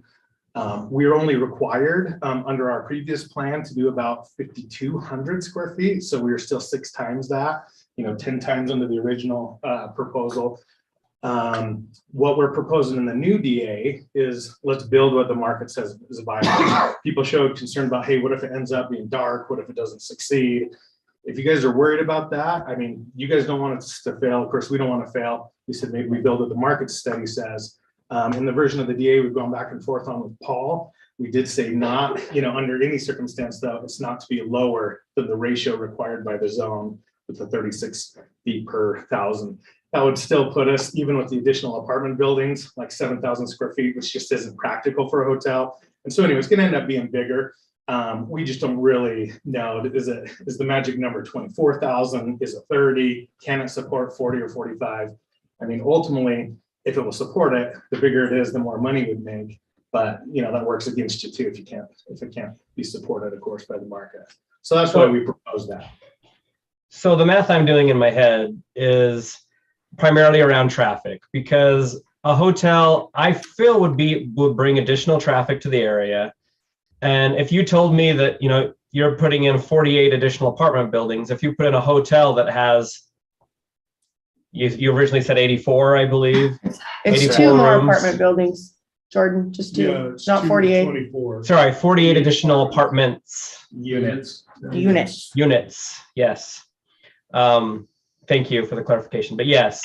We are only required under our previous plan to do about 5,200 square feet. So we are still 6 times that, you know, 10 times under the original proposal. What we're proposing in the new DA is let's build what the market says is viable. People showed concern about, hey, what if it ends up being dark? What if it doesn't succeed? If you guys are worried about that, I mean, you guys don't want us to fail. Of course, we don't want to fail. We said maybe we build what the market study says. In the version of the DA we've gone back and forth on with Paul, we did say not, you know, under any circumstance though, it's not to be lower than the ratio required by the zone with the 36 feet per 1,000. That would still put us, even with the additional apartment buildings, like 7,000 square feet, which just isn't practical for a hotel. And so anyway, it's gonna end up being bigger. We just don't really know, is the magic number 24,000? Is it 30? Can it support 40 or 45? I mean, ultimately, if it will support it, the bigger it is, the more money we'd make. But you know, that works against you too if it can't be supported, of course, by the market. So that's why we propose that. So the math I'm doing in my head is primarily around traffic, because a hotel I feel would bring additional traffic to the area. And if you told me that, you know, you're putting in 48 additional apartment buildings, if you put in a hotel that has, you originally said 84, I believe. It's 2 more apartment buildings, Jordan, just 2, Yeah, it's not 48. 24. Sorry, 48 additional apartments. Units. Yes. Thank you for the clarification, but yes.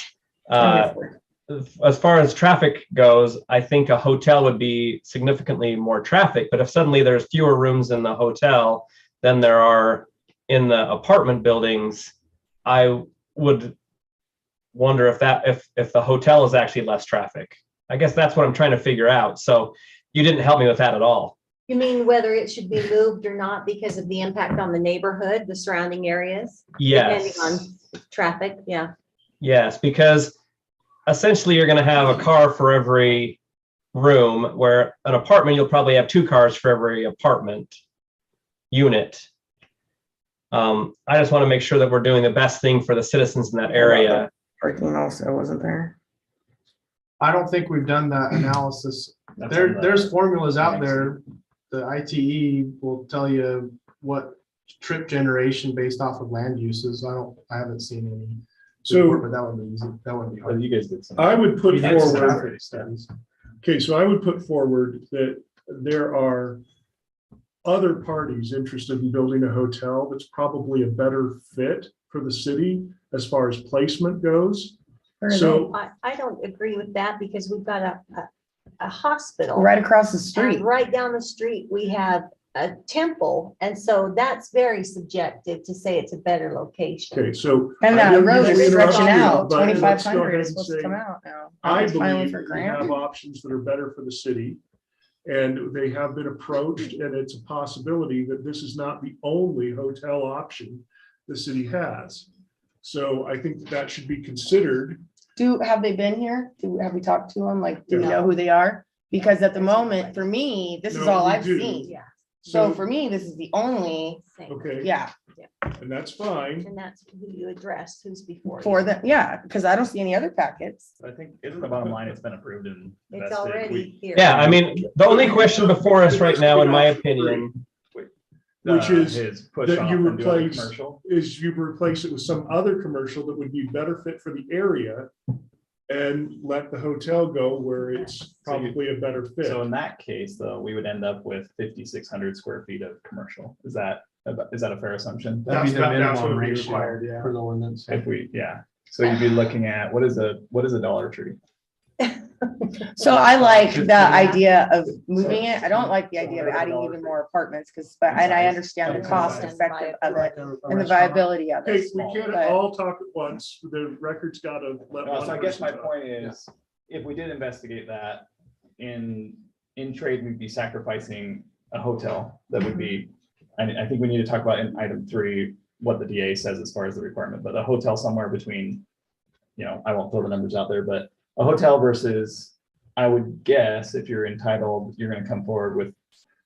As far as traffic goes, I think a hotel would be significantly more traffic, but if suddenly there's fewer rooms in the hotel than there are in the apartment buildings, I would wonder if the hotel is actually less traffic. I guess that's what I'm trying to figure out. So you didn't help me with that at all. You mean whether it should be moved or not because of the impact on the neighborhood, the surrounding areas? Yes. Depending on traffic, yeah. Yes, because essentially you're going to have a car for every room, where an apartment, you'll probably have 2 cars for every apartment unit. I just want to make sure that we're doing the best thing for the citizens in that area. Parking also wasn't there. I don't think we've done that analysis. There's formulas out there. The ITE will tell you what trip generation based off of land uses. I haven't seen any. So But that would be easy, that would be But hard. you guys did some. I would put We did some forward, traffic studies. okay, so I would put forward that there are other parties interested in building a hotel that's probably a better fit for the city as far as placement goes. So, I don't agree with that because we've got a hospital. Right across the street. And right down the street, we have a temple. And so that's very subjective to say it's a better location. okay, so. And I that didn't road usually is interrupt stretching you, out, but let's go 2,500 ahead is and supposed to say, come out now. I It's finally believe for we grant. have options that are better for the city. And they have been approached, and it's a possibility that this is not the only hotel option the city has. So I think that should be considered. Have they been here? Have we talked to them? Like, do we Yeah. know who they are? Because at the moment, for me, this is No, all we I've do. seen. Yeah. So for me, this is the only, Okay. yeah, And that's fine. And that's who you address, who's before. for you. the, yeah, because I don't see any other packets. I think, isn't the bottom line, it's been approved and. It's invested. already here. Yeah, I mean, the only question before us right now, in my opinion, Which is His push that off you and doing the replace, commercial. is you replace it with some other commercial that would be better fit for the area. And let the hotel go where it's probably a better fit. So in that case, though, we would end up with 5,600 square feet of commercial. Is that a fair assumption? That'd be the That's what minimum would be ratio required, yeah. for the ordinance. If we, yeah. So you'd be looking at, what is a Dollar Tree? So I like the 15. idea of moving it. I don't like the idea of adding even more apartments because, and I understand the cost effective of it and the viability of Okay, it. we can't but- all talk at once. The record's gotta let No, one so I guess person my talk. point is, if we did investigate that, in trade, we'd be sacrificing a hotel that would be, I think we need to talk about in item 3, what the DA says as far as the requirement, but a hotel somewhere between, I won't throw the numbers out there, but a hotel versus, I would guess, if you're entitled, you're gonna come forward with,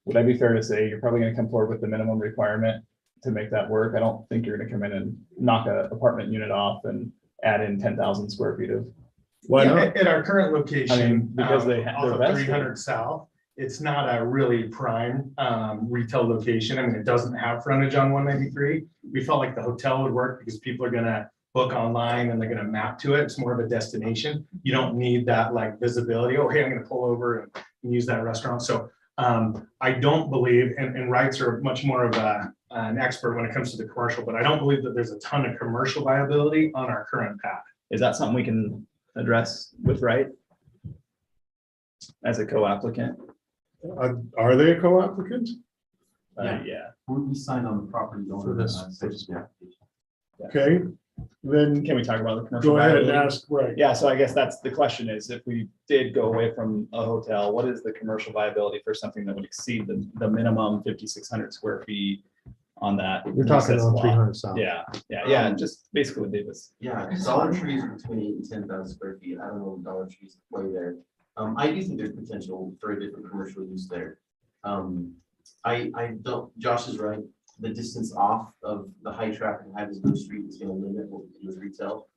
would I be fair to say, you're probably gonna come forward with the minimum requirement to make that work? I don't think you're gonna come in and knock a apartment unit off and add in 10,000 square feet of. Why Yeah, not? At our current location. I mean, because they're off of vested. 300 South, it's not a really prime retail location. I mean, it doesn't have frontage on 193. We felt like the hotel would work because people are gonna book online and they're gonna map to it. It's more of a destination. You don't need that like visibility. Oh, hey, I'm gonna pull over and use that restaurant. So I don't believe, and Wrights are much more of an expert when it comes to the commercial, but I don't believe that there's a ton of commercial viability on our current path. Is that something we can address with Wright? As a co-applicant? Are they a co-applicant? Yeah. We sign on the property For owner. this. Okay, then Can we talk about the commercial? go ahead and viability? ask, right. Yeah, so I guess that's the question is, if we did go away from a hotel, what is the commercial viability for something that would exceed the minimum 5,600 square feet on that? You're talking recessed on lot? 300 South. Yeah, just basically what Davis. Yeah, Dollar Trees between 8,000 and 10,000 square feet. I don't know if Dollar Trees way there. I do think there's potential for a different commercial use there. I don't, Josh is right. The distance off of the high traffic and high visibility street is gonna limit what we can do with retail.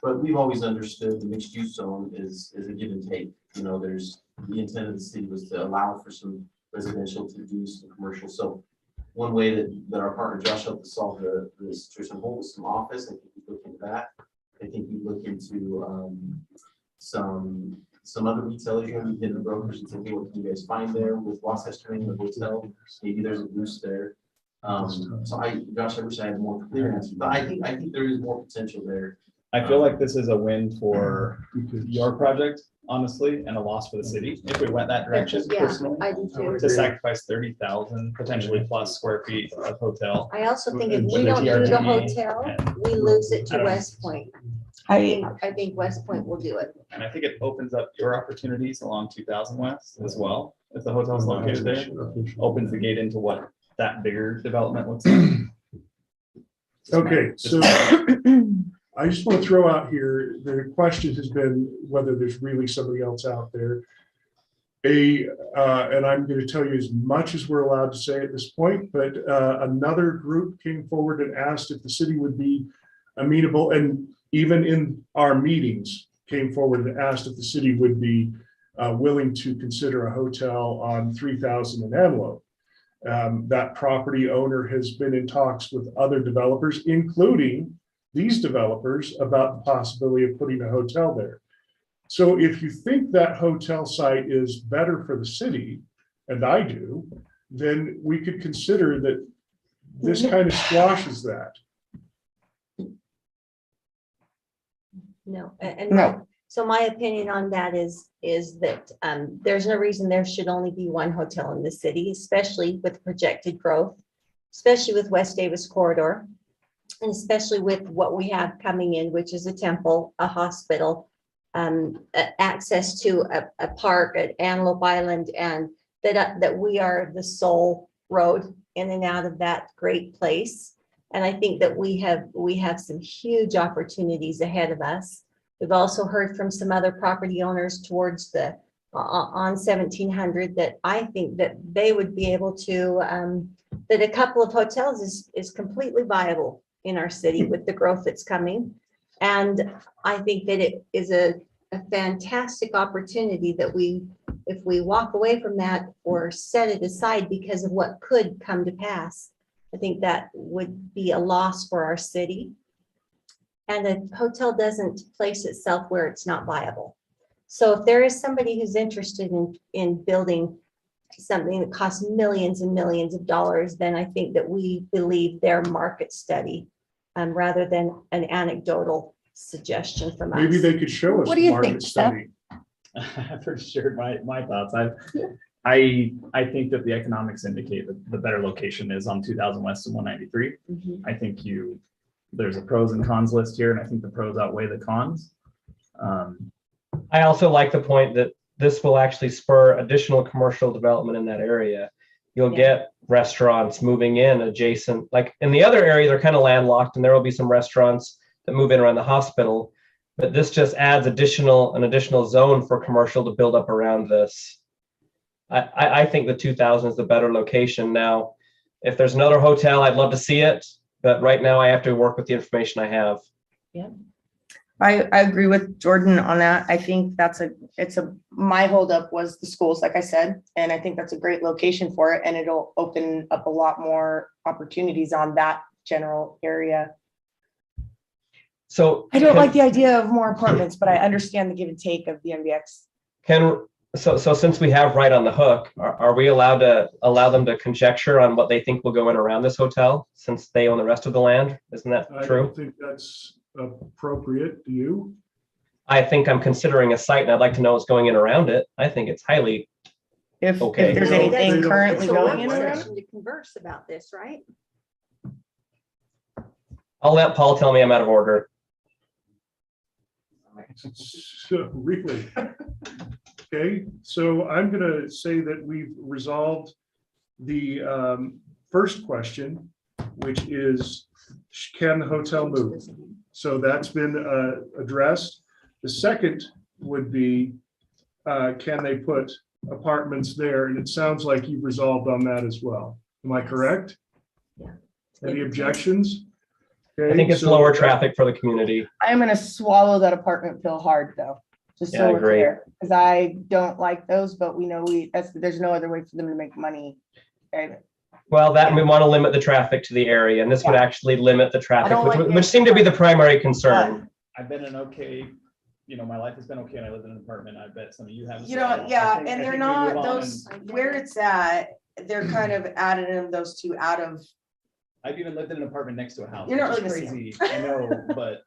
But we've always understood the mixed use zone is a give and take. There's, the intent of the city was to allow for some residential to do some commercial. So one way that our partner Josh helped us solve the situation hold was some office. I think we look into that. I think we look into some other retailers, we did the brokers and say, hey, what can you guys find there with Wasatch County, the hotel? Maybe there's a boost there. So Josh, I wish I had more clearance, but I think there is more potential there. I feel like this is a win for your project, honestly, and a loss for the city, if we went that direction Yeah, personally. I do too. To sacrifice 30,000 potentially plus square feet of hotel. I also think if With we the don't do the TRT hotel, and- we lose it I to don't know. West Point. I think West Point will do it. And I think it opens up your opportunities along 2000 West as well. If the hotel's located there, opens the gate into what that bigger development looks like. Okay, so I just want to throw out here, the question has been whether there's really somebody else out there. And I'm going to tell you as much as we're allowed to say at this point, but another group came forward and asked if the city would be amenable, and even in our meetings came forward and asked if the city would be willing to consider a hotel on 3,000 in Antelope. That property owner has been in talks with other developers, including these developers about the possibility of putting a hotel there. So if you think that hotel site is better for the city, and I do, then we could consider that this kind of squashes that. No, and No. so my opinion on that is that there's no reason there should only be one hotel in the city, especially with projected growth, especially with West Davis corridor, and especially with what we have coming in, which is a temple, a hospital, access to a park at Antelope Island, and that we are the sole road in and out of that great place. And I think that we have some huge opportunities ahead of us. We've also heard from some other property owners towards the on 1700 that I think that they would be able to, that a couple of hotels is completely viable in our city with the growth that's coming. And I think that it is a fantastic opportunity that if we walk away from that or set it aside because of what could come to pass, I think that would be a loss for our city. And a hotel doesn't place itself where it's not viable. So if there is somebody who's interested in building something that costs millions and millions of dollars, then I think that we believe their market study rather than an anecdotal suggestion from us. Maybe they could show us. What do you the market think, Steph? study. I've already shared my thoughts. I think that the economics indicate that the better location is on 2000 West and 193. Mhm. I think there's a pros and cons list here, and I think the pros outweigh the cons. I also like the point that this will actually spur additional commercial development in that area. You'll get restaurants moving in adjacent, like in the other area, they're kind of landlocked, and there will be some restaurants that move in around the hospital. But this just adds an additional zone for commercial to build up around this. I think the 2000 is the better location. Now, if there's another hotel, I'd love to see it, but right now I have to work with the information I have. Yeah. I agree with Jordan on that. I think my holdup was the schools, like I said, and I think that's a great location for it, and it'll open up a lot more opportunities on that general area. So I don't like the idea of more apartments, but I understand the give and take of the MBX. So since we have right on the hook, are we allowed to allow them to conjecture on what they think will go in around this hotel since they own the rest of the land? Isn't that I true? don't think that's appropriate. Do you? I think I'm considering a site and I'd like to know what's going in around it. I think it's highly okay. If there's anything currently It's a going in work around it. session to converse about this, right? I'll let Paul tell me I'm out of order. So, really? Okay, so I'm gonna say that we've resolved the first question, which is, can the hotel move? So that's been addressed. The second would be, can they put apartments there? And it sounds like you've resolved on that as well. Am I correct? Yeah. Any objections? I think it's lower traffic for the community. I'm gonna swallow that apartment pill hard though, just Yeah, so I we're agree. clear, because I don't like those, but we know there's no other way for them to make money. Okay? Well, that we want to limit the traffic to the area, and this would actually limit the traffic, don't like which seemed to be the primary concern. I've been an okay, my life has been okay, and I live in an apartment. I bet some of you have. as You know, well. yeah, I think- I and they're think we not move on those, and- where it's at, they're kind of adding those two out of, I've even lived in an apartment next to a house. You're not which is really gonna see crazy. I know, but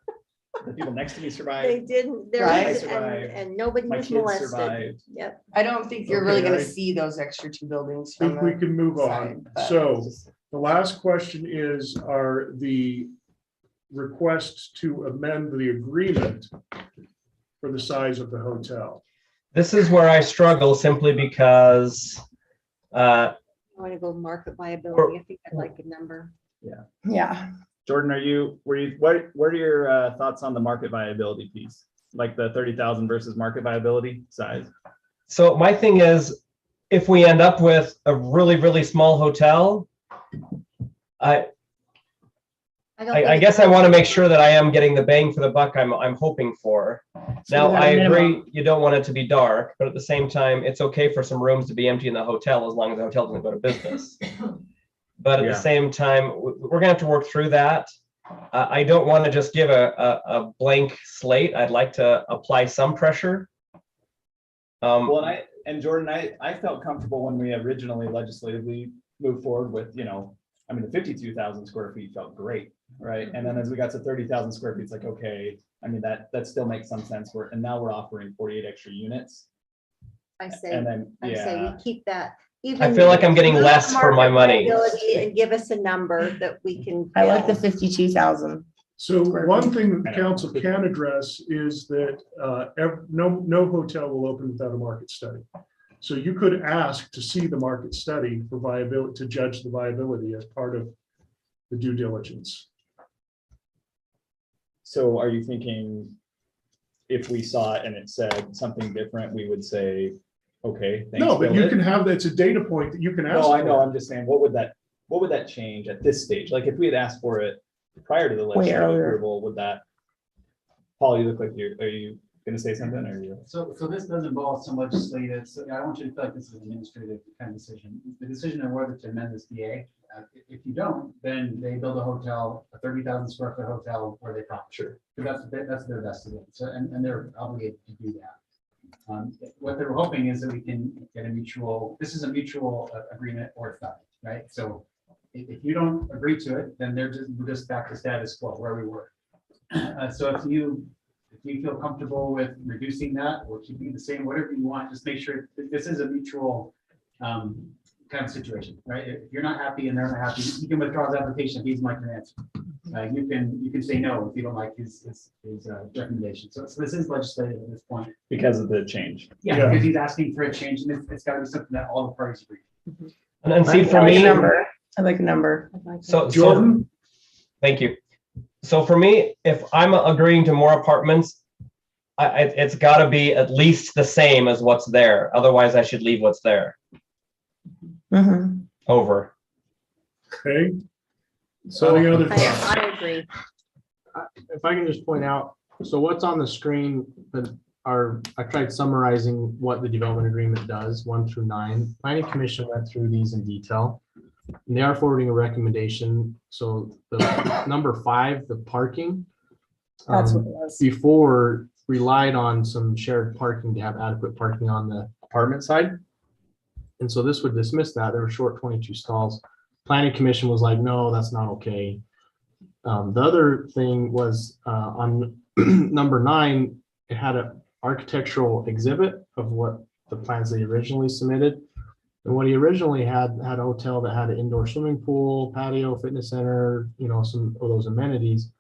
the people next to me survived. They didn't, there Right. was, I survived. and nobody My was kids molested. survived. Yep. I don't think you're really Okay, gonna I see those extra two buildings. Think from we the can move on. side, but- So the last question is, are the requests to amend the agreement for the size of the hotel? This is where I struggle simply because I want to go market viability. I think I'd like a number. Yeah. Jordan, what are your thoughts on the market viability piece? Like the 30,000 versus market viability size? so my thing is, if we end up with a really, really small hotel, I guess I want to make sure that I am getting the bang for the buck I'm hoping for. Now, I agree, you don't want it to be dark, but at the same time, it's okay for some rooms to be empty in the hotel as long as the hotel doesn't go to business. But at the same time, we're gonna have to work through that. I don't want to just give a blank slate. I'd like to apply some pressure. Well, and Jordan, I felt comfortable when we originally legislatively moved forward with, I mean, the 52,000 square feet felt great, right? And then as we got to 30,000 square feet, it's like, okay, I mean, that still makes some sense for, and now we're offering 48 extra units. I say, And then, I say yeah, we keep that. I feel like I'm getting less for my money. And give us a number that we can. I like the build. 52,000. So one thing that the council can address is that no hotel will open without a market study. So you could ask to see the market study for viability, to judge the viability as part of the due diligence. so are you thinking if we saw it and it said something different, we would say, okay, thanks, No, but build you it? can have, that's a data point that you can ask. No, I know, for. I'm just saying, what would that change at this stage? Like, if we had asked for it prior to the legislative earlier. approval, would that? Paul, you look like are you gonna say something, or are you? So this does involve some legislative, so I don't want you to feel like this is an administrative kind of decision. The decision on whether to amend this DA, if you don't, then they build a hotel, a 30,000 square foot hotel where they promise. Sure. That's their vested in. So, and they're obligated to do that. What they're hoping is that we can get a mutual, this is a mutual agreement or it's not, right? So if you don't agree to it, then we're just back to status quo where we were. So if you feel comfortable with reducing that or keeping it the same, whatever you want, just make sure this is a mutual kind of situation, right? If you're not happy and they're not happy, you can withdraw his application. He's my answer. You can say no if you don't like his recommendation. So this is legislative at this point. Because of the change. Yeah, because he's asking for a change, and it's got to be something that all the parties agree. And see, for I like me, a number. I like a number. so Jordan? Thank you. So for me, if I'm agreeing to more apartments, it's got to be at least the same as what's there. Otherwise, I should leave what's there. Mhm. Over. Okay. So Any other thoughts? I agree. if I can just point out, so what's on the screen that I tried summarizing what the development agreement does, 1 through 9. Planning Commission went through these in detail. And they are forwarding a recommendation. So the number 5, the parking. That's what it was. Before relied on some shared parking to have adequate parking on the apartment side. And so this would dismiss that. There were short 22 stalls. Planning Commission was like, no, that's not okay. The other thing was on number 9, it had an architectural exhibit of what the plans they originally submitted. And what he originally had a hotel that had an indoor swimming pool, patio, fitness center, some of those amenities.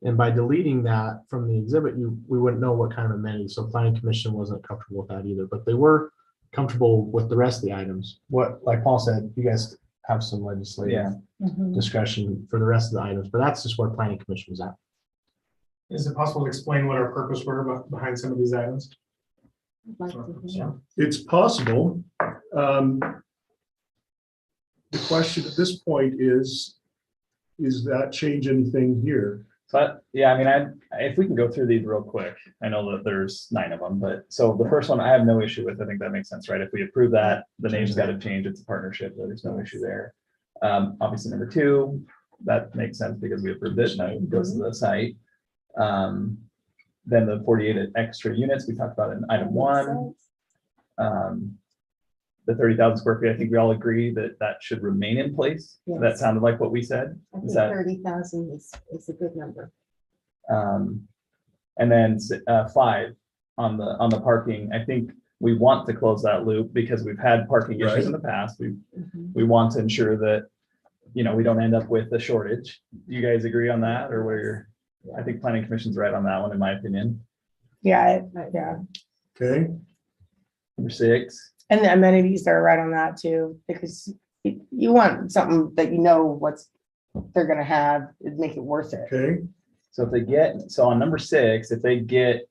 And by deleting that from the exhibit, we wouldn't know what kind of amenities. So Planning Commission wasn't comfortable with that either, but they were comfortable with the rest of the items. Like Paul said, you guys have some legislative discussion for the rest of the items, but that's just where Planning Commission was at. Is it possible to explain what our purpose were behind some of these items? It's possible. The question at this point is that change anything here? So yeah, I mean, if we can go through these real quick, I know that there's 9 of them, but so the first one I have no issue with. I think that makes sense, right? If we approve that, the name's got to change. It's a partnership. There's no issue there. Obviously, number 2, that makes sense because we approved it. Now it goes to the site. Then the 48 extra units we talked about in item 1. The 30,000 square feet, I think we all agree that should remain in place. Yes. That sounded like what we said. I Is think that 30,000 is a good number. and then 5 on the parking? I think we want to close that loop because we've had parking issues in the past. We want to ensure that we don't end up with a shortage. Do you guys agree on that, or I think Planning Commission's right on that one, in my opinion. Yeah. Okay. Number 6. And the amenities are right on that too, because you want something that what they're gonna have, it'd make it worth it. Okay. So on number 6, if they get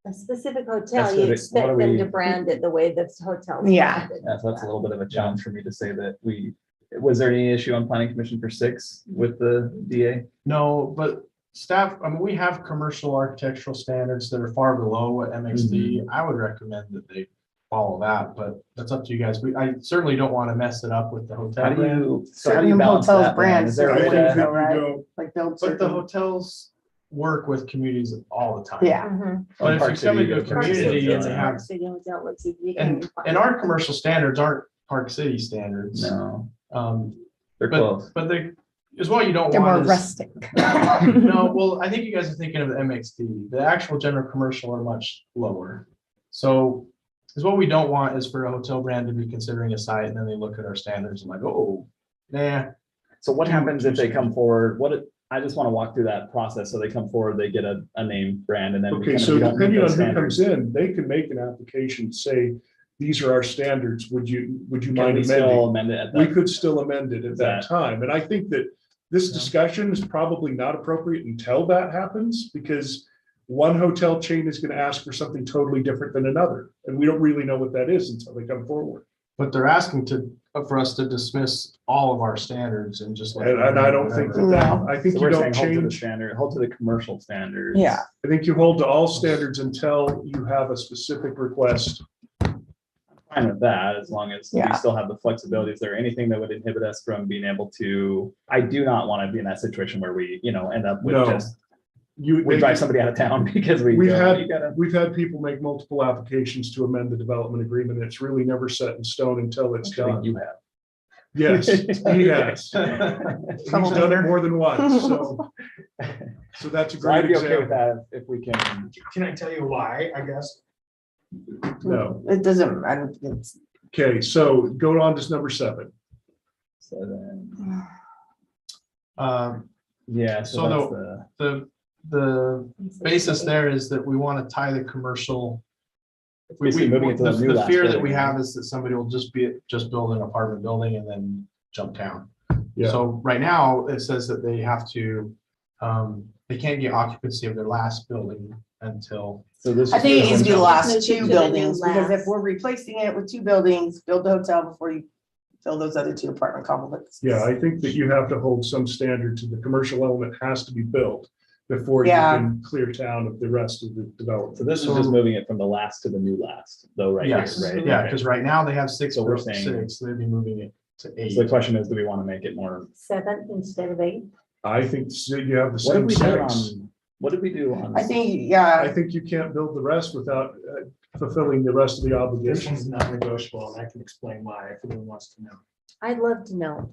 A specific hotel, That's you what expect are them we- to brand it the way this hotel. Yeah. so that's a little bit of a challenge for me to say that was there any issue on Planning Commission for 6 with the DA? No, but staff, we have commercial architectural standards that are far below what MXD. I would recommend that they follow that, but that's up to you guys. I certainly don't want to mess it up with the hotel. How do brand. you, so how do you Certain balance hotels that? then? brands Is there a I way think to- that you right? don't, Like build But the certain. hotels work with communities all the time. Yeah. But if Park you City, come into you a go to Park City community and Hotel. they have, Park City Hotel, let's see if you can and find our it. commercial standards aren't Park City standards. No, Um, they're close. but they, is what you don't They're more want is. rustic. No, well, I think you guys are thinking of the MXD. The actual general commercial are much lower. So, is what we don't want is for a hotel brand to be considering a site and then they look at our standards and like, oh, nah. So what happens if they come forward? I just want to walk through that process. So they come forward, they get a name brand and then. okay, kind of so we don't meet depending on those who comes standards. in, they can make an application, say, these are our standards, would you Can mind we still amending? amend it at We that? could still amend it at that time, and I think that this discussion is probably not appropriate until that happens, because one hotel chain is gonna ask for something totally different than another, and we don't really know what that is until they come forward. But they're asking for us to dismiss all of our standards and just. And I don't think that, I think So you we're don't saying hold to the change, standard, hold to the commercial standards. Yeah. I think you hold to all standards until you have a specific request. Fine with that, as long as we Yeah. still have the flexibility. Is there anything that would inhibit us from being able to, I do not want to be in that situation where we, end up with No. just, We we drive somebody out of town because we. We've go, had, "You gotta-" we've had people make multiple applications to amend the development agreement. and It's really never set in stone until it's I think done. you have. Yes, he has. He's done it more than once, so that's a So I'd great be okay with example. that if we can. Can I tell you why, I guess? No. It doesn't, I don't think it's. Okay, so go on to number 7. So then, Yeah, so so that's the basis there is that we want to tie the commercial. Basically moving it to the new last fear that building, we right? have is that somebody will just build an apartment building and then jump down. Yeah. So right now, it says that they have to, they can't get occupancy of their last building until. So this. I think it needs to be the last Move it to two the new buildings, because if last. we're replacing it with 2 buildings, build the hotel before you fill those other 2 apartment complexes. Yeah, I think that you have to hold some standard to the commercial element has to be built before you Yeah. can clear town of the rest of the development. So this is just moving it from the last to the new last, though, right? here, Yes, right? yeah, Okay. because right now they have 6, So we're built, saying- 6, they'd be moving it to 8. So the question is, do we want to make it more? 7 instead of 8. I think you have the What did same we do 6. on? What did we do on? I think, yeah, I think you can't build the rest without fulfilling the rest of the This obligations. one's not negotiable, and I can explain why if anyone wants to know. I'd love to know.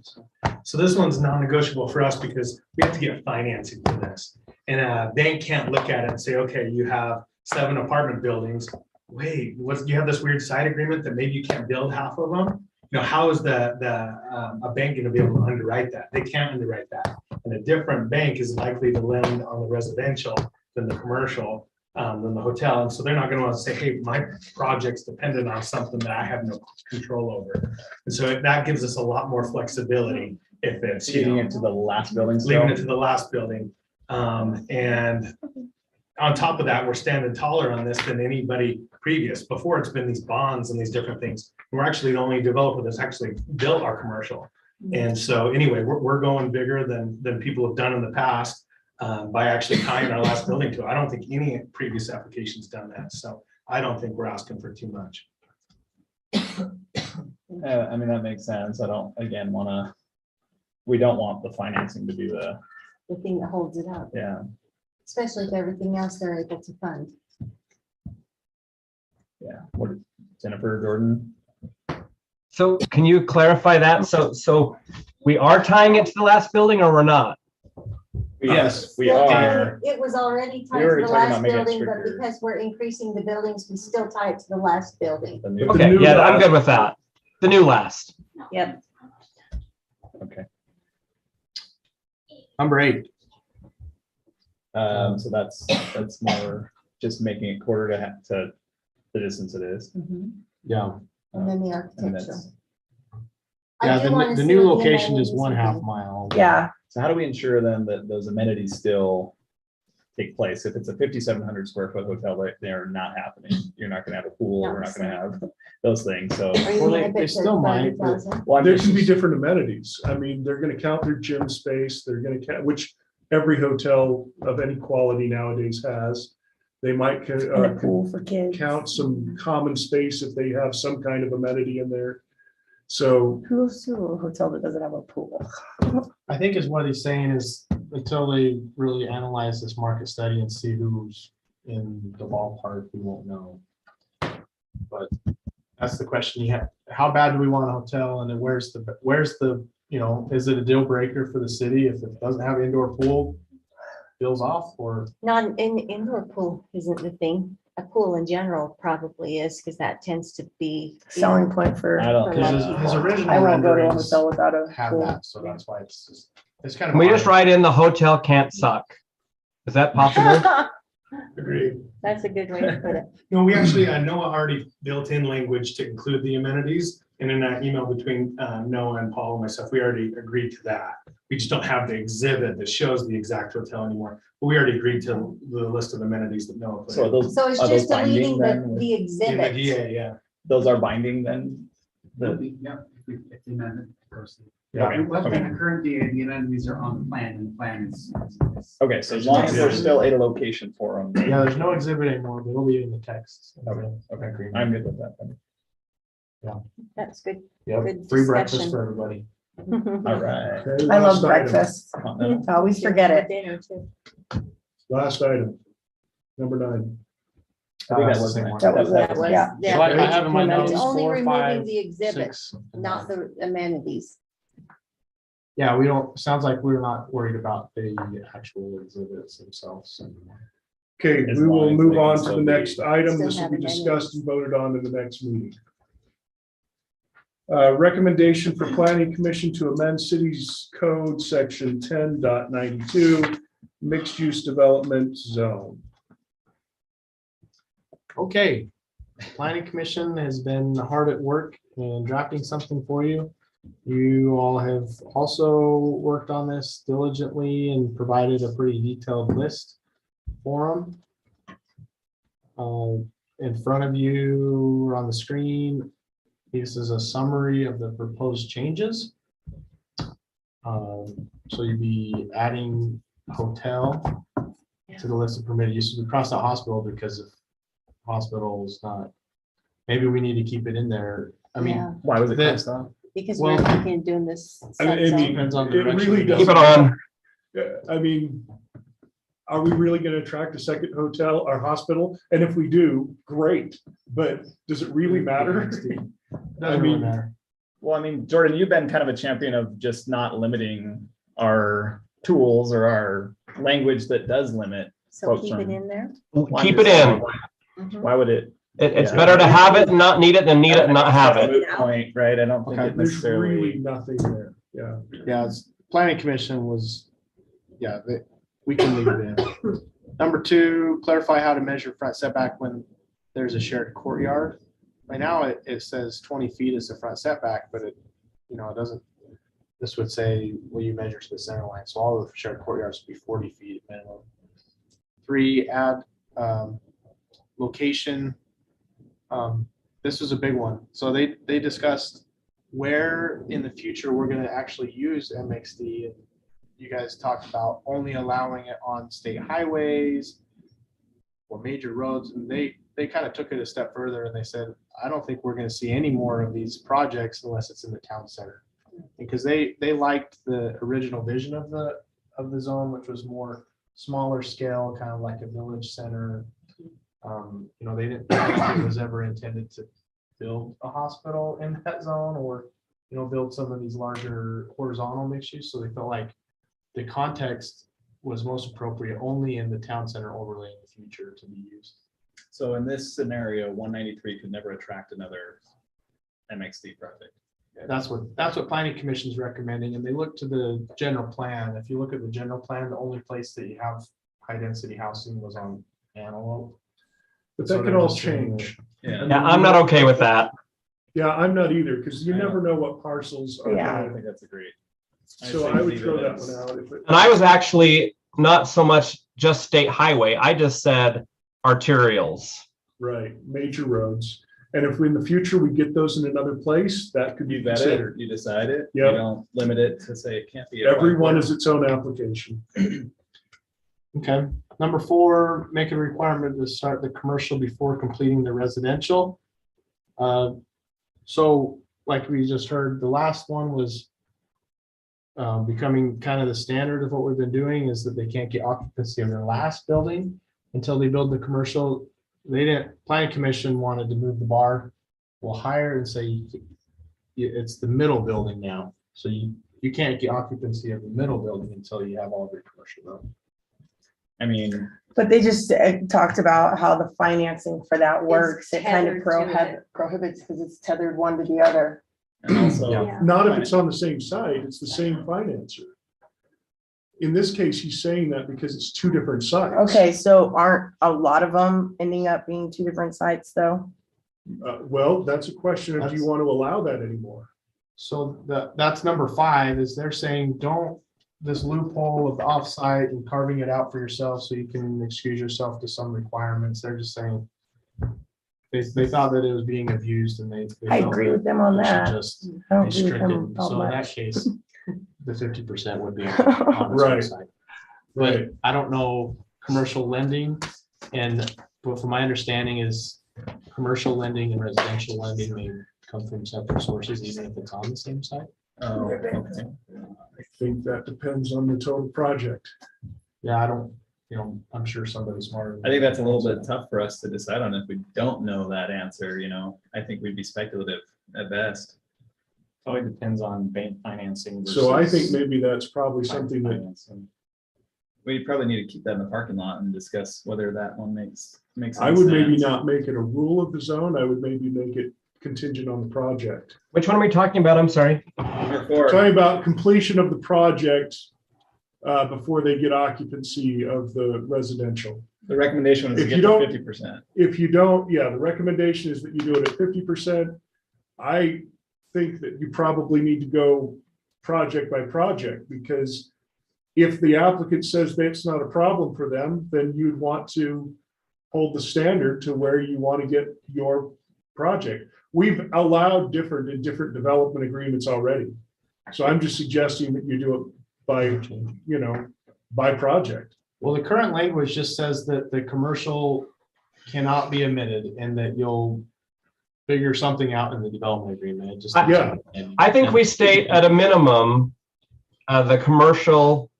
So this one's non-negotiable for us because we have to get financing for this. And a bank can't look at it and say, okay, you have 7 apartment buildings. Wait, you have this weird side agreement that maybe you can't build half of them? How is a bank gonna be able to underwrite that? They can't underwrite that. And a different bank is likely to lend on the residential than the commercial, than the hotel. And so they're not gonna want to say, hey, my project's dependent on something that I have no control over. And so that gives us a lot more flexibility if it's, Leaving it to the last building. leaving still? it to the last building. And on top of that, we're standing taller on this than anybody previous. Before, it's been these bonds and these different things. We're actually the only developer that's actually built our commercial. And so anyway, we're going bigger than people have done in the past by actually tying our last building to it. I don't think any previous application's done that. So I don't think we're asking for too much. I mean, that makes sense. I don't, again, we don't want the financing to be the, The thing that holds it up, yeah. especially if everything else they're able to fund. Yeah. What, Jennifer, Jordan? So can you clarify that? So we are tying it to the last building or we're not? Yes, we Still are. tying- It was already tied were to the talking last about making it building, but stricter. because we're increasing the buildings, we still tie it to the last building. The new- Okay, yeah, I'm good with that. The new last. Yep. Okay. Number 8. So that's more just making it quarter to the distance it is. Yeah. And then the And architectural. that's- I Yeah, do wanna the see new what the location is amenities would 1/2 be. mile. yeah. So how do we ensure then that those amenities still take place? If it's a 5,700 square foot hotel, they're not happening. You're not gonna have a pool, we're not gonna have those things, so. Are you Well, gonna they put still might, but- 30,000? Well, I'm There just- can be different amenities. I mean, they're gonna count their gym space, they're gonna count, which every hotel of any quality nowadays has. They might And a pool for kids. count some common space if they have some kind of amenity in there. So Who's to a hotel that doesn't have a pool? I think is what he's saying is until they really analyze this market study and see who's in the ballpark, we won't know. But that's the question you have. How bad do we want a hotel? And then where's the, you know, is it a deal breaker for the city if it doesn't have indoor pool? Bills off or? Not in indoor pool isn't the thing. A pool in general probably is, because that tends to be Selling point for. I don't- for a lot of His people. original I won't go to a renderings hotel without a have pool. that, so that's why it's kind of. Can we just odd. write in the hotel can't suck? Is that possible? Agreed. That's a good way to put it. No, we actually, Noah already built in language to include the amenities. And in that email between Noah and Paul and myself, we already agreed to that. We just don't have the exhibit that shows the exact hotel anymore. But we already agreed to the list of amenities that Noah put So are in. those, So it's are those just deleting binding then? the In the exhibit. DA, yeah. Those are binding then? The- Yeah, if the amendment goes. Yeah. Okay, What's in okay. the current DA, the amenities are on the plan, and the plan is. Okay, so as long as there's still a location for them. Yeah, there's no exhibit anymore, but it'll be in the text. Okay, okay, I'm good with that then. That's good. Yeah, Good free breakfast discussion. for everybody. All right. okay, I last love item. breakfast. Continental. I always forget For it. dinner too. Last item. Number 9. I think that the was same the one. That was That it, was, yeah. So I yeah. have in my It's notes only 4, removing 5, the exhibit, 6, and not 9. the amenities. Yeah, we don't, sounds like we're not worried about the actual exhibits themselves. Okay, As we will long as move they on can to still the be- next item. Still This will have be amenities. discussed and voted on in the next meeting. Recommendation for planning commission to amend city's code section 10.92 mixed use development zone. Okay, planning commission has been hard at work in drafting something for you. You all have also worked on this diligently and provided a pretty detailed list for them. In front of you on the screen, this is a summary of the proposed changes. So you'd be adding hotel to the list of permitted uses. We crossed out hospital because if hospital is not, maybe we need to keep it in there. I mean, Yeah. Why was it the- crossed out? Because Well, we're thinking of doing this. I mean, sunzone. Depends on it the direction really we go. doesn't. Keep it on. I mean, are we really going to attract a second hotel or hospital? And if we do, great. But does it really matter? Doesn't I really mean, matter. Well, I mean, Jordan, you've been kind of a champion of just not limiting our tools or our language that does limit. So folks keep it from- in there. Well, I'm Keep just it in. saying, Mhm. Why would it? It's Yeah. better to have it and not need it than need it and not have it. Moot point, right? I don't think Okay. it There's really necessarily. nothing there. Yeah. Yeah, planning commission was, yeah, we can leave it in. Number 2, clarify how to measure front setback when there's a shared courtyard. Right now, it says 20 feet is the front setback, but it doesn't, this would say, will you measure to the center line? So all of the shared courtyards would be 40 feet minimum. 3, add location. This was a big one. So they discussed where in the future we're going to actually use MXD. You guys talked about only allowing it on state highways or major roads, and they kind of took it a step further and they said, I don't think we're going to see any more of these projects unless it's in the town center, because they liked the original vision of the zone, which was more smaller scale, kind of like a village center. They didn't think it was ever intended to build a hospital in that zone or build some of these larger horizontal mixed use. So they felt like the context was most appropriate only in the town center overlay in the future to be used. So in this scenario, 193 could never attract another MXD project. That's what planning commission is recommending, and they look to the general plan. If you look at the general plan, the only place that you have high density housing was on Antelope. But So that could they're all just saying change. Yeah. Yeah, I'm not okay with that. Yeah, I'm not either, because you I never know what parcels are. Yeah. I gonna- think that's a great. So I would throw that one out. If it- And I was actually not so much just state highway. I just said arterials. Right, major roads. And if in the future we get those in another place, that could be You vet it, considered. you decide it. Yep. You don't limit it to say it can't be. a Every one whiteboard. is its own application. Okay, number 4, make a requirement to start the commercial before completing the residential. So like we just heard, the last one was becoming kind of the standard of what we've been doing, is that they can't get occupancy of their last building until they build the commercial. They didn't, planning commission wanted to move the bar higher and say it's the middle building now. So you can't get occupancy of the middle building until you have all of your commercial done. I mean, But they just talked about how the financing for that works. It kind of tethered to it. prohibits because it's tethered one to the other. and also, Yeah. Not if it's on the same site, it's the same financer. In this case, he's saying that because it's 2 different sites. Okay, so aren't a lot of them ending up being 2 different sites though? Well, that's a question of do you want to allow that anymore? So that's number 5, is they're saying, don't, this loophole of offsite and carving it out for yourself so you can excuse yourself to some requirements. They're just saying, they thought that it was being abused, and they I felt agree with them on it should that. just I don't be agree with them stricken. all So in that much. case, the 50% would be on the Right. website. But I don't know commercial lending, but from my understanding is commercial lending and residential lending may come from separate sources, even if it's on the same site. oh, okay. I think that depends on the total project. Yeah, I don't, I'm sure somebody's smarter. I think that's a little bit tough for us to decide on if we don't know that answer, I think we'd be speculative at best. Probably depends on bank financing. So I think versus maybe that's probably something that, financing. We probably need to keep that in the parking lot and discuss whether that one makes I would maybe sense. not make it a rule of the zone. I would maybe make it contingent on the project. Which one are we talking about? I'm sorry. Number 4, Talking about completion of the project before they get occupancy of the residential. the recommendation was to If get you to don't- 50%. If you don't, yeah, the recommendation is that you do it at 50%. I think that you probably need to go project by project, because if the applicant says that's not a problem for them, then you'd want to hold the standard to where you want to get your project. We've allowed different development agreements already. So I'm just suggesting that you do it by, by project. Well, the current language just says that the commercial cannot be omitted and that you'll figure something out in the development agreement. It just. Yeah. I think we state at a minimum, the commercial,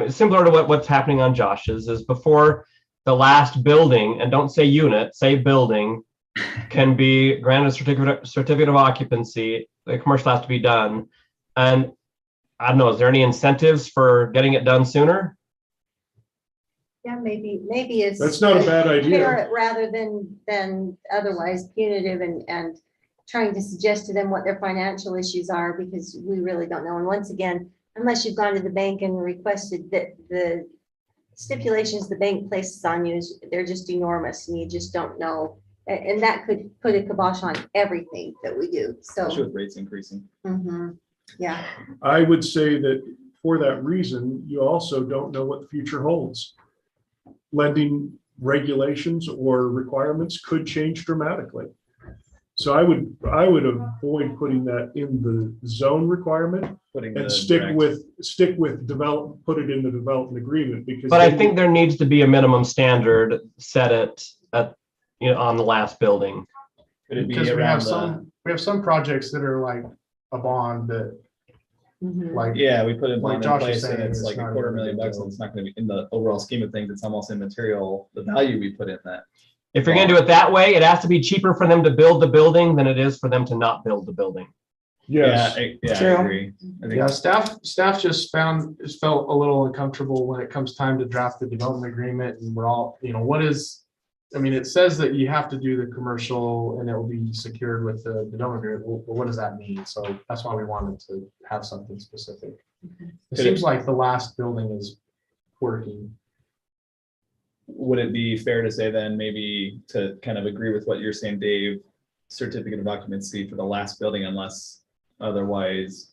similar to what's happening on Josh's, is before the last building, and don't say unit, say building, can be granted certificate of occupancy, the commercial has to be done. And I don't know, is there any incentives for getting it done sooner? Yeah, maybe it's. That's not a bad idea. Carrot rather than otherwise punitive and trying to suggest to them what their financial issues are, because we really don't know. And once again, unless you've gone to the bank and requested that the stipulations the bank places on you, they're just enormous and you just don't know. And that could put a kibosh on everything that we do. Especially So, with rates increasing. yeah. I would say that for that reason, you also don't know what the future holds. Lending regulations or requirements could change dramatically. So I would avoid putting that in the zone requirement Putting and the stick direct- with develop, put it in the development agreement, because. But I then think there needs to be a minimum standard set at, on the last building. Could it be Because around we have some projects that are like a bond that, like. Yeah, we put a like bond in Josh is place and saying, it's it's like not $250,000 really bucks, and it's not gonna be, in the overall scheme of things, it's almost immaterial, the value we put in that. If you're gonna do it that way, it has to be cheaper for them to build the building than it is for them to not build the building. Yes. I True. agree. I think Yeah, staff just felt a little uncomfortable when it comes time to draft the development agreement, and we're all, it says that you have to do the commercial and it will be secured with the development agreement. Well, what does that mean? So that's why we wanted to have something specific. It seems like the last building is working. Would it be fair to say then, maybe to kind of agree with what you're saying, Dave, certificate of occupancy for the last building unless otherwise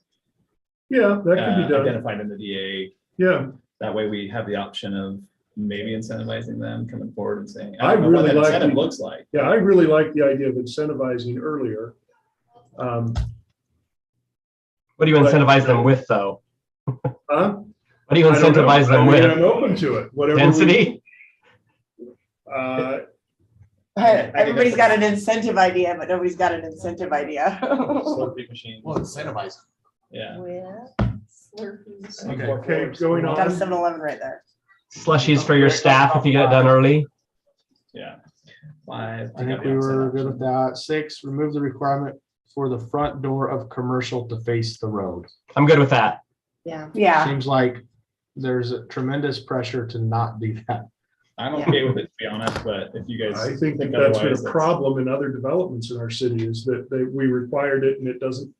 Yeah, that could be done. identified in the DA? Yeah. That way we have the option of maybe incentivizing them coming forward and saying, I I don't know what really that like incentive the- looks like. Yeah, I really like the idea of incentivizing earlier. What do you incentivize them with, though? Huh? What do you I don't know. incentivize them I mean, I'm with? open to it, whatever. we- Density? Uh, Everybody's got an incentive idea, but nobody's got an incentive idea. Slurpee machine. Well, incentivize. Yeah. Okay, going Got a on. 7-Eleven right there. Slushies for your staff if you get it done early. Yeah. 5. I think we were good with that. 6, remove the requirement for the front door of commercial to face the road. I'm good with that. Yeah. Yeah. Seems like there's a tremendous pressure to not do that. I'm okay with it, to be honest, but if you guys. I think that that's been otherwise, a problem in other developments in our city is that we required it and it doesn't.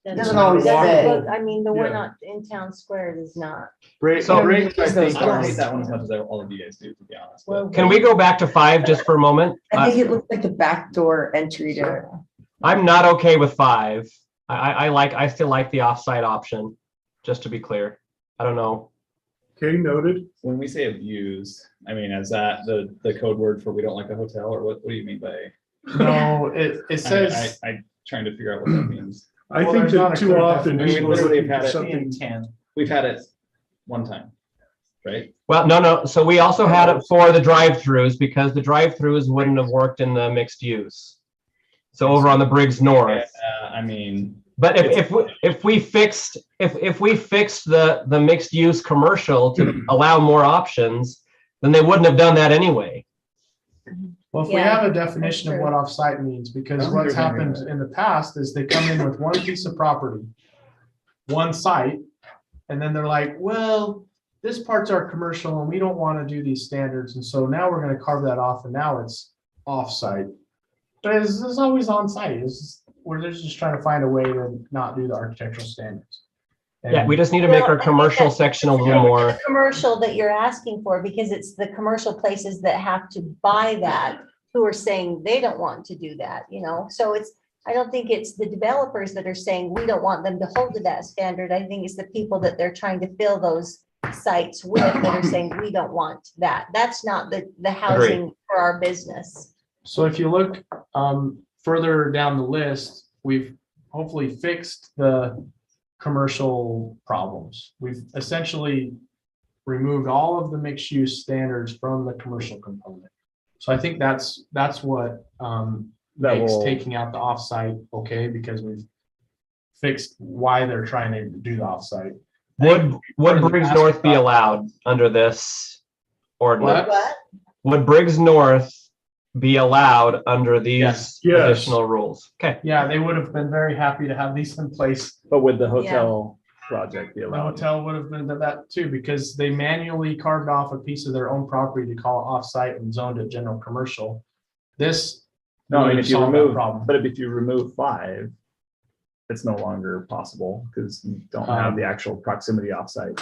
Doesn't always walkable. fit. I mean, the Yeah. one on in town square is not. Briggs, So- Briggs, I Those think, I don't guys. hate that one as much as all of you guys do, to be honest. But Can we go back to 5 just for a moment? I think it looks like the back door entry to. I'm not okay with 5. I still like the offsite option, just to be clear. I don't know. Okay, noted. when we say abuse, I mean, is that the code word for we don't like a hotel, or what do you mean by? no, it says, I trying to figure out what that means. I Well, think there's that not a too clear often. definition. people We literally look have at had it something- We've had it one time, right? Well, no. So we also had it for the drive-throughs because the drive-throughs wouldn't have worked in the mixed use. So over on the Briggs North. I mean, But if we fixed the mixed use commercial to allow more options, then they wouldn't have done that anyway. well, if we Yeah, have a definition of what offsite means, because what's happened in the past is they come in with one piece of property, one site, and then they're like, well, this part's our commercial and we don't want to do these standards. And so now we're going to carve that off and now it's offsite. But it's always on site. We're just trying to find a way to not do the architectural standards. Yeah, we just need to make our commercial section a little more. The commercial that you're asking for, because it's the commercial places that have to buy that, who are saying they don't want to do that, so I don't think it's the developers that are saying we don't want them to hold to that standard. I think it's the people that they're trying to fill those sites with that are saying we don't want that. That's not the housing for our business. So if you look further down the list, we've hopefully fixed the commercial problems. We've essentially removed all of the mixed use standards from the commercial component. So I think that's what makes taking out the offsite okay, because we've fixed why they're trying to do the offsite. Would Briggs North be allowed under this ordinance? What? Would Briggs North be allowed under these Yes. additional rules? Okay. Yeah, they would have been very happy to have these in place. but would the hotel project be The allowed? hotel would have been that too, because they manually carved off a piece of their own property to call it offsite and zoned it general commercial. This. No, I mean, would if you solve that remove, problem. but if you remove 5, it's no longer possible because you don't have the actual proximity offsite.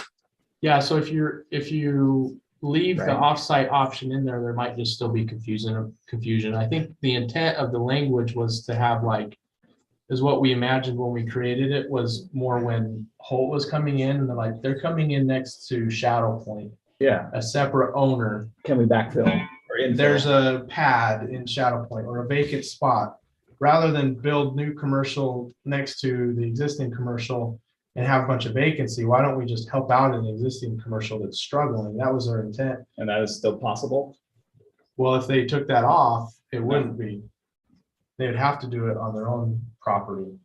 Yeah, so if you leave the Right. offsite option in there, there might just still be confusion. I think the intent of the language was to have is what we imagined when we created it, was more when Holt was coming in and they're coming in next to Shadow Point, Yeah. a separate owner. Can we backfill? Or infill? There's a pad in Shadow Point or a vacant spot. Rather than build new commercial next to the existing commercial and have a bunch of vacancy, why don't we just help out an existing commercial that's struggling? That was their intent. And that is still possible? Well, if they took that off, it wouldn't be. They would have to do it on their own property.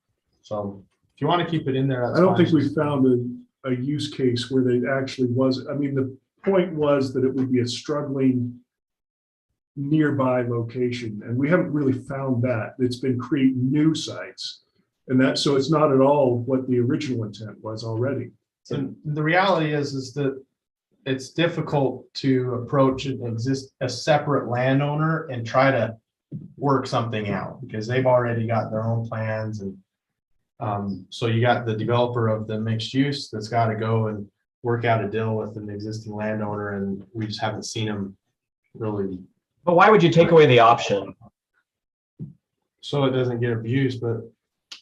So if you want to keep it in there, that's I don't fine. think we found a use case where they actually was, I mean, the point was that it would be a struggling nearby location, and we haven't really found that. It's been create new sites. And so it's not at all what the original intent was already. And the reality is that it's difficult to approach a separate landowner and try to work something out because they've already got their own plans. And so you got the developer of the mixed use that's got to go and work out a deal with an existing landowner, and we just haven't seen them really. But why would you take away the option? So it doesn't get abused, but.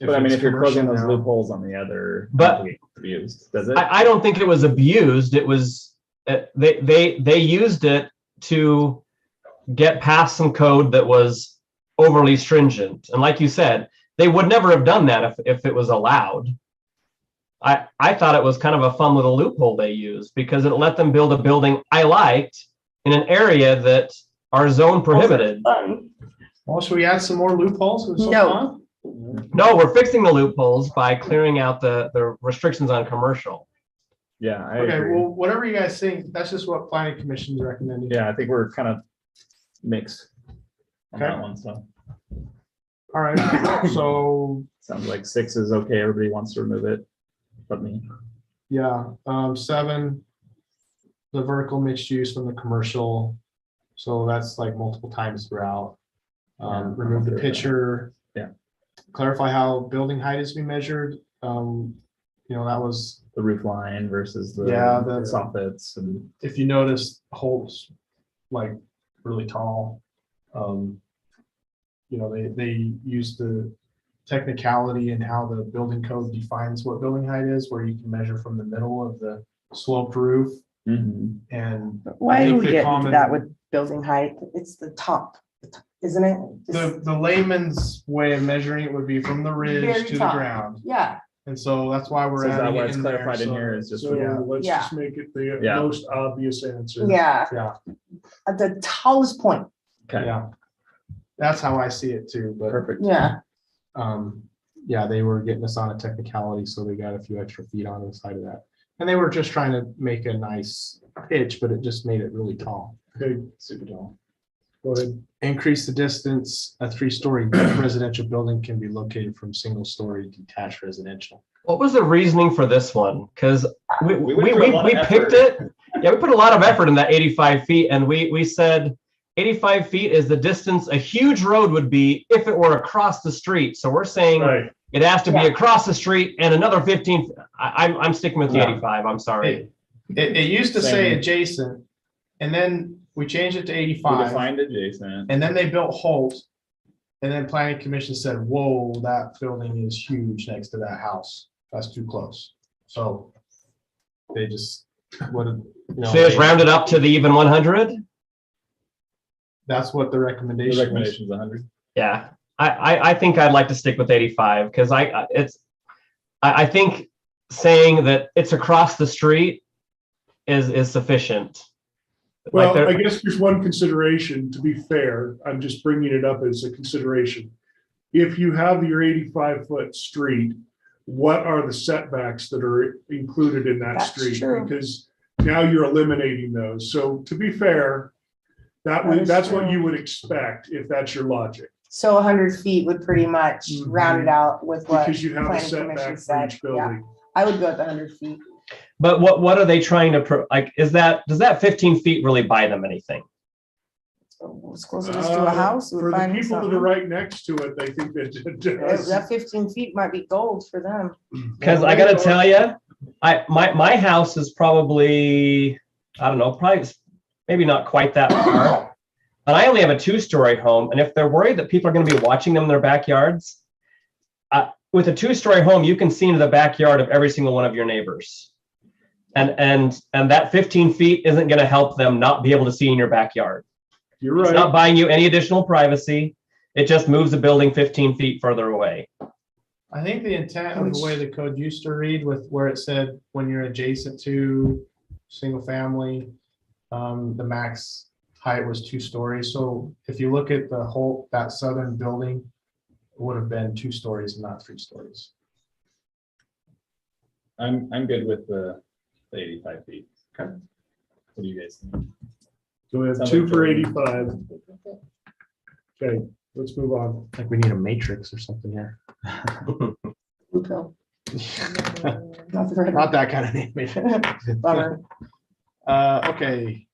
But I mean, it's if you're closing those commercial now- loopholes on the other. But- Abused, does it? I don't think it was abused. It was they used it to get past some code that was overly stringent. And like you said, they would never have done that if it was allowed. I thought it was kind of a fun little loophole they used because it let them build a building I liked in an area that our zone prohibited. Well, should we add some more loopholes? Or No. No, we're fixing the loopholes by clearing out the restrictions on commercial. Yeah, I Okay, agree. well, whatever you guys think, that's just what planning commission is recommending. Yeah, I think we're kind of mixed on Okay. that one, so. All right, so, Sounds like 6 is okay, everybody wants to remove it, but me. yeah, 7, the vertical mixed use from the commercial. So that's like multiple times throughout. Remove the picture. Yeah. Clarify how building height is being measured. That was, The roof line versus the Yeah, the soffits and. if you notice, holes like really tall. They use the technicality and how the building code defines what building height is, where you can measure from the middle of the sloped roof. And I Why do think we the get into common- that with building height? It's the top, isn't it? The layman's way of measuring it would be from the ridge Very to the top. ground. Yeah, And so that's why we're So is that adding why it it's in there. clarified in so- here is just. So Yeah. let's Yeah. just make it the Yeah. most obvious answer. yeah, Yeah, at the tallest point, Okay, yeah. That's how I see it too, but, perfect. yeah. yeah, they were getting us on a technicality, so they got a few extra feet on the side of that. And they were just trying to make a nice pitch, but it just made it really tall. Okay, Super tall. go ahead. Increase the distance, a 3-story residential building can be located from single-story detached residential. What was the reasoning for this one? Because we went through a lot of picked effort. it. Yeah, we put a lot of effort in that 85 feet, and we said 85 feet is the distance a huge road would be if it were across the street. So we're saying Right. it has to be Yeah. across the street and another 15. I'm sticking with the Yeah. 85. I'm sorry. It used to say Same. adjacent, and then we changed it to We 85, defined adjacent. and then they built Holt. And then planning commission said, whoa, that building is huge next to that house. That's too close. So they just, So they just rounded up to the even 100. That's what the The recommendation is. recommendation is 100. Yeah, I think I'd like to stick with 85 because I think saying that it's across the street is sufficient. Well, Like I guess there's one consideration, to be fair, I'm just bringing it up as a consideration. If you have your 85-foot street, what are the setbacks that are included in that That's street? true. Because now you're eliminating those. So to be fair, That is that's what true. you would expect if that's your logic. So 100 feet would pretty much Mhm. round it out with what Because you have a planning commission setback for said. each Yeah, building. I would go with 100 feet. But what are they trying to like? Does that 15 feet really buy them anything? It's closer just to a house. For the people that are right next to it, they think that it does. That 15 feet might be gold for them. Because I got to tell you, my house is probably, I don't know, probably maybe not quite that far. But I only have a 2-story home, and if they're worried that people are going to be watching them in their backyards, with a 2-story home, you can see into the backyard of every single one of your neighbors. And that 15 feet isn't going to help them not be able to see in your backyard. You're right. It's not buying you any additional privacy. It just moves the building 15 feet further away. I think the intent of the way the code used to read with where it said when you're adjacent to single family, the max height was 2 stories. So if you look at the whole, that southern building, it would have been 2 stories and not 3 stories. I'm good with the 85 feet. Okay. What do you guys think? So we have Sounds 2 like for the- 85. Okay, let's move on. Like we need a matrix or something here. Blue pill. Not the red Not that kind of name. one. Bummer. Okay.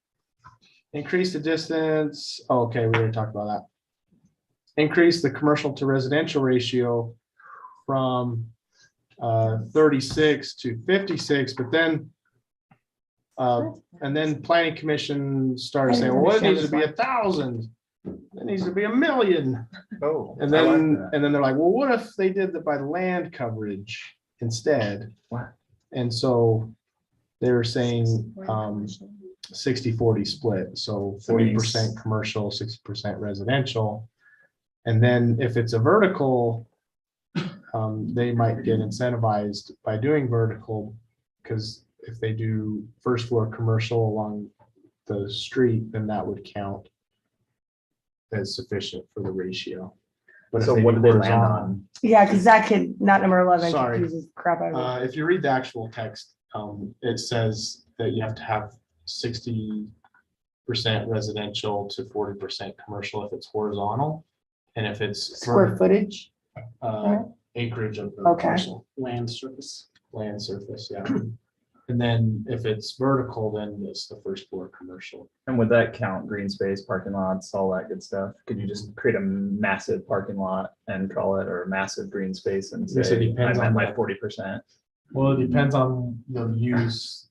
Increase the distance. Oh, okay, we already talked about that. Increase the commercial to residential ratio from 36 to 56, but then and then planning commission started I saying, didn't well, it understand needs to be this 1,000. It needs to be 1,000,000. Oh. And then they're like, well, what if they did that by land coverage instead? And so they were saying 60-40 split. So 40% commercial, 60% residential. And then if it's a vertical they might get incentivized by doing vertical, because if they do first floor commercial along the street, then that would count as sufficient for the ratio. But if So they what do did they land horizontal- on? Yeah, because that could, not number 11 Sorry. confuses the crap out of me. If you read the actual text, it says that you have to have 60% residential to 40% commercial if it's horizontal. And if it's Square footage. acreage of the Okay. parcel. Land surface, yeah. And then if it's vertical, then it's the first floor commercial. And would that count green space, parking lots, all that good stuff? Could you just create a massive parking lot and call it, or a massive green space and Yes, it say, I depends met on my the- 40%? Well, it depends on the use,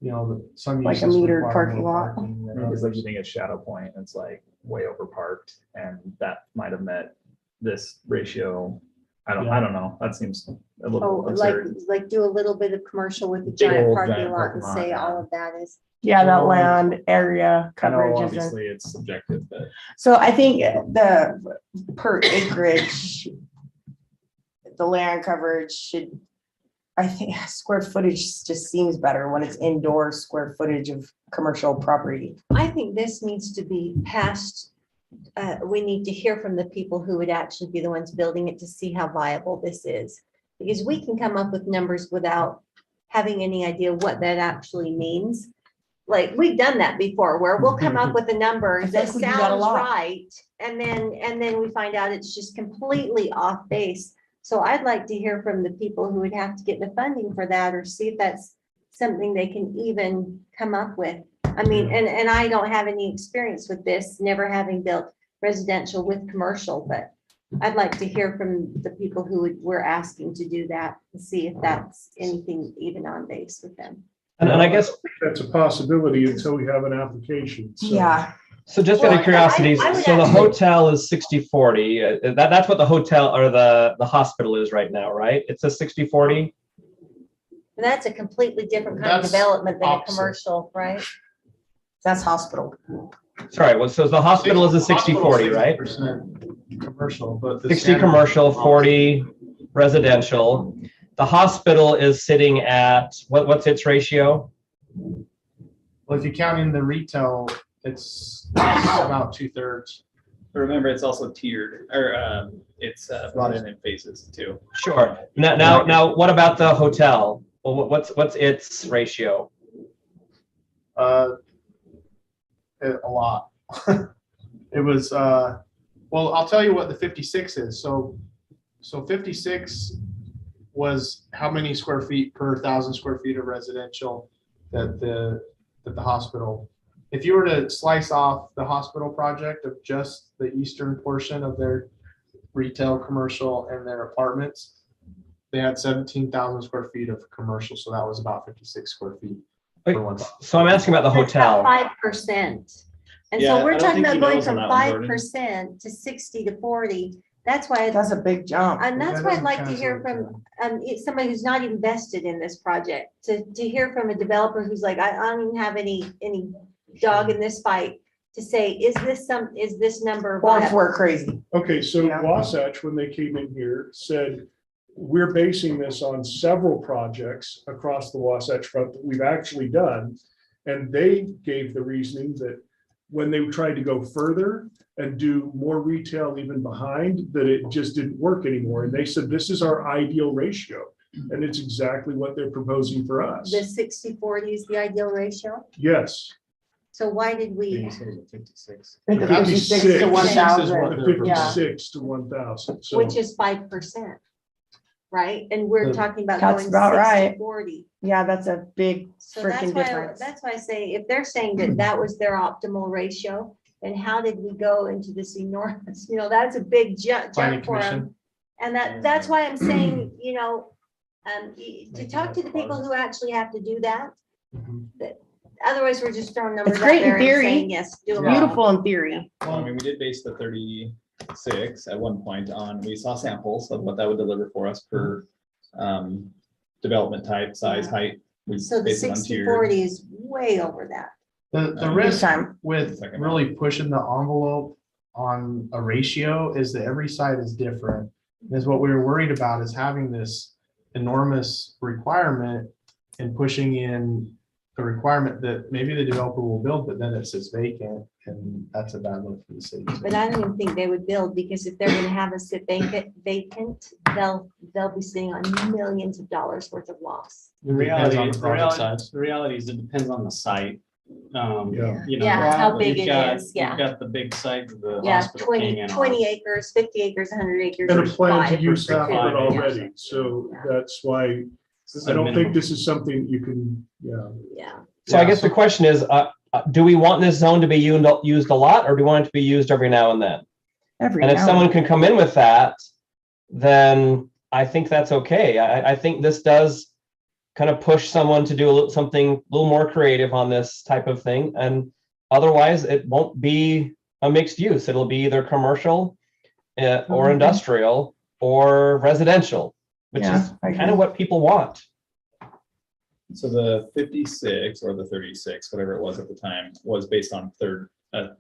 some. Like a uses metered require parking more lot. parking than Because like others. you think it's Shadow Point, it's like way over parked, and that might have met this ratio. I don't know. That seems a Oh, little like, absurd. do a little bit of commercial with the Big giant old parking giant lot parking and lot, say yeah. all of that is. Yeah, that Well, land area I know coverage isn't. obviously it's subjective, but So I think the per acreage, the land coverage should, I think square footage just seems better when it's indoor square footage of commercial property. I think this needs to be passed. We need to hear from the people who would actually be the ones building it to see how viable this is. Because we can come up with numbers without having any idea what that actually means. Like, we've done that before, where we'll come up with a number I that think we do that a sounds lot. right, and then we find out it's just completely off base. So I'd like to hear from the people who would have to get the funding for that, or see if that's something they can even come up with. I mean, and I don't have any experience with this, never having built residential with commercial, but I'd like to hear from the people who we're asking to do that and see if that's anything even on base with them. And I guess, That's a possibility until we have an application. So- Yeah, so just out Well, of curiosity, I would so the actually- hotel is 60/40. That's what the hotel or the hospital is right now, right? It's a 60/40. And that's a completely different kind of That's development than a opposite. commercial, right? that's hospital. Sorry, well, so the hospital is a 60/40, right? 60% commercial, but. the 60 standard- commercial, 40 residential. The hospital is sitting at, what's its ratio? Well, if you count in the retail, it's about 2/3. But remember, it's also tiered, or it's brought in phases too. Sure. Now, what about the hotel? Well, what's its ratio? A lot. It was, well, I'll tell you what the 56 is. So 56 was how many square feet per 1,000 square feet of residential that the hospital. If you were to slice off the hospital project of just the eastern portion of their retail, commercial, and their apartments, they had 17,000 square feet of commercial. So that was about 56 square feet. Wait, per one. so I'm asking about the hotel. 5%. And Yeah, so we're I don't talking think he about going knows on from that one, Jordan. 5% to 60 to 40. That's why, That's a big jump. and that's That why I'd doesn't like to count hear as from somebody who's not invested in this project, to hear from a developer who's like, I don't even have any dog in this fight, to say, is this number Or if viable? we're crazy. Okay, so Yeah. Wasatch, when they came in here, said, we're basing this on several projects across the Wasatch Front that we've actually done. And they gave the reasoning that when they tried to go further and do more retail even behind, that it just didn't work anymore. And they said, this is our ideal ratio. And it's exactly what they're proposing for us. The 60-40 is the ideal ratio. Yes. So why did we? 56. I think the 56 56 to is 1,000. The 56 to 1,000. So Which is 5%, right? And we're talking about That's going about right. 60-40. Yeah, that's a big So that's freaking why, difference. that's why I say, if they're saying that that was their optimal ratio, then how did we go into this enormous, that's a big Planning jump for them. commission. And that's why I'm saying, to talk to the people who actually have to do that. That otherwise, we're just throwing numbers out great in there and theory. saying, yes, do them. Beautiful in theory. Well, I mean, we did base the 36 at one point on, we saw samples of what that would deliver for us per development type, size, height. We So the based it on tiered. 60-40 is way over that. The risk with really pushing the envelope on a ratio is that every site is different. Is what we were worried about is having this enormous requirement and pushing in a requirement that maybe the developer will build, but then it sits vacant, and that's a bad look for the city. But I don't even think they would build, because if they're gonna have us sit vacant, they'll be sitting on millions of dollars worth of loss. The reality, the reality is it depends on the site. Yeah. You know, Yeah, how big we've it got- is, yeah. We've got the big site, the Yeah, hospital king in 20 on. acres, 50 acres, 100 acres. And a or plan to five. use half of it five, already, so that's why, I don't think this is something you can, Yeah. So I guess the question is, do we want this zone to be used a lot, or do we want it to be used every now and then? And if someone can come in with that, then I think that's okay. I think this does kind of push someone to do something a little more creative on this type of thing. And otherwise, it won't be a mixed use. It'll be either commercial or industrial or residential, which is kind of what people want. So the 56 or the 36, whatever it was at the time, was based on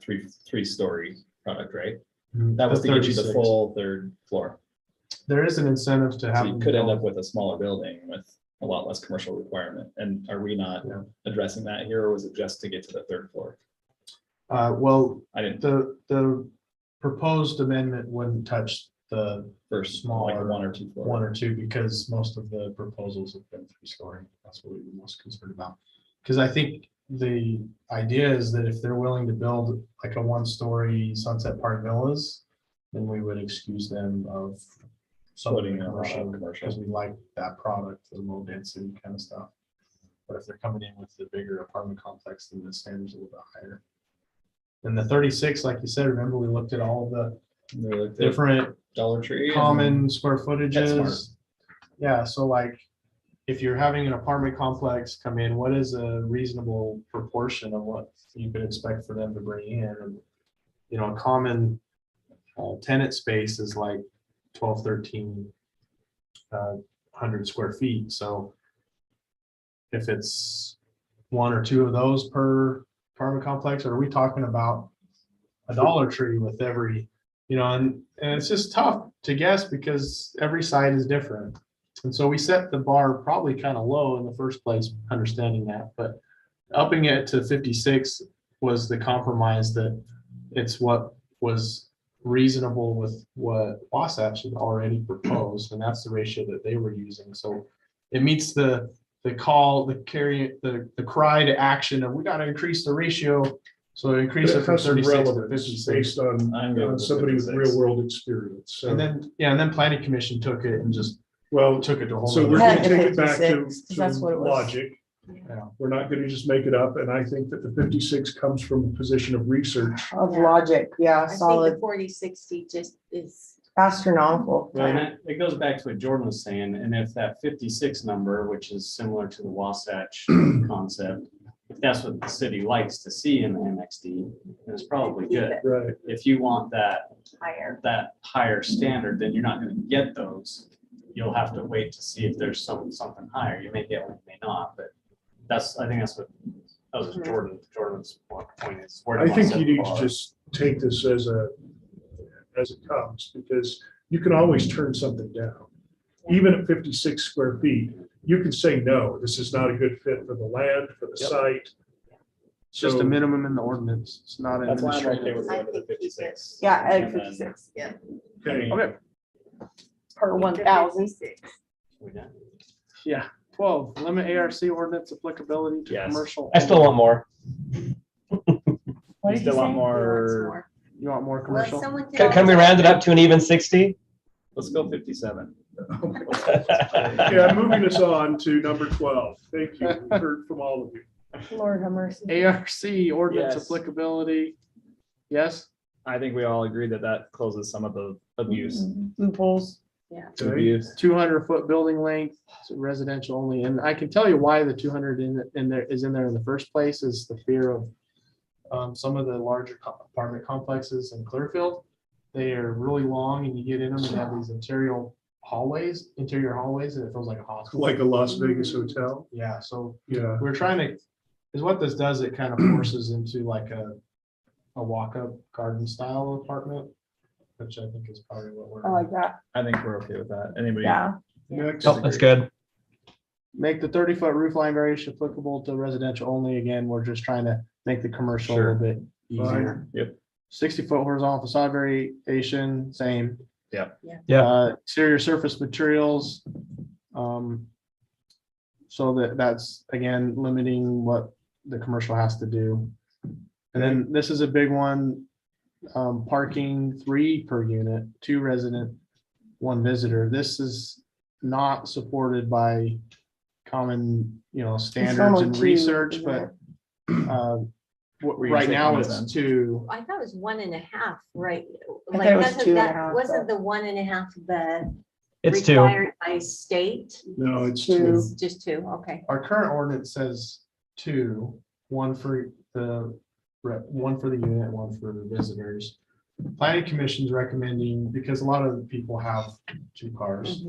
three-story product, right? That was to get you the 36. full third floor. There is an incentive to So have. you could end up with a smaller building with a lot less commercial requirement. And are we not addressing that here, or was it just to get to the third floor? Well, I didn't. The proposed amendment wouldn't touch the First, smaller like one or two floor. one or two, because most of the proposals have been 3-story. That's what we were most concerned about. Because I think the idea is that if they're willing to build like a 1-story Sunset Park Villas, then we would excuse them of some of the Putting a lot of commercial, commercial. because we like that product, the low density kind of stuff. But if they're coming in with the bigger apartment complex, then the standard's a little bit higher. And the 36, like you said, remember we looked at all the different Dollar Tree. common square PetSmart. footages. Yeah, so like, if you're having an apartment complex come in, what is a reasonable proportion of what you could expect for them to bring in? And, you know, a common tenant space is like 12, 13 100 square feet. So if it's 1 or 2 of those per apartment complex, or are we talking about a Dollar Tree with every, you know, and it's just tough to guess because every site is different. And so we set the bar probably kind of low in the first place, understanding that, but upping it to 56 was the compromise that it's what was reasonable with what Wasatch had already proposed, and that's the ratio that they were using. So it meets the call, the cry to action of we got to increase the ratio. So increase it from 36 to 56 based on somebody with real world experience. So, and then planning commission took it and just took it to a whole. So we're nother- going to take it back to that's what it was. logic. We're not going to just make it up. And I think that the 56 comes from a position of research. Of logic, yeah, I think solid, the 40-60 just is. astronomical. Well, and it goes back to what Jordan was saying, and if that 56 number, which is similar to the Wasatch concept, if that's what the city likes to see in the MXD, then it's probably good. Right. If you want that Higher. higher standard, then you're not going to get those. You'll have to wait to see if there's something higher. You may get one, you may not, but I think that's what, that was Jordan's point is. where do I you wanna think set you the need to bar? just take this as it comes, because you can always turn something down. Even at 56 square feet, you can say, no, this is not a good fit for the land, for the site. Just a So- minimum in the ordinance. It's not an That's why I'm okay administrative. with going to the 56. Yeah, I And like then- 56, yeah. Okay. Okay, Per 1,000. We done? yeah. 12, limit ARC ordinance applicability to Yes. commercial. I still want more. What You did you still want say? more? You want more Well, commercial? someone Can we round it up to an even 60? Let's go 57. Yeah, I'm moving us on to number 12. Thank you. We heard from all of you. Lord have mercy. ARC ordinance Yes. applicability. Yes, I think we all agree that that closes some of the abuse. Loopholes. Okay. Abuse. 200-foot building length, so residential only. And I can tell you why the 200 in there is in there in the first place is the fear of some of the larger apartment complexes in Clearfield. They are really long and you get in them and have these interior hallways, and it feels like a hospital. Like a Las Vegas hotel. Yeah, so Yeah. we're trying to, is what this does, it kind of forces into like a walk-up garden style apartment. which I think is probably what we're. I like that. I think we're okay with that. Anybody? Yeah. Next. Oh, that's good. Make the 30-foot roof line variation applicable to residential only. Again, we're just trying to make the commercial a little bit easier. Yep. 60-foot horizontal facade variation, same. Yeah. Exterior surface materials. So that's again limiting what the commercial has to do. And then this is a big one. Parking 3 per unit, 2 resident, 1 visitor. This is not supported by common, standards normally and 2, research, isn't but Were you right saying now one of it's them? 2. I thought it was 1.5, right? I Like, thought it was doesn't 2.5, wasn't the 1.5 the It's 2. required by state? No, it's 2. two. It's just 2, okay. Our current ordinance says 2, 1 for the 1 for the unit, 1 for the visitors. Planning Commission's recommending, because a lot of people have 2 cars,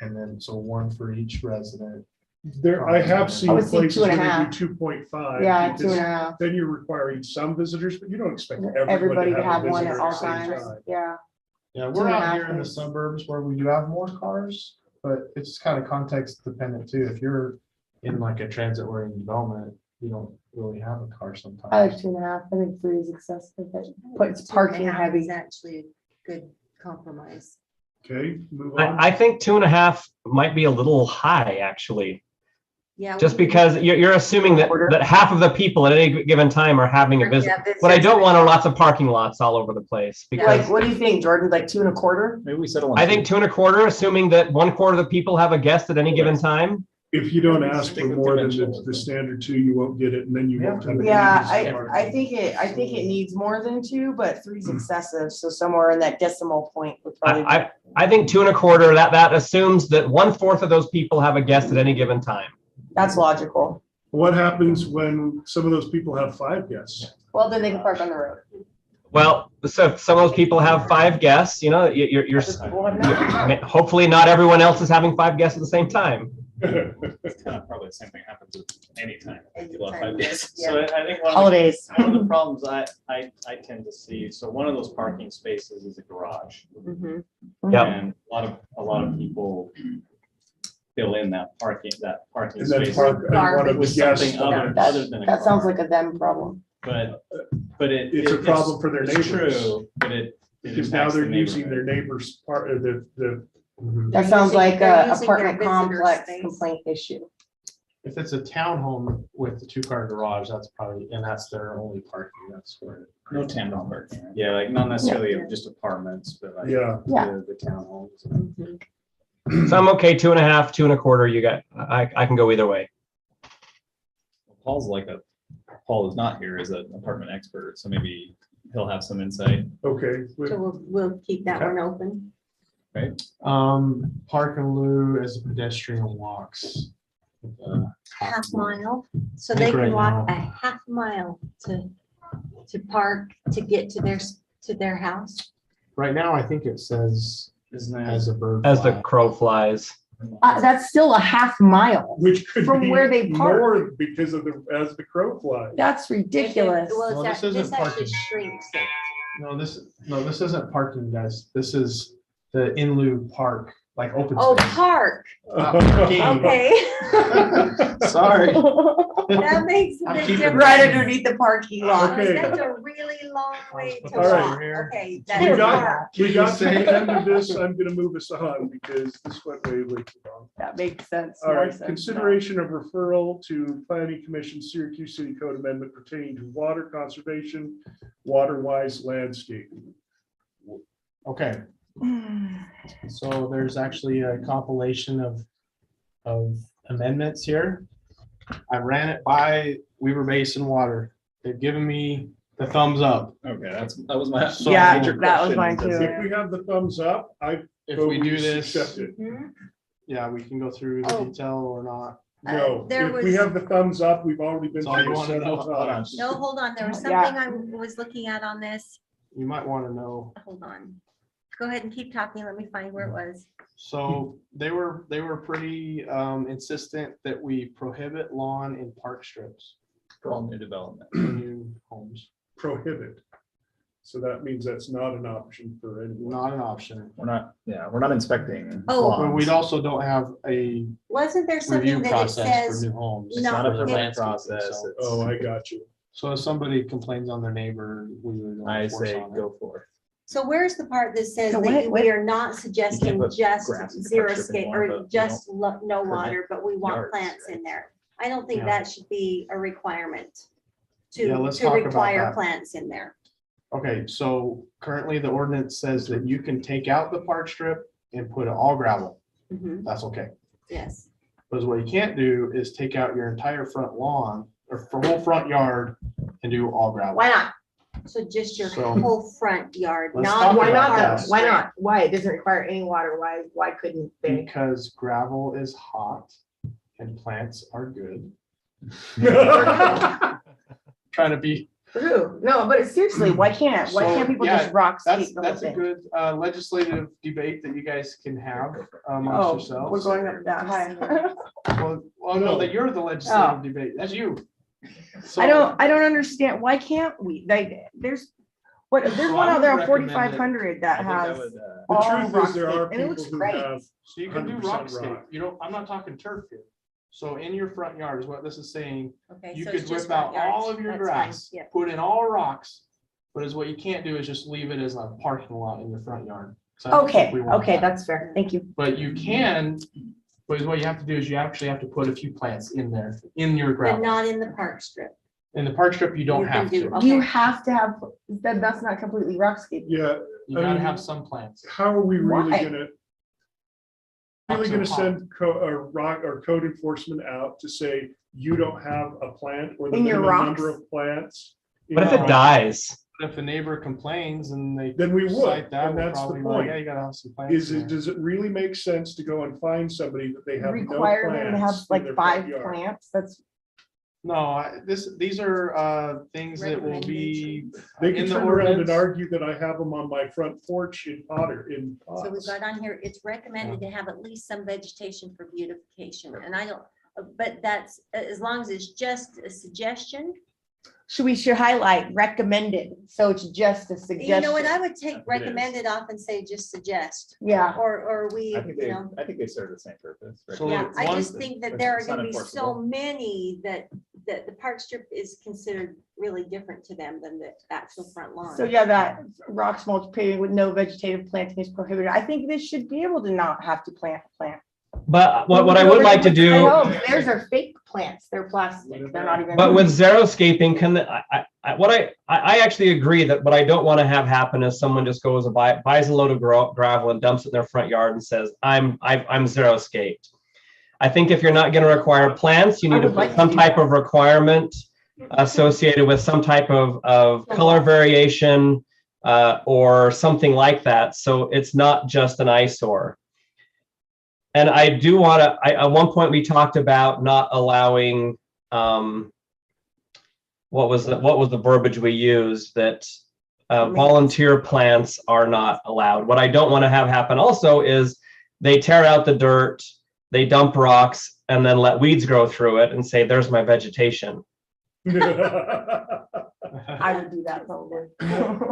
and then so 1 for each resident. There, I have I seen would say places where they 2.5. do 2.5. Yeah, because 2.5. Then you're requiring some visitors, but you don't expect Everybody everybody to have a one visitor at all the same times. time. Yeah. Yeah, we're out 2.5 here in the is- suburbs where we do have more cars, but it's kind of context dependent too. If you're in like a transit oriented development, you don't really have a car sometimes. I like 2.5. I think 3 is excessive. But it's parking 2.5 heavy. is actually a good compromise. Okay, move on. I think 2.5 might be a little high, actually. Yeah. Just because you're assuming that half of the people at any given time are having a visit. What I don't want are lots of parking lots all over the place. Like, Because what do you think, Jordan? Like 2.25? Maybe we settle on. I think 2.25, assuming that 1/4 of the people have a guest at any given time. If you don't ask for Stick with more than dimensional. the standard 2, you won't get it, and then you won't have. Yeah, any parking. I think it needs more than 2, but 3 is excessive. So somewhere in that decimal point would probably. I think 2.25, that assumes that 1/4 of those people have a guest at any given time. That's logical. What happens when some of those people have 5 guests? Well, then they can park on the road. Well, so if some of those people have 5 guests, you're hopefully not everyone else is having 5 guests at the same time. It's kind of probably the same thing happens with any time. People have 5 guests. So I think Holidays. one of the problems I tend to see, so one of those parking spaces is a garage. Yeah. And a lot of people fill in that parking And then space park on one of the with guests. something other than a That sounds car. like a them problem. But It's a problem for their it's neighbors. True, but it Because now impacts they're the using their neighborhood. neighbor's part of the. That sounds like they're a using their apartment visitor complex space. complaint issue. If it's a townhome with the 2-car garage, that's probably, and that's their only parking, that's where. No tandem parking. Yeah, like not necessarily just apartments, but like Yeah. the townhomes. So I'm okay, 2.5, 2.25, you got, I can go either way. Paul is not here as an apartment expert, so maybe he'll have some insight. Okay. So we'll keep that one open. Park and Lou as pedestrian walks. Half mile, so I they think can right walk now- a half mile to park to get to their house. Right now, I think it says as a bird. As the fly. crow flies. That's still a half mile. Which could From be where they park. more because of as the crow flies. That's ridiculous. Well, Well, it's this this isn't actually parking. shrinks it. No, this isn't parking, guys. This is the in lieu park, like open Oh, space. park, Not parking. okay. Sorry. That makes I'm the keeping- difference. Right underneath the parking lot. Okay. That's a really long way to All right. walk. Okay, We that's got, park. we got to Say- the end of this. I'm gonna move us on because this went way too long. That makes sense. All more right, sense now. consideration of referral to Planning Commission Syracuse City Code Amendment pertaining to water conservation, water-wise landscaping. Okay, so there's actually a compilation of amendments here. I ran it by Weaver Basin Water. They've given me the thumbs up. Okay, that was my So- Yeah, major that was question. mine Does too. it- If we have the thumbs up, I If vote we do just this, accept it. Hmm? yeah, we can go through the Oh. detail or not. No, there if we was- have the thumbs up, we've already been That's all you through it wanna several know. Hold on. times. No, hold on, there was something Yeah. I was looking at on this. You might want to know. Hold on. Go ahead and keep talking. Let me find where it was. So they were pretty insistent that we prohibit lawn in park strips For all new development. for new homes. Prohibit. So that means that's not an option for anyone. Not an option. We're not inspecting. Oh. But lawns. we also don't have a Wasn't there review something that it process for says? new homes. It's not a No, permit it- process. So- It's- Oh, I got you. So if somebody complains on their neighbor, we would. I enforce say on it. go for it. So where's the part that says So that what- we are not suggesting put just grass in the zero park strip skate anymore, or but we just no permit water, but we want yards, plants in right? there? I don't think Yeah. that should be a requirement Yeah, to, let's to talk about require that. plants in there. Okay, so currently the ordinance says that you can take out the park strip and put it all gravel. Mhm, That's okay. yes. But what you can't do is take out your entire front lawn or whole front yard and do all gravel. Why not? So just your So- whole front yard, Let's not. talk the Why not about park though? Why strip. not? Why? It doesn't require any water. Why couldn't they? Because gravel is hot and plants are good. Trying to be, For who? No, but seriously, why can't So, people yeah, just rock that's, skate the whole that's a thing? good legislative debate that you guys can have Oh, amongst we're yourselves. going up that high. Well, no, that you're the legislative debate. That's you. So- I don't understand. Why can't we? Like, there's there's So one I out would there on recommend it. 4,500 that has The all truth rock is, there skate, are and it people looks who great. have So you can do 100% rock skate. rock. You don't, I'm not talking turf here. So in your front yard is what this is saying. Okay, You so could it's just rip out front all yards. of your That's fine. grass, Yep. put in all rocks. But is what you can't do is just leave it as a parking lot in your front yard. So I don't think Okay, we want okay, that. that's fair. Thank you. But you can, but what you have to do is you actually have to put a few plants in there, in your But gravel. not in the park strip. In the park strip, you don't You can have do- to. okay. You have to have, that's not completely rock skate. Yeah, You I gotta mean, have some plants. how are we really Why? gonna? Rocks Really are gonna hot. send rock or code enforcement out to say you don't have a plant or the In your minimum number rocks? of plants? What if it dies? If a neighbor complains and they. Then we would, cite that, and we'll that's the probably be like, point. Yeah, you gotta have some plants. Is in it, there." does it really make sense to go and find somebody that they have no Require them to have plants in like their front 5 yard? plants. That's No, these are things that will be. They in can the turn around and ordinance. argue that I have them on my front porch in So we've pots. got on here, it's recommended to have at least some vegetation for beautification, and I don't, but that's, as long as it's just a suggestion. should highlight recommended, so it's just a You suggestion. know what, I would take recommended off and say just suggest. Yeah. Or we, I think you they, know, I think they serve the same purpose. right? So yeah, look, I one- just think that there are It's not gonna be so enforceable. many that the park strip is considered really different to them than the actual front lawn. So yeah, that rock mulch paving with no vegetative planting is prohibited. I think they should be able to not have to plant a plant. But what I would like to I do, know, theirs are fake plants. They're plastic. They're not even. but with xeriscaping, I actually agree that what I don't want to have happen is someone just goes and buys a load of gravel and dumps it in their front yard and says, I'm xeriscaped. I think if you're not going to require plants, you need to put some type of requirement associated with some type of color variation or something like that. So it's not just an eyesore. And I do want to, at one point we talked about not allowing, what was the verbiage we used, that volunteer plants are not allowed. What I don't want to have happen also is they tear out the dirt, they dump rocks, and then let weeds grow through it and say, there's my vegetation. I would do that probably.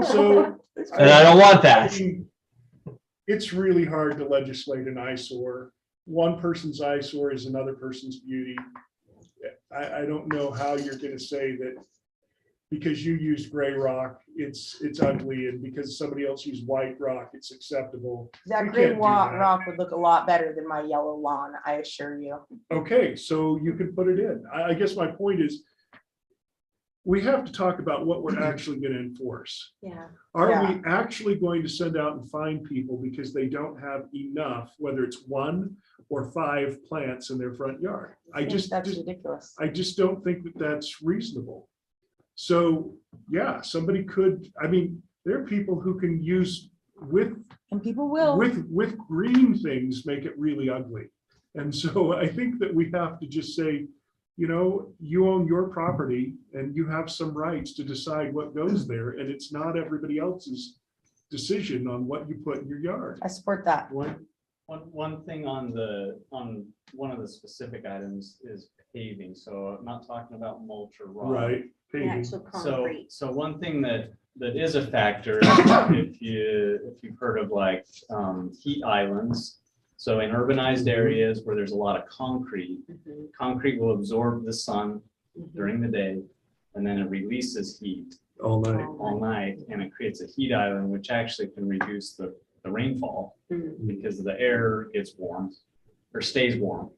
So. And I don't want that. I mean, it's really hard to legislate an eyesore. One person's eyesore is another person's beauty. I don't know how you're gonna say that because you used gray rock, it's ugly, and because somebody else used white rock, it's acceptable. That We gray can't do that. rock would look a lot better than my yellow lawn, I assure you. Okay, so you can put it in. I guess my point is, we have to talk about what we're actually gonna enforce. Yeah. Are Yeah. we actually going to send out and find people because they don't have enough, whether it's 1 or 5 plants in their front yard? That's ridiculous. I just don't think that that's reasonable. So, yeah, somebody could, I mean, there are people who can use with And people will. with green things, make it really ugly. And so I think that we have to just say, you know, you own your property and you have some rights to decide what goes there, and it's not everybody else's decision on what you put in your yard. I support that. One thing on one of the specific items is paving, so I'm not talking about mulch or rock. Right. The Paving. actual So, concrete. so one thing that is a factor, if you've heard of like heat islands. So in urbanized areas where there's a lot of concrete, Mhm, concrete will absorb the sun mhm. during the day, and then it releases heat All night. all night, and it creates a heat island, which actually can reduce the rainfall Mhm. because the air gets warm or stays warm.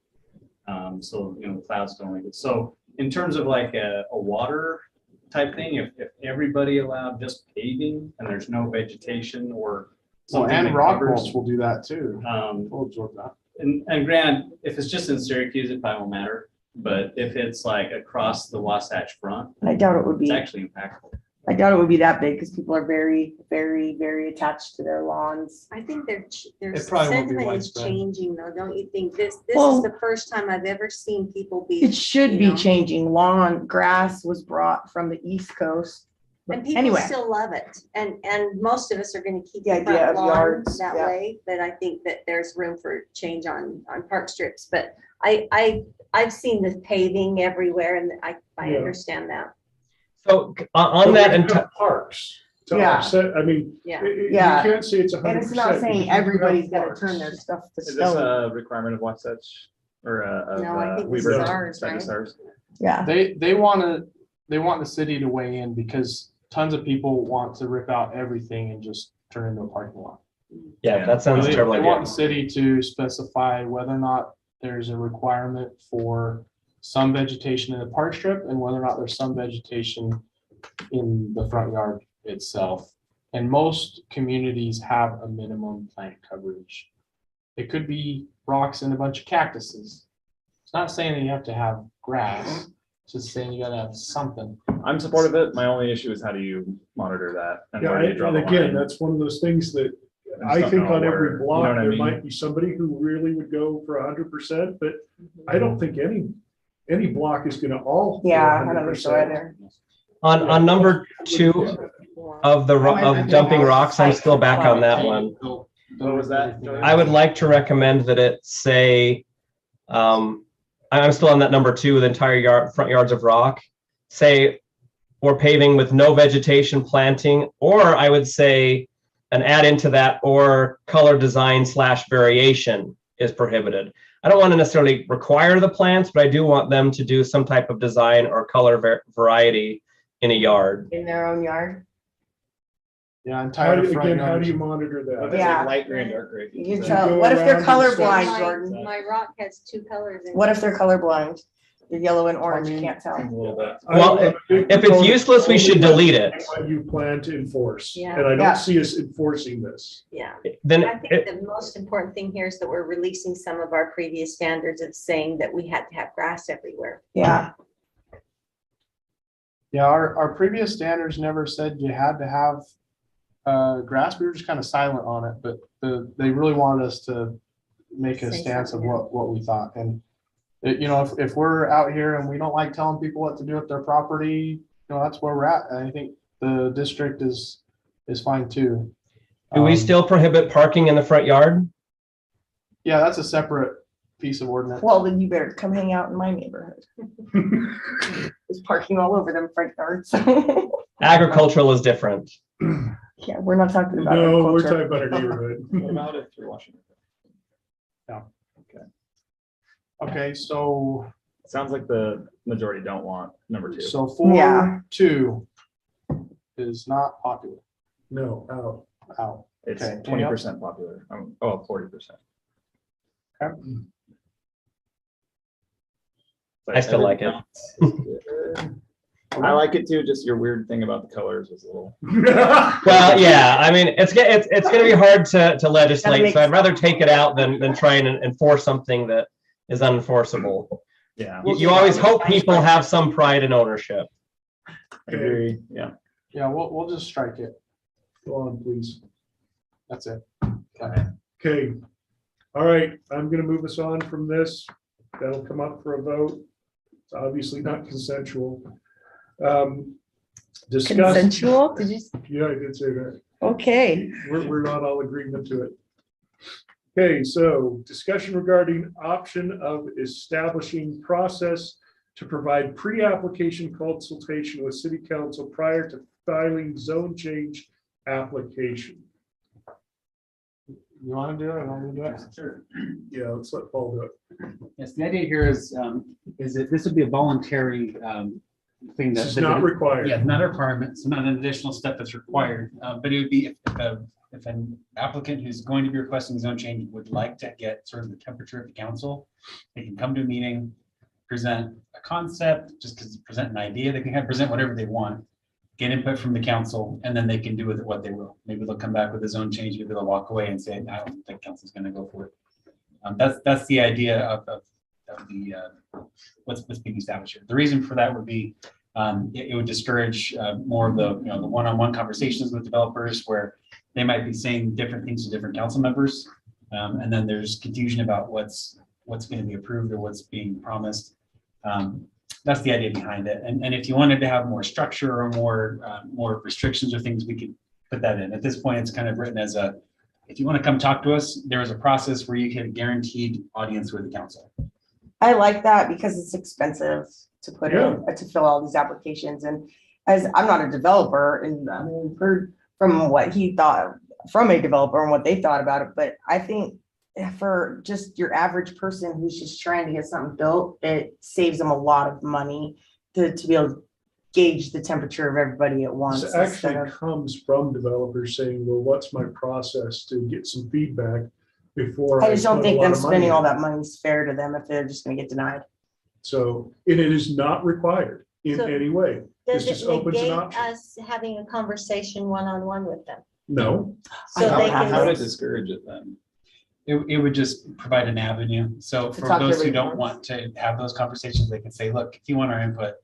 So, the clouds don't leave it. So in terms of like a water type thing, if everybody allowed just paving and there's no vegetation or Well, something and that rock covers, mulch will do that too. um, We'll absorb that. and granted, if it's just in Syracuse, it probably won't matter. But if it's like across the Wasatch Front, I doubt it would it's be, actually impactful. I doubt it would be that big because people are very, very, very attached to their lawns. I think their It probably won't be sentiment is widespread. changing though, don't you think? This Well, is the first time I've ever seen people be. It should you be know, changing. Lawn grass was brought from the East Coast. And people Anyway, still love it. And most of us are gonna keep The the idea front of lawn yards, that yeah. way, but I think that there's room for change on park strips. But I've seen the paving everywhere and I Yeah. understand that. So on But that, we enti- have parks to Yeah. offset, I mean, Yeah. you Yeah. can't say it's 100%. and it's not saying because you have everybody's gonna parks. turn their stuff to Is this stone. a requirement of Wasatch or No, I think this is Weaver? ours, Is that just right? ours? Yeah, They want the city to weigh in because tons of people want to rip out everything and just turn into a parking lot. yeah, that sounds They terrible. they want the idea. city to specify whether or not there's a requirement for some vegetation in the park strip and whether or not there's some vegetation in the front yard itself. And most communities have a minimum plant coverage. It could be rocks and a bunch of cactuses. It's not saying that you have to have grass, it's just saying you gotta have something. I'm supportive of it. My only issue is how do you monitor that? And Yeah, where do you draw and the again, line? that's one of those things that I just I don't think know on where, every you know block, what I there mean? might be somebody who really would go for 100%, but I don't think any block is gonna all. go yeah, I don't think so 100%. either. On number 2 of of dumping rocks, I'm still back on that one. What was that? I would like to recommend that it say, I'm still on that number 2, the entire front yards of rock. Say, or paving with no vegetation planting, or I would say, an add into that, or color design / variation is prohibited. I don't want to necessarily require the plants, but I do want them to do some type of design or color variety in a yard. In their own yard. Yeah, How entire do, front again, how yard. do you monitor But that? that's Yeah. like light gray and dark gray. You can You tell, go what if they're around and colorblind, stuff. Jordan? My rock has 2 colors in it. What if they're colorblind? You're yellow and orange, you can't tell. A little bit. Well, I'm a big if it's proponent useless, we should only delete it. what you plan to enforce, Yeah. and I Yeah. don't see us enforcing this. Yeah. Then I think the most important thing here is that we're releasing some of our previous standards of saying that we had to have grass everywhere. Yeah, Yeah, our previous standards never said you had to have grass. We were just kind of silent on it, but they really wanted us to make a Say stance of something, yeah. what we thought. And if we're out here and we don't like telling people what to do with their property, that's where we're at. And I think the district is fine too. do we still prohibit parking in the front yard? Yeah, that's a separate piece of ordinance. well, then you better come hang out in my neighborhood. There's parking all over them front yards. Agricultural is different. Yeah, we're not talking about. No, we're agriculture. talking about our neighborhood. What about if you're watching? Okay, so It sounds like the majority don't want number 2. so Yeah. 4.2 is not popular. No, out. Out. It's Okay. 20% popular. 40%. Okay. I still like it. I like it too, just your weird thing about the colors was a little. Well, yeah, I mean, it's gonna be hard to legislate, make so I'd rather take it out than try and enforce something that is unenforceable. Yeah. You always hope people have some pride in ownership. I agree. Yeah. Yeah, we'll just strike it. Go on, please. That's it. Okay. All right, I'm gonna move us on from this. That'll come up for a vote. It's obviously not consensual. Discuss. Consensual, did you, Yeah, I did say that. okay. We're not all agreement to it. Okay, so discussion regarding option of establishing process to provide pre-application consultation with city council prior to filing zone change application. You want to do it? I want to do it. Sure. Yeah, let's let Paul do it. Yes, the idea here is that this would be a voluntary thing that. This is not required. Yeah, not a requirement, so not an additional step that's required, but it would be if an applicant who's going to be requesting zone change would like to get sort of the temperature of the council, they can come to a meeting, present a concept, just because present an idea, they can have present whatever they want, get input from the council, and then they can do with it what they will. Maybe they'll come back with a zone change, maybe they'll walk away and say, I don't think council's gonna go for it. That's the idea of the what's being established here. The reason for that would be it would discourage more of the the one-on-one conversations with developers where they might be saying different things to different council members, and then there's confusion about what's going to be approved or what's being promised. That's the idea behind it. And if you wanted to have more structure or more restrictions or things, we could put that in. At this point, it's kind of written as if you want to come talk to us, there is a process where you get a guaranteed audience with the council. I like that because it's expensive to put in, to fill all these applications. And as I'm not a developer, and I mean, we've heard from what he thought from a developer and what they thought about it, but I think for just your average person who's just trying to get something built, it saves them a lot of money to be able to gauge the temperature of everybody at once. This actually comes from developers saying, well, what's my process to get some feedback before? I just don't put a think lot them of money spending in? all that money is fair to them if they're just gonna get denied. So, and it is not required in So any way. This Does just it opens an negate option. us having a conversation one-on-one with them? No. So they How to can, discourage it then? It would just provide an avenue. So To for talk to those who everyone. don't want to have those conversations, they can say, look, if you want our input,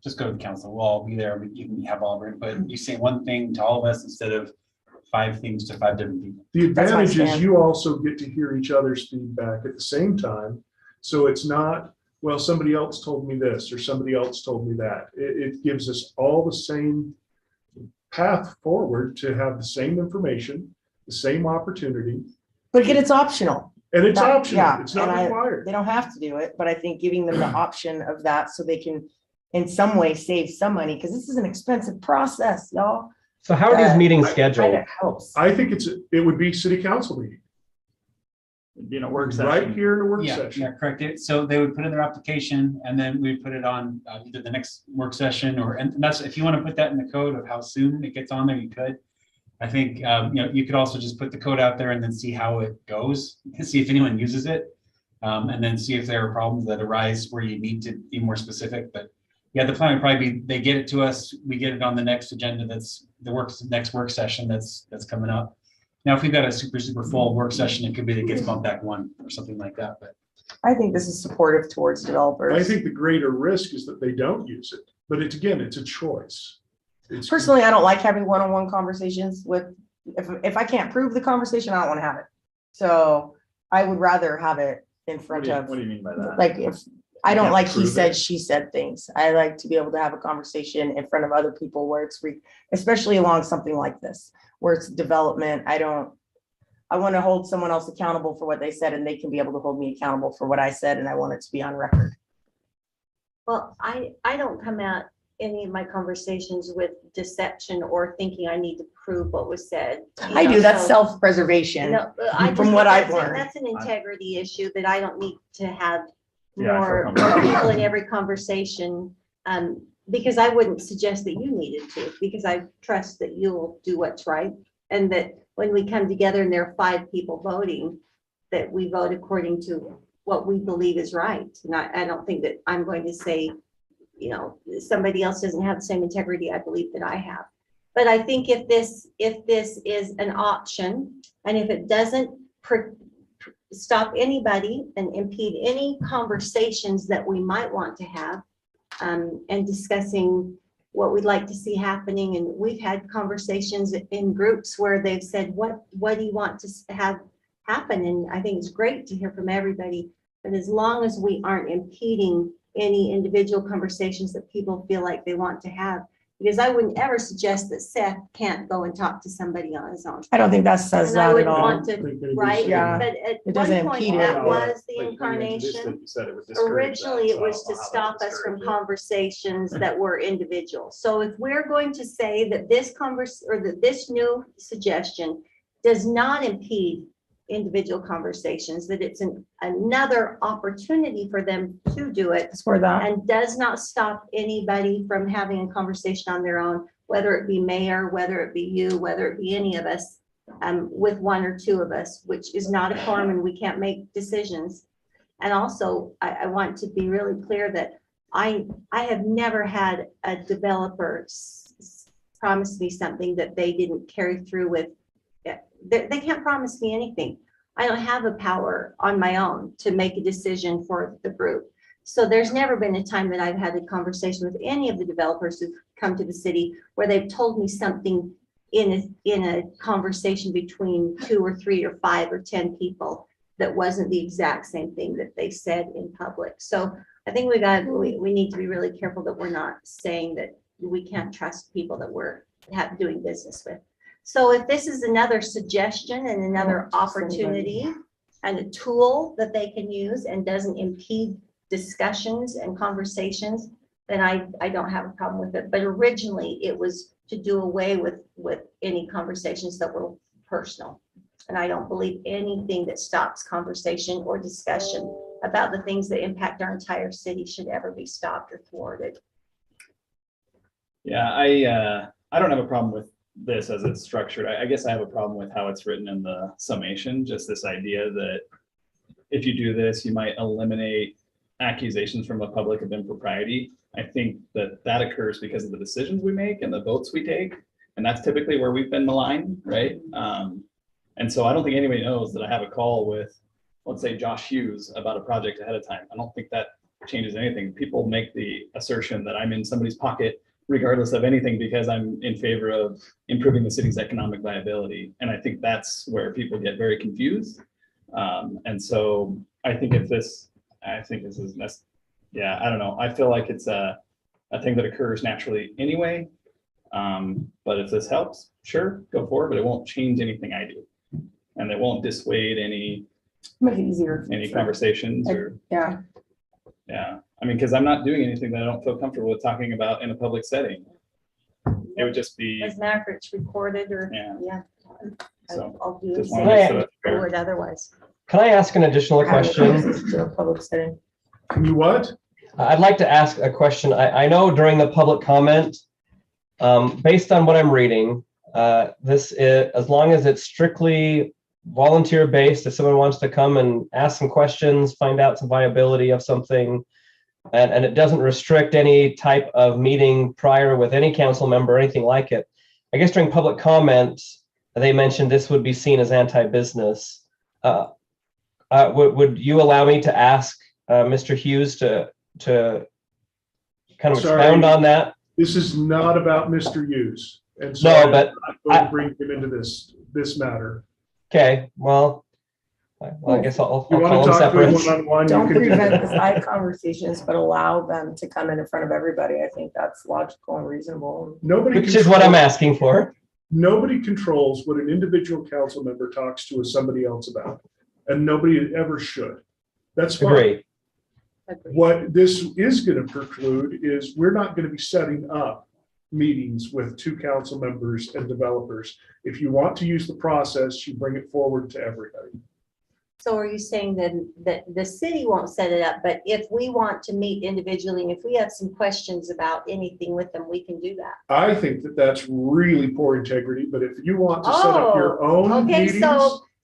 just go to the council. We'll all be there. You can have all of our input. You say one thing to all of us instead of 5 things to 5 different people. The That's my advantage is stand. you also get to hear each other's feedback at the same time. So it's not, well, somebody else told me this or somebody else told me that. It gives us all the same path forward to have the same information, the same opportunity. But again, it's optional. And it's That- optional. yeah, It's not and required. They don't have to do it, but I think giving them the option of that so they can in some way save some money, because this is an expensive process, y'all. So how are these meetings Kind scheduled? of helps. I think it would be city council meeting, Work right session. here in a work Yeah, session. yeah, correct. So they would put in their application and then we put it on either the next work session and that's, if you want to put that in the code of how soon it gets on there, you could. I think, you could also just put the code out there and then see how it goes, see if anyone uses it. And then see if there are problems that arise where you need to be more specific. But yeah, the plan would probably be, they get it to us, we get it on the next agenda, that's next work session that's coming up. Now, if we've got a super full work session, it could be that gets bumped back one or something like that, but. I think this is supportive towards developers. I think the greater risk is that they don't use it, but it's a choice. It's Personally, I don't like having one-on-one conversations with, if I can't prove the conversation, I don't want to have it. So I would rather have it in front of, What do you mean by that? like, if, I don't can't like he prove said, it. she said things. I like to be able to have a conversation in front of other people where it's especially along something like this, where it's development. I want to hold someone else accountable for what they said and they can be able to hold me accountable for what I said, and I want it to be on record. well, I don't come at any of my conversations with deception or thinking I need to prove what was said. you I know, do, that's so- self-preservation. No, I just from think what I've that's learned. That's an integrity issue that I don't need to have Yeah, I feel more comfortable. people in every conversation. Because I wouldn't suggest that you needed to, because I trust that you'll do what's right. And that when we come together and there are 5 people voting, that we vote according to what we believe is right. And I don't think that I'm going to say, somebody else doesn't have the same integrity I believe that I have. But I think if this is an option, and if it doesn't stop anybody and impede any conversations that we might want to have, and discussing what we'd like to see happening. And we've had conversations in groups where they've said, what do you want to have happen? And I think it's great to hear from everybody, but as long as we aren't impeding any individual conversations that people feel like they want to have, Because I wouldn't ever suggest that Seth can't go and talk to somebody on his own. I don't think that says And I that at wouldn't all. want to, right? Yeah. But at It doesn't one point, impede that it. was the Like, when you introduced incarnation. it, you said it would discourage that, Originally, it so I was don't to know how that stop us from discouraged it. conversations that were individual. So if we're going to say that this new suggestion does not impede individual conversations, that it's another opportunity for them to do it, It's for that. and does not stop anybody from having a conversation on their own, whether it be mayor, whether it be you, whether it be any of us, with one or two of us, which is not a quorum and we can't make decisions. And also, I want to be really clear that I have never had a developer promise me something that they didn't carry through with. They can't promise me anything. I don't have a power on my own to make a decision for the group. So there's never been a time that I've had a conversation with any of the developers who've come to the city where they've told me something in a conversation between 2 or 3 or 5 or 10 people that wasn't the exact same thing that they said in public. So I think we need to be really careful that we're not saying that we can't trust people that we're doing business with. So if this is another suggestion and another opportunity and a tool that they can use and doesn't impede discussions and conversations, then I don't have a problem with it. But originally it was to do away with any conversations that were personal. And I don't believe anything that stops conversation or discussion about the things that impact our entire city should ever be stopped or thwarted. Yeah, I don't have a problem with this as it's structured. I guess I have a problem with how it's written in the summation, just this idea that if you do this, you might eliminate accusations from the public of impropriety. I think that occurs because of the decisions we make and the votes we take. And that's typically where we've been maligned, right? And so I don't think anybody knows that I have a call with, let's say, Josh Hughes about a project ahead of time. I don't think that changes anything. People make the assertion that I'm in somebody's pocket regardless of anything because I'm in favor of improving the city's economic viability. And I think that's where people get very confused. And so I think this is, yeah, I don't know. I feel like it's a thing that occurs naturally anyway. But if this helps, sure, go for it, but it won't change anything I do. And it won't dissuade any Make it easier. any conversations or, Yeah. yeah. I mean, because I'm not doing anything that I don't feel comfortable with talking about in a public setting. It would just be, Doesn't matter if it's recorded or, yeah. So, I'll do just it wanna make sure that's fair. forward otherwise. Can I ask an additional question? To a public setting. Can you what? I'd like to ask a question. I know during the public comment, based on what I'm reading, this is, as long as it's strictly volunteer based, if someone wants to come and ask some questions, find out some viability of something, and it doesn't restrict any type of meeting prior with any council member or anything like it. I guess during public comment, they mentioned this would be seen as anti-business. Would you allow me to ask Mr. Hughes to kind of expound on that? This is not about Mr. Hughes. And so No, but I'm going to bring him into this matter. Okay, well, I guess I'll You want call to them talk to him separate. one-on-one? Don't You can do prevent that. the side conversations, but allow them to come in front of everybody. I think that's logical and reasonable. Which is what I'm asking for. Nobody controls what an individual council member talks to somebody else about, and nobody ever should. That's fine. Agree. What this is going to preclude is we're not going to be setting up meetings with 2 council members and developers. If you want to use the process, you bring it forward to everybody. So are you saying then that the city won't set it up, but if we want to meet individually, and if we have some questions about anything with them, we can do that? I think that that's really poor integrity, but if you want to set up your own Okay, meetings.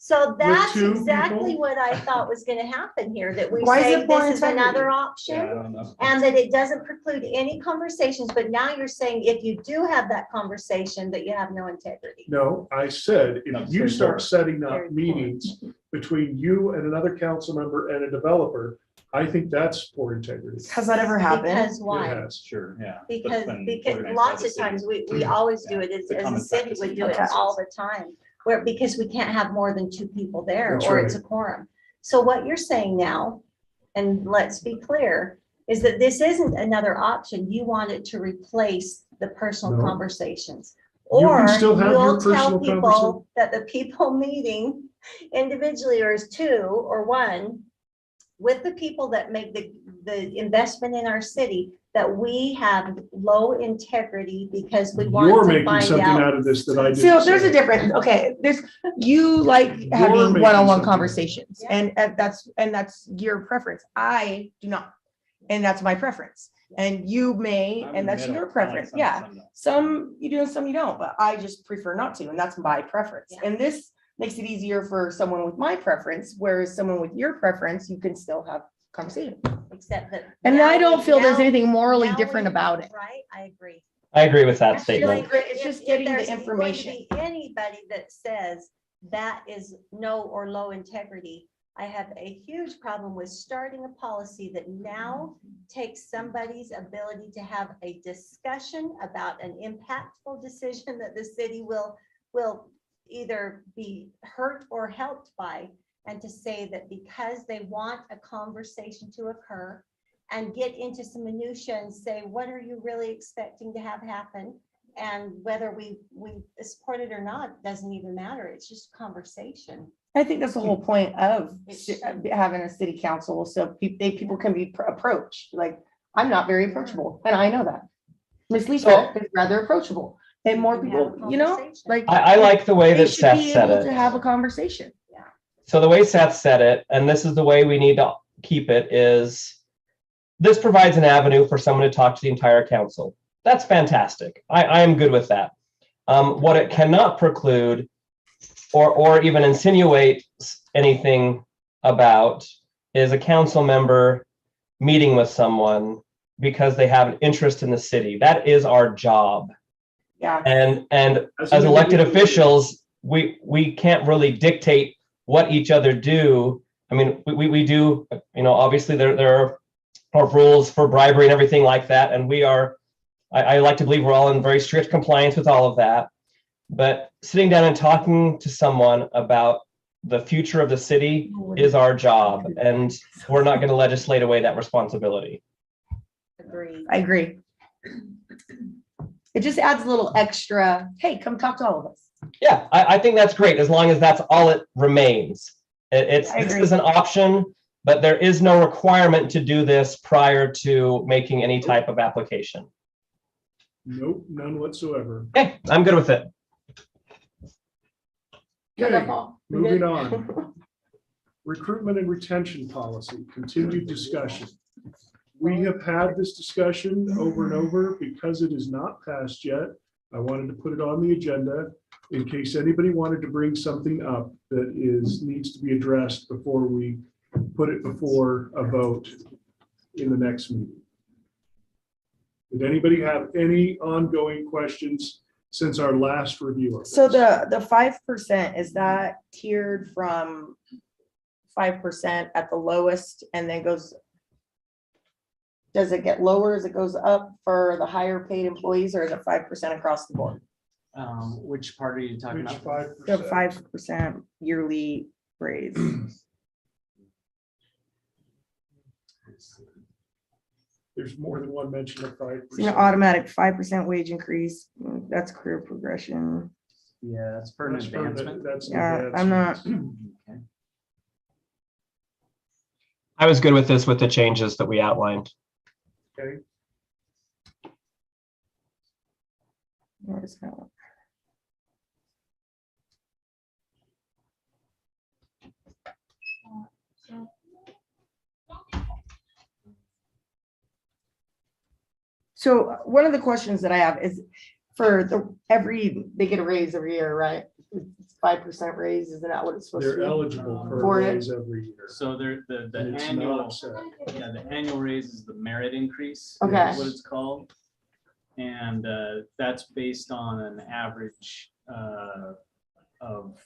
so that's 2 exactly people? what I thought was gonna happen here, that we Why is say it poor this is integrity? another Yeah, I option. don't know. And that it doesn't preclude any conversations, but now you're saying if you do have that conversation, that you have no integrity. No, I said, No, if you so start setting Very up poor. meetings between you and another council member and a developer, I think that's poor integrity. Has that ever happened? Because It why? has. Sure, yeah. But it's Because been organized by lots the of times city. we always do Yeah, it it's a as a common city practice would in do it councils. all the time. Because we can't have more than 2 people there That's or right. it's a quorum. So what you're saying now, and let's be clear, is that this isn't another option. You want it to replace the personal No. conversations. You can Or still have your you'll tell personal people conversation. that the people meeting individually or as two or one with the people that make the investment in our city, that we have low integrity because we You're want to making find something out out. of this that I didn't So there's a say. difference. Okay, there's, you like making having one-on-one something. conversations and that's your preference. I do not. And that's my preference. And you may, I'm in and the that's middle. your I like preference. some, Yeah. some don't. Some you do and some you don't, but I just prefer not to, and that's my preference. Yeah. And this makes it easier for someone with my preference, whereas someone with your preference, you can still have conversation. Except that. And now I don't we- feel there's now- anything morally now different we- about it. Right, I agree. I agree with that It's statement. just- it's just getting the there's going to information. be Anybody that says that is no or low integrity, I have a huge problem with starting a policy that now takes somebody's ability to have a discussion about an impactful decision that the city will either be hurt or helped by, and to say that because they want a conversation to occur and get into some minutia and say, what are you really expecting to have happen? And whether we support it or not, doesn't even matter. It's just conversation. I think that's the whole point of having a city council, so people can be approached. Like, I'm not very approachable, and I know that. Miss Lisa is rather approachable, and more You can have a people, you know, conversation. like. I like the way they that should Seth be said able to it. have a conversation. So the way Seth said it, and this is the way we need to keep it, is this provides an avenue for someone to talk to the entire council. That's fantastic. I am good with that. What it cannot preclude or even insinuate anything about is a council member meeting with someone because they have an interest in the city. That is our job. Yeah. And As as an elected individual. officials, we can't really dictate what each other do. I mean, we do, you know, obviously there are rules for bribery and everything like that. And I like to believe we're all in very strict compliance with all of that. But sitting down and talking to someone about the future of the city is our job, and we're not going to legislate away that responsibility. Agree. I agree. It just adds a little extra, hey, come talk to all of us. Yeah, I think that's great, as long as that's all it remains. This agree. is an option, but there is no requirement to do this prior to making any type of application. Nope, none whatsoever. Okay, I'm good with it. Okay, moving on. Recruitment and retention policy, continued discussion. We have had this discussion over and over because it is not passed yet. I wanted to put it on the agenda in case anybody wanted to bring something up that needs to be addressed before we put it before a vote in the next meeting. Did anybody have any ongoing questions since our last review of So this? the 5%, is that tiered from 5% at the lowest and then goes? Does it get lower as it goes up for the higher paid employees, or is it 5% across the board? Which part are you talking Which about? 5%? The 5% yearly raise. There's more than one mention of 5%. It's an automatic 5% wage increase. That's career progression. Yeah, that's for an That's for the- advancement. that's an Yeah, I'm not. advancement. Okay. I was good with this with the changes that we outlined. Okay, Where is that? So one of the questions that I have is for they get a raise every year, right? It's 5% raise, isn't that what it's supposed to be? they're eligible for For a it. raise every year. So the And it's annual, not set. yeah, the annual raise is the merit increase. Okay. Is what it's called. And that's based on an average of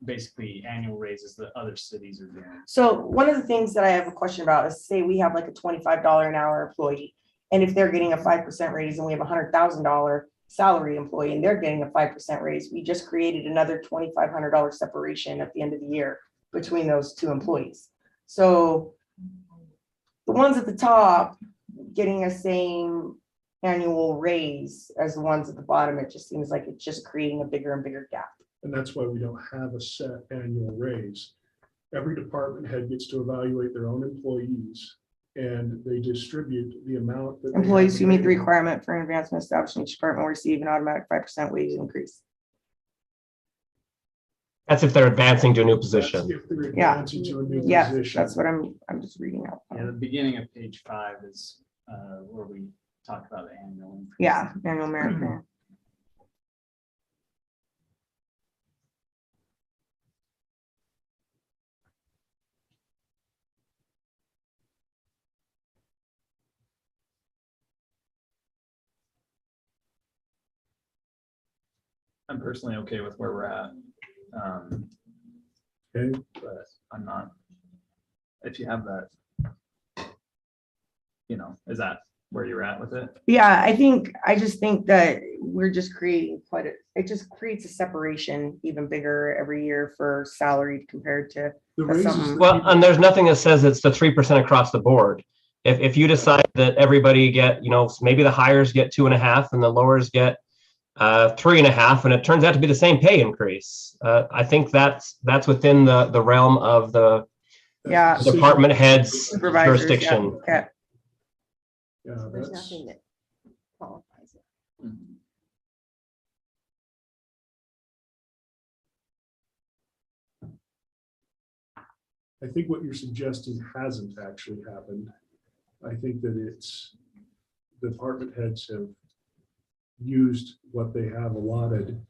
basically annual raises that other cities are doing. So one of the things that I have a question about is, say we have like a $25 an hour employee, and if they're getting a 5% raise and we have a $100,000 salary employee and they're getting a 5% raise, we just created another $2,500 separation at the end of the year between those two employees. So the ones at the top getting a same annual raise as the ones at the bottom. It just seems like it's just creating a bigger and bigger gap. And that's why we don't have a set annual raise. Every department head gets to evaluate their own employees and they distribute the amount that. they Employees have who meet the available. requirement for an advancement established in each department will receive an automatic 5% wage increase. That's if they're advancing to a new That's position. if they're Yeah. advancing to a new Yeah, position. that's what I'm just reading out. Yeah, the beginning of page 5 is where we talk about the annual. increase. Yeah, annual merit plan. I'm personally okay with where we're at. Okay. But I'm not, if you have that, is that where you're at with it? Yeah, I just think that we're just creating it just creates a separation even bigger every year for salaried compared to. The That's raises something- that Well, people- and there's nothing that says it's the 3% across the board. If you decide that everybody get, maybe the hires get 2.5 and the lowers get 3.5, and it turns out to be the same pay increase. I think that's within the realm of the Yeah. department head's Supervisors, yeah, jurisdiction. okay. Yeah, There's that's, nothing that qualifies it. I think what you're suggesting hasn't actually happened. I think that it's, department heads have used what they have allotted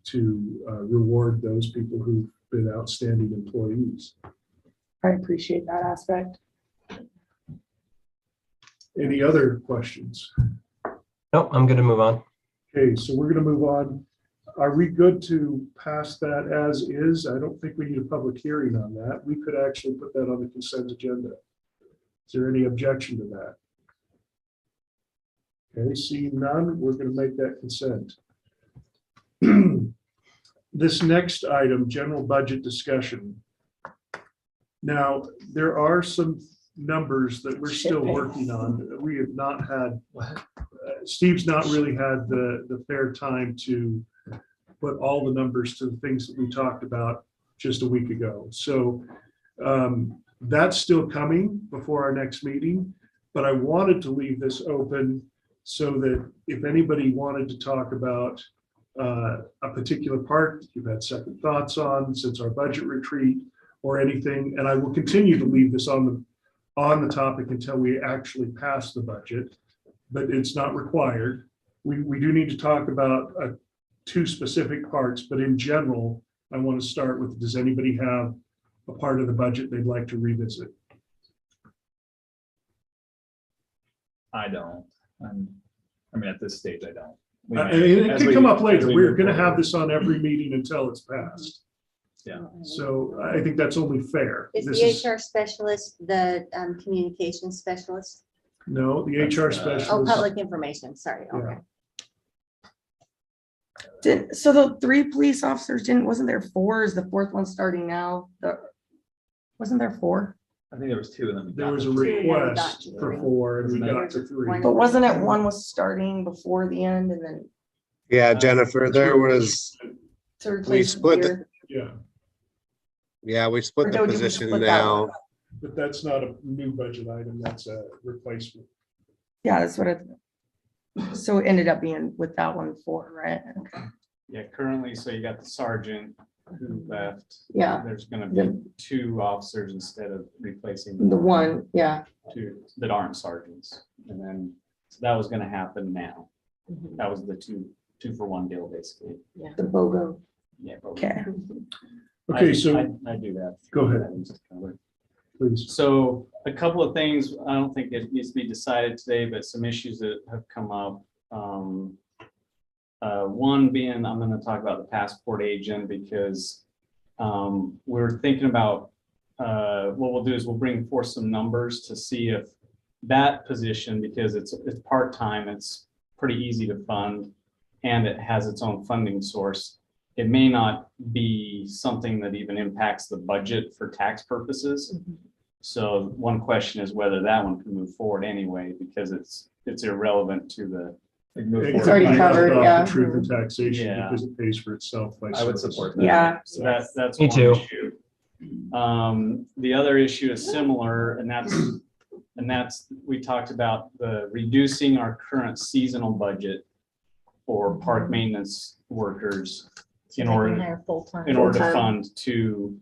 to reward those people who've been outstanding employees. I appreciate that aspect. Any other questions? Nope, I'm going to move on. Okay, so we're going to move on. Are we good to pass that as is? I don't think we need a public hearing on that. We could actually put that on the consent agenda. Is there any objection to that? Okay, seeing none, we're going to make that consent. This next item, general budget discussion. Now, there are some numbers that we're still working on. We have not had, Steve's not really had the fair time to put all the numbers to the things that we talked about just a week ago. So that's still coming before our next meeting, but I wanted to leave this open so that if anybody wanted to talk about a particular part you've had second thoughts on since our budget retreat or anything, and I will continue to leave this on the topic until we actually pass the budget, but it's not required. We do need to talk about two specific parts, but in general, I want to start with, does anybody have a part of the budget they'd like to revisit? I don't. At this stage, I don't. And it could come up later. We're going to have this on every meeting until it's passed. Yeah. So I think that's only fair. Is This the HR specialist the communication specialist? No, the HR Oh, specialist. public information, sorry, okay. So the 3 police officers wasn't there 4? Is the 4th one starting now? Wasn't there 4? I think there was 2 of them. There was a request for 4 and we got to 3. But wasn't it one was starting before the end and then Yeah, Jennifer, there was, to we replace split, Peter? Yeah, we split Or the did we position split that now. one? but that's not a new budget item. That's a replacement. Yeah, that's what so it ended up being with that one 4, right? Okay. Yeah, currently, so you got the sergeant who left. Yeah. There's gonna be 2 officers instead of replacing. The one, yeah. 2 that aren't sergeants. And then, so that was gonna happen now. That was the two for one deal, basically. Yeah. The BOGO. Yeah. but- Okay. Okay, so I do that. go ahead, please. So a couple of things, I don't think it needs to be decided today, but some issues that have come up. One being, I'm going to talk about the passport agent because we're thinking about what we'll do is we'll bring forth some numbers to see if that position, because it's part-time, it's pretty easy to fund, and it has its own funding source. It may not be something that even impacts the budget for tax purposes. So one question is whether that one can move forward anyway, because it's irrelevant to the. It's already covered, Off the yeah. Truth and taxation, Yeah. because it pays for itself by. I would service. support that. Yeah. So that's Me one too. issue. The other issue is similar, and that's, we talked about the reducing our current seasonal budget for park maintenance workers in order to Full-time. fund to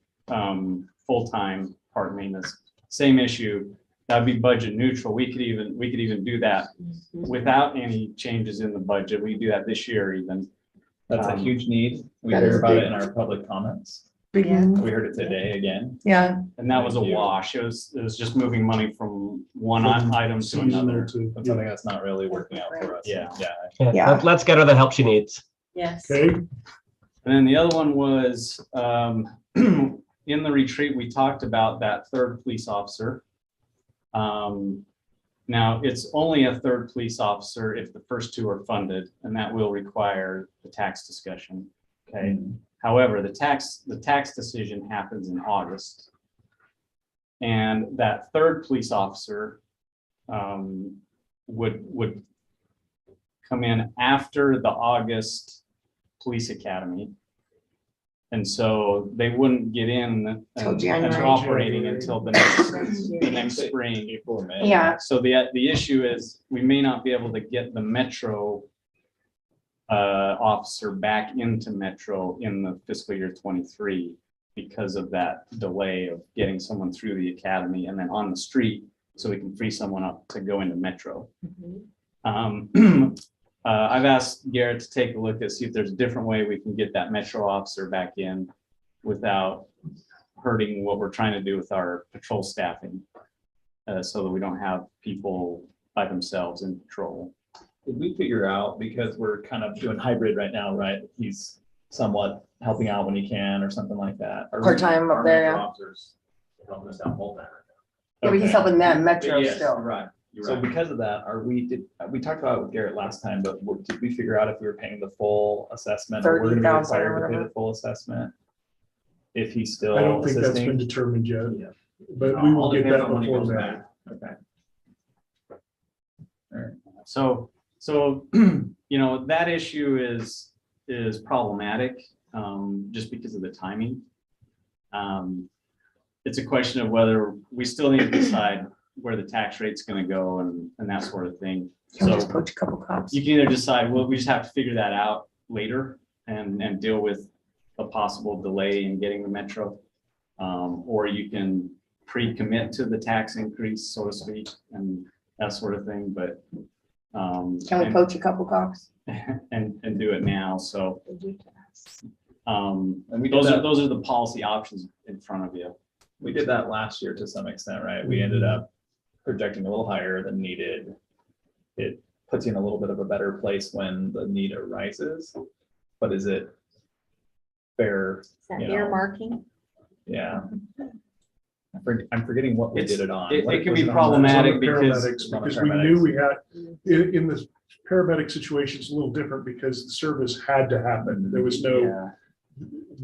full-time park maintenance. Same issue. That'd be budget neutral. We could even do that without any changes in the budget. We do that this year even. That's a huge need. We That is heard about big. it in our public comments. Yeah. We heard it today again. Yeah. And that was a Thank you. wash. It was just moving money from one From item to seasonal another. to- That's something that's not really working out for us. Yeah. Yeah. Yeah. Let's get her the help she needs. Yes. Okay, And then the other one was, in the retreat, we talked about that third police officer. Now, it's only a third police officer if the first two are funded, and that will require the tax discussion. Okay. However, the tax decision happens in August. And that third police officer would come in after the August police academy. And so they wouldn't get in Till and January. operating until the next spring. April, May. Yeah. So the issue is we may not be able to get the Metro officer back into Metro in the fiscal year 23 because of that delay of getting someone through the academy and then on the street so we can free someone up to go into Metro. I've asked Garrett to take a look at see if there's a different way we can get that Metro officer back in without hurting what we're trying to do with our patrol staffing, so that we don't have people by themselves in patrol. Did we figure out, because we're kind of doing hybrid right now, right? He's somewhat helping out when he can or something like that. Are we- Part-time up our there, metro yeah. officers helping us out full time. Yeah, but he's Okay. helping that Metro Yes, still. Right. You're So right. because of that, we talked about it with Garrett last time, but did we figure out if we were paying the full assessment? Or we're gonna be 30,000 or required to pay whatever. the full assessment? If he's I still don't think that's been assisting? determined yet, Yeah. but we will All get depends that on when he before goes that. back. Okay. So, that issue is problematic, just because of the timing. It's a question of whether we still need to decide where the tax rate's gonna go and that sort of thing. Can we So just poach a couple cops? you can either decide, well, we just have to figure that out later and deal with a possible delay in getting the Metro. Or you can pre-commit to the tax increase, so to speak, and that sort of thing, but. Can we poach a couple cops? And do it now, so. And we did Those that, are the policy options in front of you. we did that last year to some extent, right? We ended up projecting a little higher than needed. It puts you in a little bit of a better place when the need arises, but is it fair? Is that You know. earmarking? Yeah. I'm forgetting what we did it on. It What can was be on? problematic Some of the because- paramedics, on the because we knew we had, in the paramedic situation, it's a little different because the service had to happen. There was no, Yeah.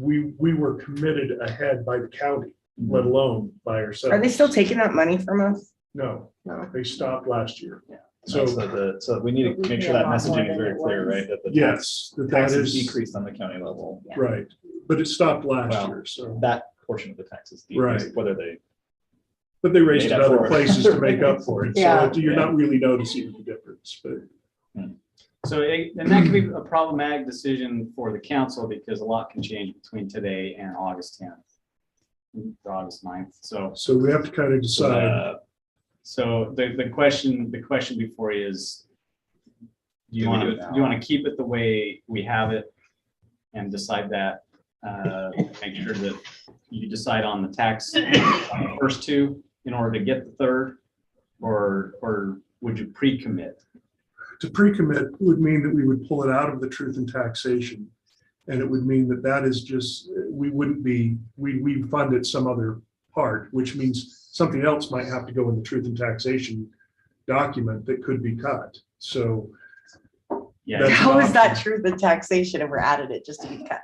we were committed ahead by the county, let alone by ourselves. Are they still taking that money from us? No, No. they stopped last year. So So, so we need to make sure that messaging is very clear, right? That the yes, that taxes is decreased on the county level. right, but it stopped last Well, year, so, That portion of the taxes decreased, Right. whether they. but they raised it made up other for it. places to make up for it. Yeah. So you're not really noticing the difference, but. So, and that can be a problematic decision for the council because a lot can change between today and August 10th. Or August 9th, so. So we have to kind of decide. So the question before you is, do you Do we want do to, it now? do you want to keep it the way we have it and decide that, make sure that you decide on the tax, on the first two in order to get the third, or would you pre-commit? To pre-commit would mean that we would pull it out of the truth and taxation. And it would mean that that is just, we wouldn't be, we funded some other part, which means something else might have to go in the truth and taxation document that could be cut. So. Yeah. that's an How is that option. truth in taxation if we're added it just to be cut?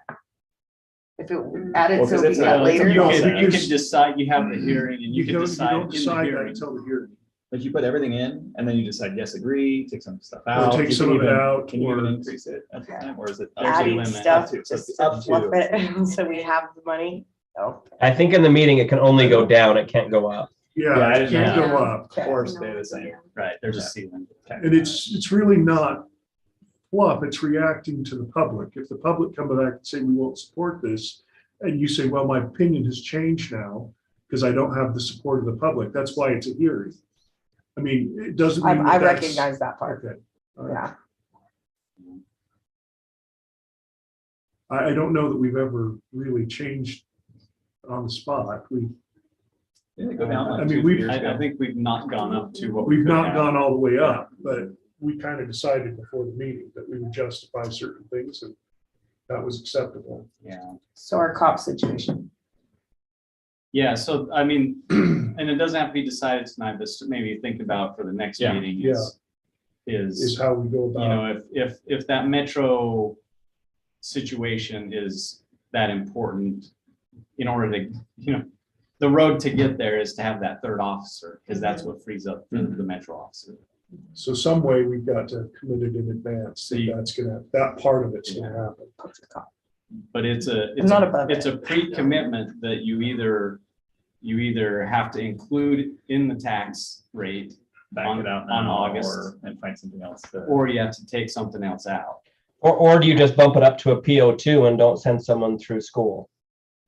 If it added, Well, so 'cause we it's got a- later. You No, can because- decide, you have the hearing and you can don't decide in the decide that hearing. until the hearing. Like you put everything in and then you decide, yes, agree, take some stuff out. take You some can of it even- out, Can you even or- increase it at the time, or is it? Adding limit? stuff Up to, so just it's to up fluff to. it, so we have the money. Oh, I think in the meeting, it can only go down. It can't go up. Yeah, I it didn't can't know. go up. Or stay the same, right, there's a ceiling. And it's really not fluff, it's reacting to the public. If the public come back and say, we won't support this, and you say, well, my opinion has changed now, because I don't have the support of the public, that's why it's a hearing. I mean, it doesn't mean I that's- recognize that part. Okay. All right. Yeah. I don't know that we've ever really changed on the spot. Go down like I mean, 2 we've- years ago. I think we've not gone up to what. We've could not have. gone all the way up, but we kind of decided before the meeting that we would justify certain things, and that was acceptable. Yeah. So our cop situation. Yeah, so I mean, and it doesn't have to be decided tonight, but maybe think about for the next Yeah. meeting Yeah. is, How we go about. you know, if that metro situation is that important, in order to, you know, the road to get there is to have that third officer, because that's what frees up the metro officer. So some way we've got to commit it in advance, that part of it's gonna happen. But it's Not above it's a pre-commitment that you either have to include in the tax rate Back it out on now August, and find something else. or you have to take something else out. Or do you just bump it up to a PO2 and don't send someone through school?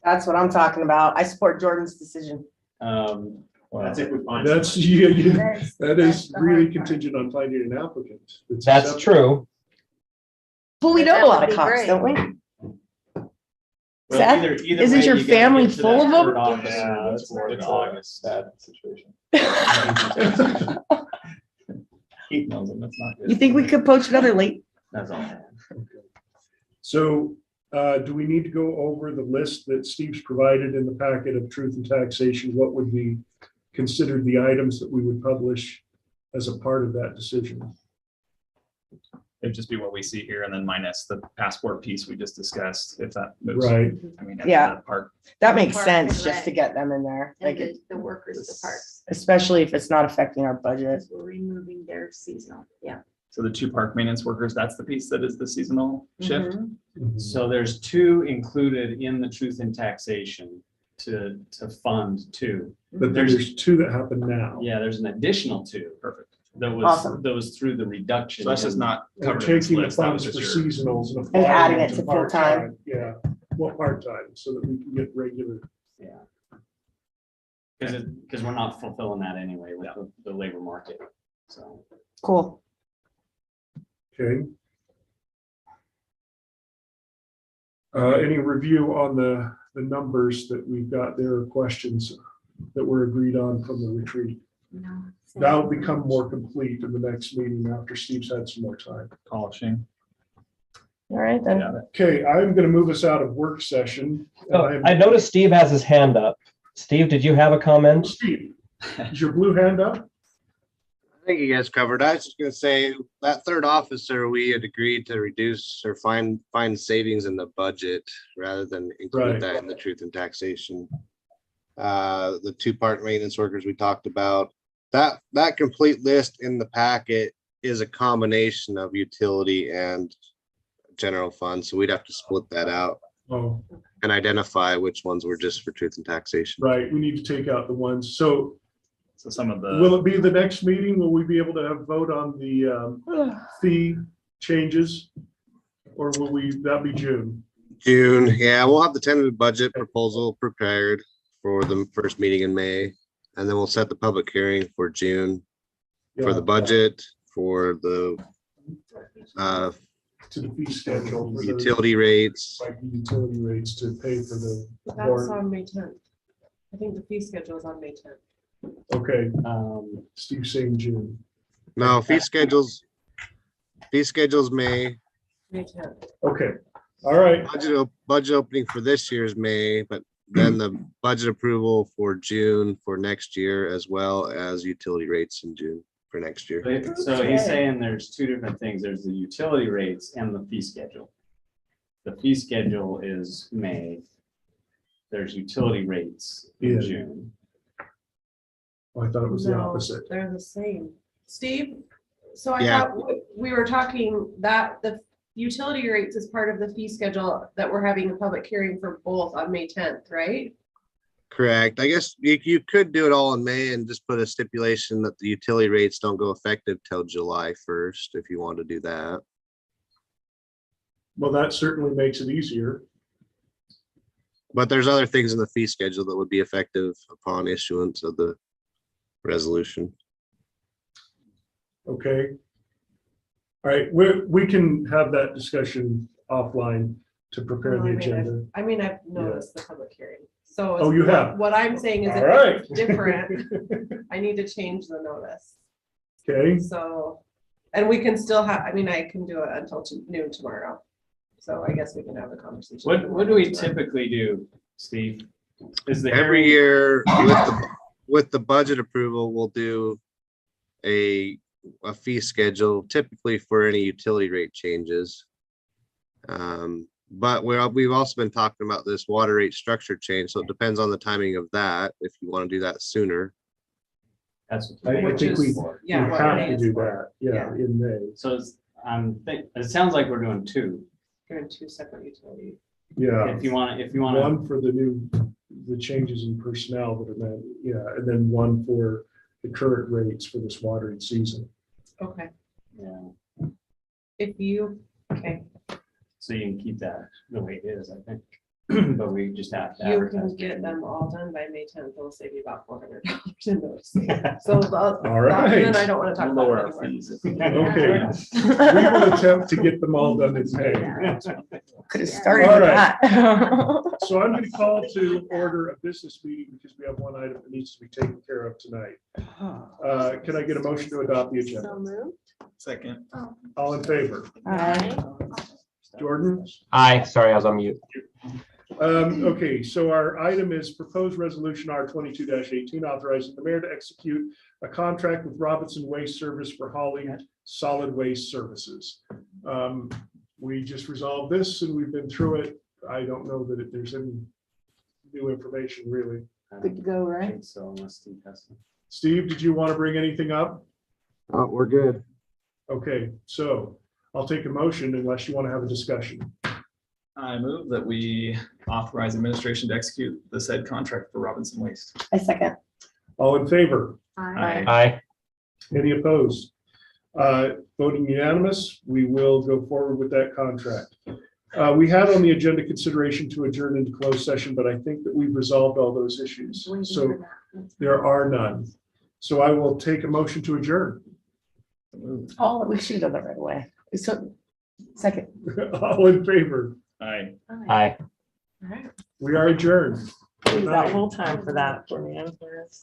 That's what I'm talking about. I support Jordan's decision. That's if we find. That's, that is really contingent on finding an applicant. That's acceptable. true. Well, we But know that a lot would of be cops, great. don't we? Well, Seth, either isn't way, your you gotta family get to full that of third them? officer Yeah, that's more than it's August. Sad situation. Keith knows him, that's not good. You think we could poach another late? That's all. So, do we need to go over the list that Steve's provided in the packet of truth and taxation? What would be considered the items that we would publish as a part of that decision? It'd just be what we see here and then minus the passport piece we just discussed, if that moves. Right. I mean, Yeah. that part. That makes Park sense and just rec. to get them in there, And like, the workers, the parks, especially if it's not affecting our budget. because we're removing their seasonal, yeah. So the 2 park maintenance workers, that's the piece that is the seasonal shift. So there's 2 included in the truth in taxation to fund 2. But there's 2 that happen now. Yeah, there's an additional 2. Perfect. Awesome. That was through the reduction. So that's just in- not We're covered in this taking the list. That was funds for just your. seasonals and And adding applying it to full-time. part-time. Yeah, well, part-time, so that we can get regular. Yeah. Because we're not fulfilling that anyway with the labor market, so. Cool. Okay. Any review on the numbers that we've got there, or questions that were agreed on from the retreat? No. That'll become more complete in the next meeting after Steve's had some more time. Polishing. All right, then. Okay, I'm gonna move us out of work session. and Oh, I noticed Steve has his hand up. Steve, did you have a comment? Steve, is your blue hand up? I think you guys covered. I was just gonna say that third officer, we had agreed to reduce or find savings in the budget rather than include Right. that in the truth and taxation. The 2 park maintenance workers we talked about, that complete list in the packet is a combination of utility and general fund. So we'd have to split that out Oh, and identify which ones were just for truth and taxation. right, we need to take out the ones, so So some of the. will it be the next meeting? Will we be able to have vote on the fee changes? Or will that be June? June, yeah, we'll have the tentative budget proposal prepared for the first meeting in May. And then we'll set the public hearing for June for the budget, for the To the fee schedule. for the- utility rates. Like the utility rates to pay for the That's warrant. on May 10th. I think the fee schedule is on May 10th. Okay, Um, Steve saying June. No, fee schedules May. May 10th. Okay, all right, Budget opening for this year's May, but then the budget approval for June for next year, as well as utility rates in June for next year. So he's saying there's 2 different things. There's the utility rates and the fee schedule. The fee schedule is May, there's utility rates Yeah. in June. Oh, I thought it was the No, opposite. They're the same. Steve, so I Yeah. thought we were talking that the utility rates is part of the fee schedule that we're having a public hearing for both on May 10th, right? Correct. I guess you could do it all in May and just put a stipulation that the utility rates don't go effective till July 1st, if you want to do that. Well, that certainly makes it easier. But there's other things in the fee schedule that would be effective upon issuance of the resolution. Okay. All right, we can have that discussion offline to prepare the agenda. I mean, I've noticed the public hearing. So. Oh, you have? What I'm saying is All if right. it's different, I need to change the notice. Okay, So, and we can still have, I mean, I can do it until noon tomorrow. So I guess we can have a conversation. What do we typically do, Steve? Is the Every hearing- year with the budget approval, we'll do a fee schedule typically for any utility rate changes. But we've also been talking about this water rate structure change, so it depends on the timing of that, if you want to do that sooner. That's I what think we yeah, what have May to is do for. that, yeah, in May. So it sounds like we're doing two. Doing two separate utility. Yeah. If you want to. One for the changes in personnel that are meant, yeah, and then one for the current rates for this watering season. Okay. Yeah. If you, okay, So you can keep that the way it is, I think. But we just have to you advertise. can get them all done by May 10th. It'll save you about $400 in noticing. So All right. then I don't want to talk about Lower it our anymore. fees. Okay. We will attempt to get them all done in May. Could have started All with right. that. So I'm going to call to order a business meeting because we have one item that needs to be taken care of tonight. Can I get a motion to adopt the agenda? So moved. Second. All in favor? Jordan? Aye, sorry, I was on mute. Okay, so our item is proposed resolution R 22-18, authorizing the mayor to execute a contract with Robinson Waste Service for hauling solid waste services. We just resolved this and we've been through it. I don't know that there's any new information really. Good to go, right? So unless Steve has to. Steve, did you want to bring anything up? We're good. Okay, so I'll take a motion unless you want to have a discussion. I move that we authorize administration to execute the said contract for Robinson Waste. I second. All in favor? Aye. Any opposed? Voting unanimous, we will go forward with that contract. We had on the agenda consideration to adjourn into closed session, but I think that we've resolved all those issues. So there are none. So I will take a motion to adjourn. Oh, we should have done that right away. So, second. All in favor? Aye. Aye. All right. We are adjourned. That whole time for that for me. I'm embarrassed.